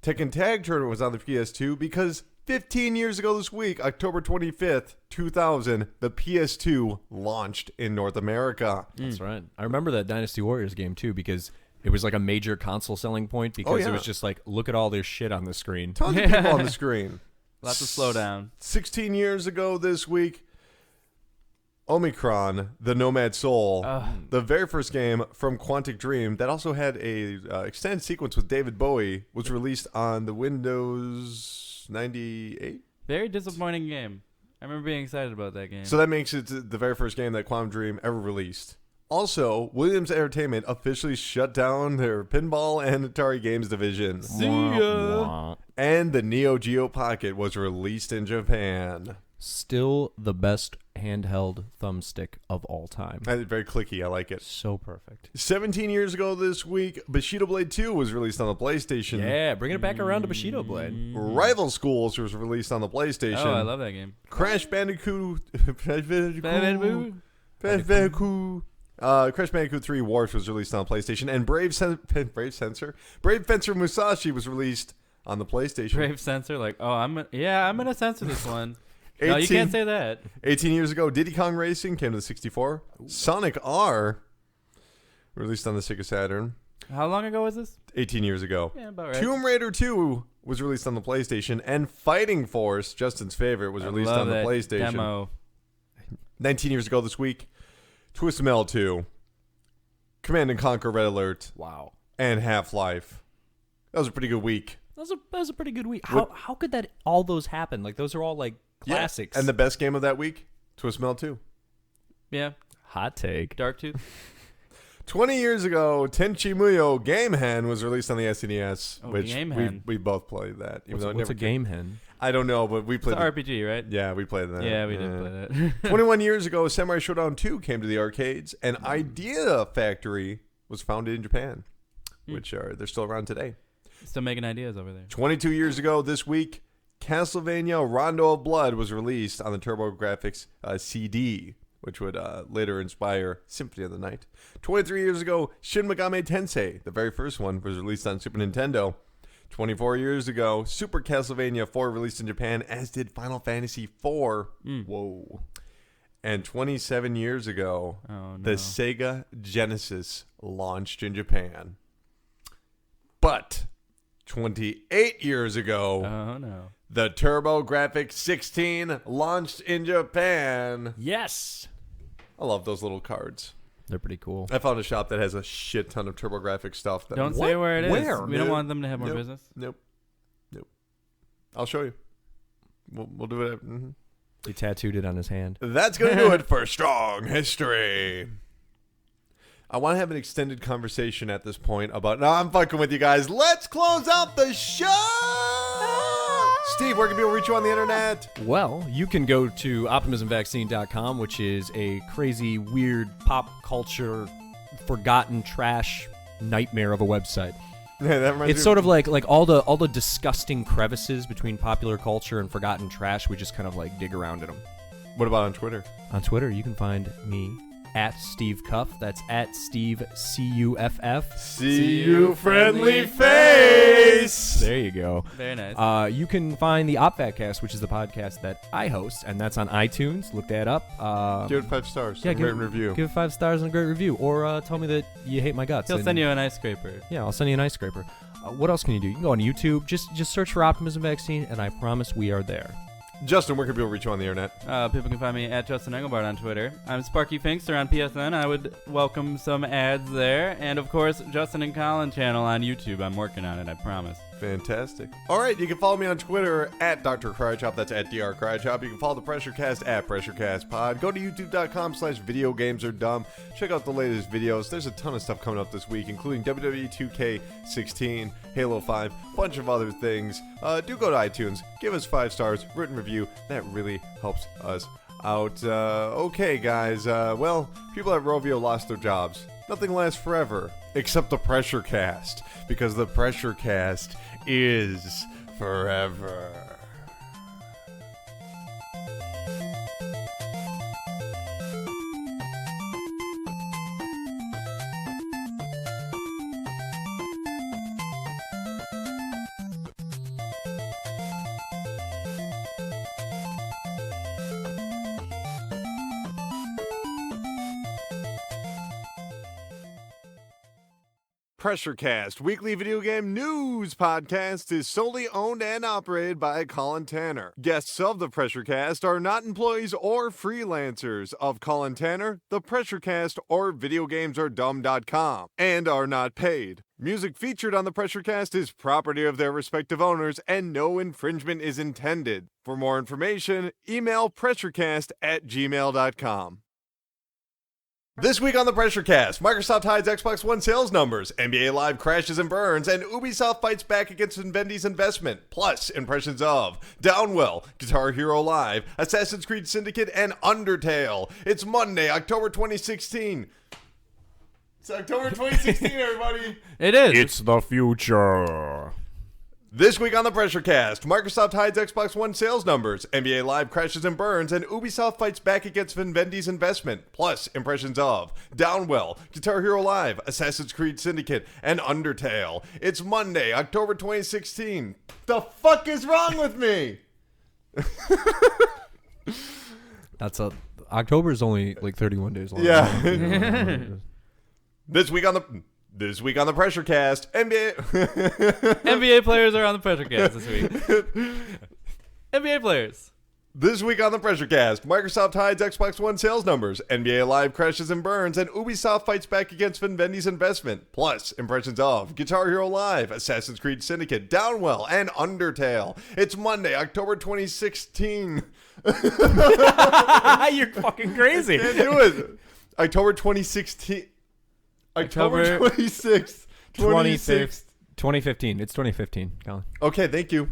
Tekken Tag Tournament was on the PS2 because 15 years ago this week, October 25th, 2000, the PS2 launched in North America. That's right. I remember that Dynasty Warriors game too because it was like a major console selling point because yeah. it was just like, look at all this shit on the screen. Tons of people on the screen. Lots of slowdown. 16 years ago this week, Omicron, the Nomad Soul, the very first game from Quantic Dream that also had a extended sequence with David Bowie, was released on the Windows 98. Very disappointing game. I remember being excited about that game. So that makes it the very first game that Quantum Dream ever released. Also, Williams Entertainment officially shut down their pinball and Atari games division. See ya. Wah. And the Neo Geo Pocket was released in Japan. Still the best handheld thumbstick of all time. Very clicky, I like it. So perfect. 17 years ago this week, Bushido Blade 2 was released on the PlayStation. Yeah, bringing it back around to Bushido Blade. Rival Schools was released on the PlayStation. Oh, I love that game. Crash Bandicoot. Crash Bandicoot. Bandicoot 3 Wars was released on PlayStation, and Brave Fencer Musashi was released on the PlayStation. Brave censor, like, oh, I'm gonna censor this one. No, you can't say that. 18 years ago, Diddy Kong Racing came to the 64. Sonic R released on the Sega Saturn. How long ago was this? 18 years ago. Yeah, about right. Tomb Raider 2 was released on the PlayStation, and Fighting Force, Justin's favorite, was released on the that PlayStation. Demo. 19 years ago this week, Twisted Metal 2, Command & Conquer Red Alert, Wow. and Half-Life. That was a pretty good week. That was a pretty good week. How could that all those happen? Like those are all like classics. Yeah. And the best game of that week, Twisted Metal 2. Yeah. hot take. Darktooth. 20 years ago, Tenchi Muyo Game Hen was released on the SNES, Oh, which Game Hen. we both played that. Even though it What's never a game hen? I don't know, but we It's played an RPG, right? Yeah, we played that. Yeah, we did play that. 21 years ago, Samurai Showdown 2 came to the arcades, and Idea Factory was founded in Japan, which they're still around today. Still making ideas over there. 22 years ago this week, Castlevania Rondo of Blood was released on the TurboGrafx CD, which would later inspire Symphony of the Night. 23 years ago, Shin Megami Tensei, the very first one, was released on Super Nintendo. 24 years ago, Super Castlevania 4 released in Japan, as did Final Fantasy 4. Whoa. And 27 years ago, the Sega Genesis launched in Japan. But 28 years ago, the TurboGrafx 16 launched in Japan. Yes. I love those little cards. They're pretty cool. I found a shop that has a shit ton of TurboGrafx stuff. Don't say where it is. Where? We don't want them to have more business. Nope. I'll show you. We'll do it. Mm-hmm. He tattooed it on his hand. That's going to do it for Strong History. I want to have an extended conversation at this point about... No, I'm fucking with you guys. Let's close out the show! Steve, where can people reach you on the internet? Well, you can go to optimismvaccine.com, which is a crazy, weird, pop culture, forgotten trash nightmare of a website. Yeah, that reminds It's me sort of like all the disgusting crevices between popular culture and forgotten trash. We just kind of like dig around in them. What about on Twitter? On Twitter, you can find me at Steve Cuff. That's at Steve CUFF. See you, friendly face! There you go. Very nice. You can find the OpVatCast, which is the podcast that I host, and that's on iTunes. Look that up. Give it 5 stars. Yeah, Great review. Give it 5 stars and a great review. Or tell me that you hate my guts. He'll send you an ice scraper. Yeah, I'll send you an ice scraper. What else can you do? You can go on YouTube. Just search for Optimism Vaccine, and I promise we are there. Justin, where can people reach you on the internet? People can find me at Justin Engelbart on Twitter. I'm Sparky Finkster on PSN. I would welcome some ads there. And, of course, Justin and Colin channel on YouTube. I'm working on it, I promise. Fantastic. All right, you can follow me on Twitter at Dr. Crychop. That's at Dr. Crychop. You can follow the PRESSURECAST at PRESSURECASTPod. Go to youtube.com/videogamesardumb. Check out the latest videos. There's a ton of stuff coming up this week, including WWE 2K16, Halo 5, bunch of other things. Do go to iTunes, give us 5 stars, written review. That really helps us out. Okay, guys. Well, people at Rovio lost their jobs. Nothing lasts forever, except the PRESSURECAST, because the PRESSURECAST is forever. PRESSURECAST, weekly video game news podcast, is solely owned and operated by Colin Tanner. Guests of the PRESSURECAST are not employees or freelancers of Colin Tanner, the PRESSURECAST, or videogamesardumb.com, and are not paid. Music featured on the PRESSURECAST is property of their respective owners, and no infringement is intended. For more information, email pressurecast@gmail.com. This week on the PRESSURECAST, Microsoft hides Xbox One sales numbers, NBA Live crashes and burns, and Ubisoft fights back against Vivendi's investment, plus impressions of Downwell, Guitar Hero Live, Assassin's Creed Syndicate, and Undertale. It's Monday, October 2016. It's October 2016, everybody. It is. It's the future. This week on the PRESSURECAST, Microsoft hides Xbox One sales numbers, NBA Live crashes and burns, and Ubisoft fights back against Vivendi's investment, plus impressions of Downwell, Guitar Hero Live, Assassin's Creed Syndicate, and Undertale. It's Monday, October 2016. The fuck is wrong with me? October is only like 31 days long. Yeah. This week on the PRESSURECAST, NBA players are on the PRESSURECAST this week. NBA players. This week on the PRESSURECAST, Microsoft hides Xbox One sales numbers, NBA Live crashes and burns, and Ubisoft fights back against Vivendi's investment, plus impressions of Guitar Hero Live, Assassin's Creed Syndicate, Downwell, and Undertale. It's Monday, October 2016. You're fucking crazy. Can't do it. October 2016. October 26th, 2015. It's 2015, Colin. Okay, thank you.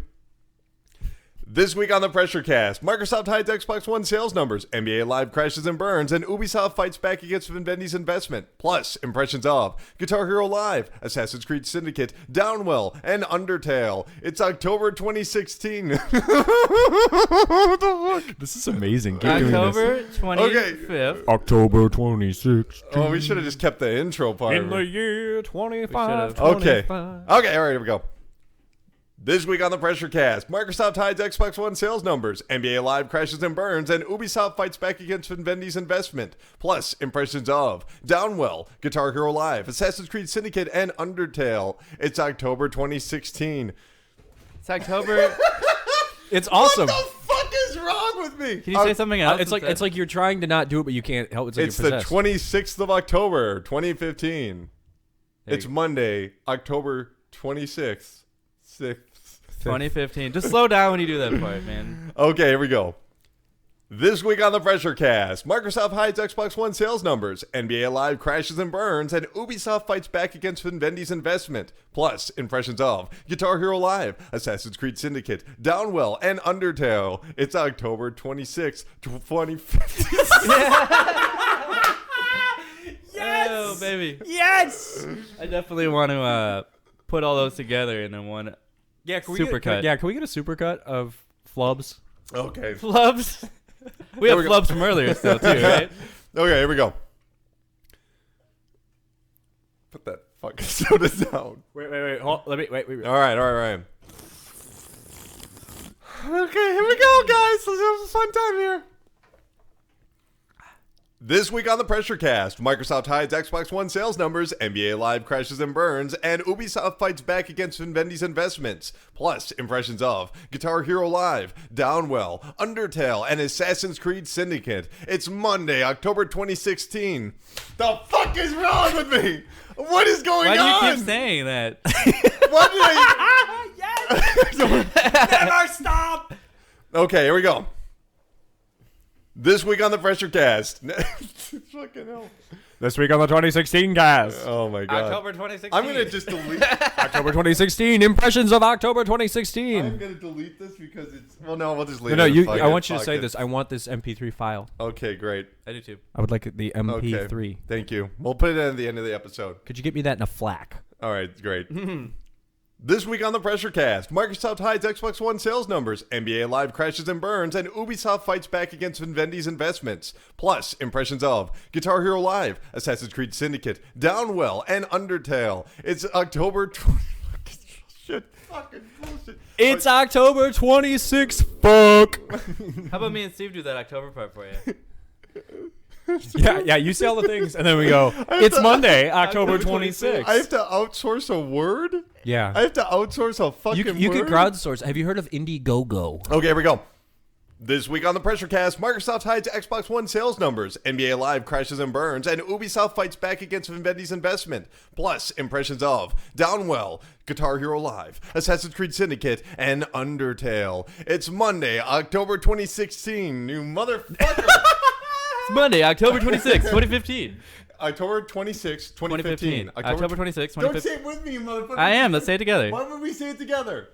This week on the PRESSURECAST, Microsoft hides Xbox One sales numbers, NBA Live crashes and burns, and Ubisoft fights back against Vivendi's investment, plus impressions of Guitar Hero Live, Assassin's Creed Syndicate, Downwell, and Undertale. It's October 2016. What the fuck? This is amazing. Keep doing October 25th. October 26th. Oh, we should have just kept the intro part. In the year 25. Okay. Okay, all right, here we go. This week on the PRESSURECAST, Microsoft hides Xbox One sales numbers, NBA Live crashes and burns, and Ubisoft fights back against Vivendi's investment, plus impressions of Downwell, Guitar Hero Live, Assassin's Creed Syndicate, and Undertale. It's October 2016. It's October. It's awesome. What the fuck is wrong with me? Can you say something else? It's like you're trying to not do it, but you can't help. It's like It's you're the possessed. 26th of October, 2015. It's Monday, October 26th. 2015. Just slow down when you do that part, man. Okay, here we go. This week on the PRESSURECAST, Microsoft hides Xbox One sales numbers, NBA Live crashes and burns, and Ubisoft fights back against Vivendi's investment, plus impressions of Guitar Hero Live, Assassin's Creed Syndicate, Downwell, and Undertale. It's October 26th, 2015. Yes! Oh, baby. Yes. I definitely want to put all those together in one Yeah, can we supercut. Can we get a supercut of flubs? Okay. Flubs. We have we go. flubs from earlier still, too, right? Okay, here we go. Put that fucking soda down. Wait. Hold, let me wait. All right. Okay, here we go, guys. Let's have a fun time here. This week on the PRESSURECAST, Microsoft hides Xbox One sales numbers, NBA Live crashes and burns, and Ubisoft fights back against Vivendi's investments, plus impressions of Guitar Hero Live, Downwell, Undertale, and Assassin's Creed Syndicate. It's Monday, October 2016. The fuck is wrong with me? What is going Why on? do you keep saying that? What did I... Never stop. Okay, here we go. This week on the Pressure Cast. Fucking hell. This week on the 2016 cast. Oh my god. October 2016. I'm gonna just delete. October 2016. Impressions of October I'm 2016. gonna delete this because it's. Well, no, we'll just leave No, it. you. Fuck I it, want you to fuck say it. this. I want this MP3 file. Okay, great. I do too. I would like the Okay. MP3. Thank you. We'll put it at the end of the episode. Could you get me that in a FLAC? All right, great. This week on the Pressure Cast, Microsoft hides Xbox One sales numbers, NBA Live crashes and burns, and Ubisoft fights back against Vivendi's investments. Plus, impressions of Guitar Hero Live, Assassin's Creed Syndicate, Downwell, and Undertale. It's October 20... Shit, fucking bullshit. It's October 26th. Fuck. How about me and Steve do that October part for you? Yeah. You say all the things, and then we go. It's Monday, October 26th. I have to outsource a word? Yeah. I have to outsource a fucking You word? can crowdsource. Have you heard of Indiegogo? Okay, here we go. This week on the Pressure Cast, Microsoft hides Xbox One sales numbers, NBA Live crashes and burns, and Ubisoft fights back against Vivendi's investment. Plus, impressions of Downwell, Guitar Hero Live, Assassin's Creed Syndicate, and Undertale. It's Monday, October 2016. You motherfucker! It's Monday, October 26th, 2015. October 26, 2015. 2015. October 26, Don't 2015. say it with me, you motherfucker. I am. Let's say it together. Why would we say it together?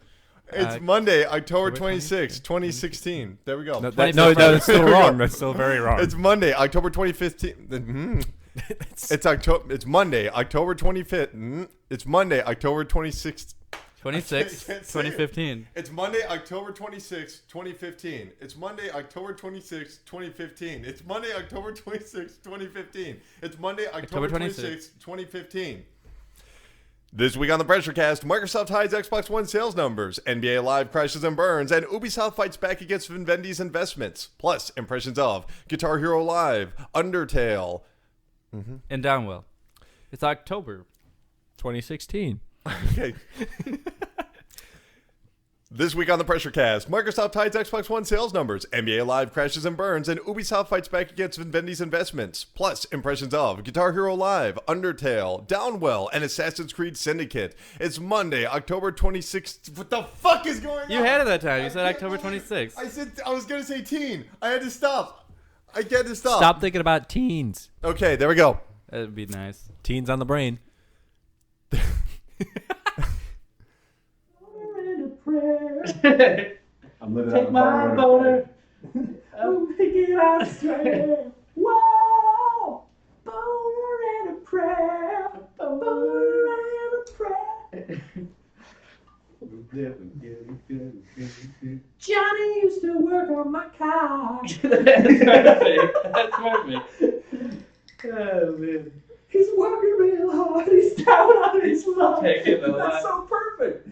It's Monday, October 26, 2016. There we go. That's still wrong. That's still very wrong. It's Monday, October 2015. It's Monday, October 25th. It's Monday, October 26th. 26, 2015. It's Monday, October 26, 2015. It's Monday, October 26, 2015. It's Monday, October 26, 2015. It's Monday, October 26, 2015. This week on the Pressure Cast, Microsoft hides Xbox One sales numbers, NBA Live crashes and burns, and Ubisoft fights back against Vivendi's investments. Plus, impressions of Guitar Hero Live, Undertale, And Downwell. It's October. 2016. Okay. This week on the Pressure Cast, Microsoft hides Xbox One sales numbers, NBA Live crashes and burns, and Ubisoft fights back against Vivendi's investments. Plus, impressions of Guitar Hero Live, Undertale, Downwell, and Assassin's Creed Syndicate. It's Monday, October 26th. What the fuck is going on? You had it that time. You said October 26th. I said I was gonna say teen. I had to stop. I had to stop. Stop thinking about teens. Okay, there we go. That'd be nice. Teens on the brain. I'm living Take my boner. I'll make it out straight. Whoa! Boner and a prayer. Boner and a prayer. Johnny used to work on my car. That's perfect. That's perfect. Oh, man. He's working real hard. He's down on his luck. That's so perfect.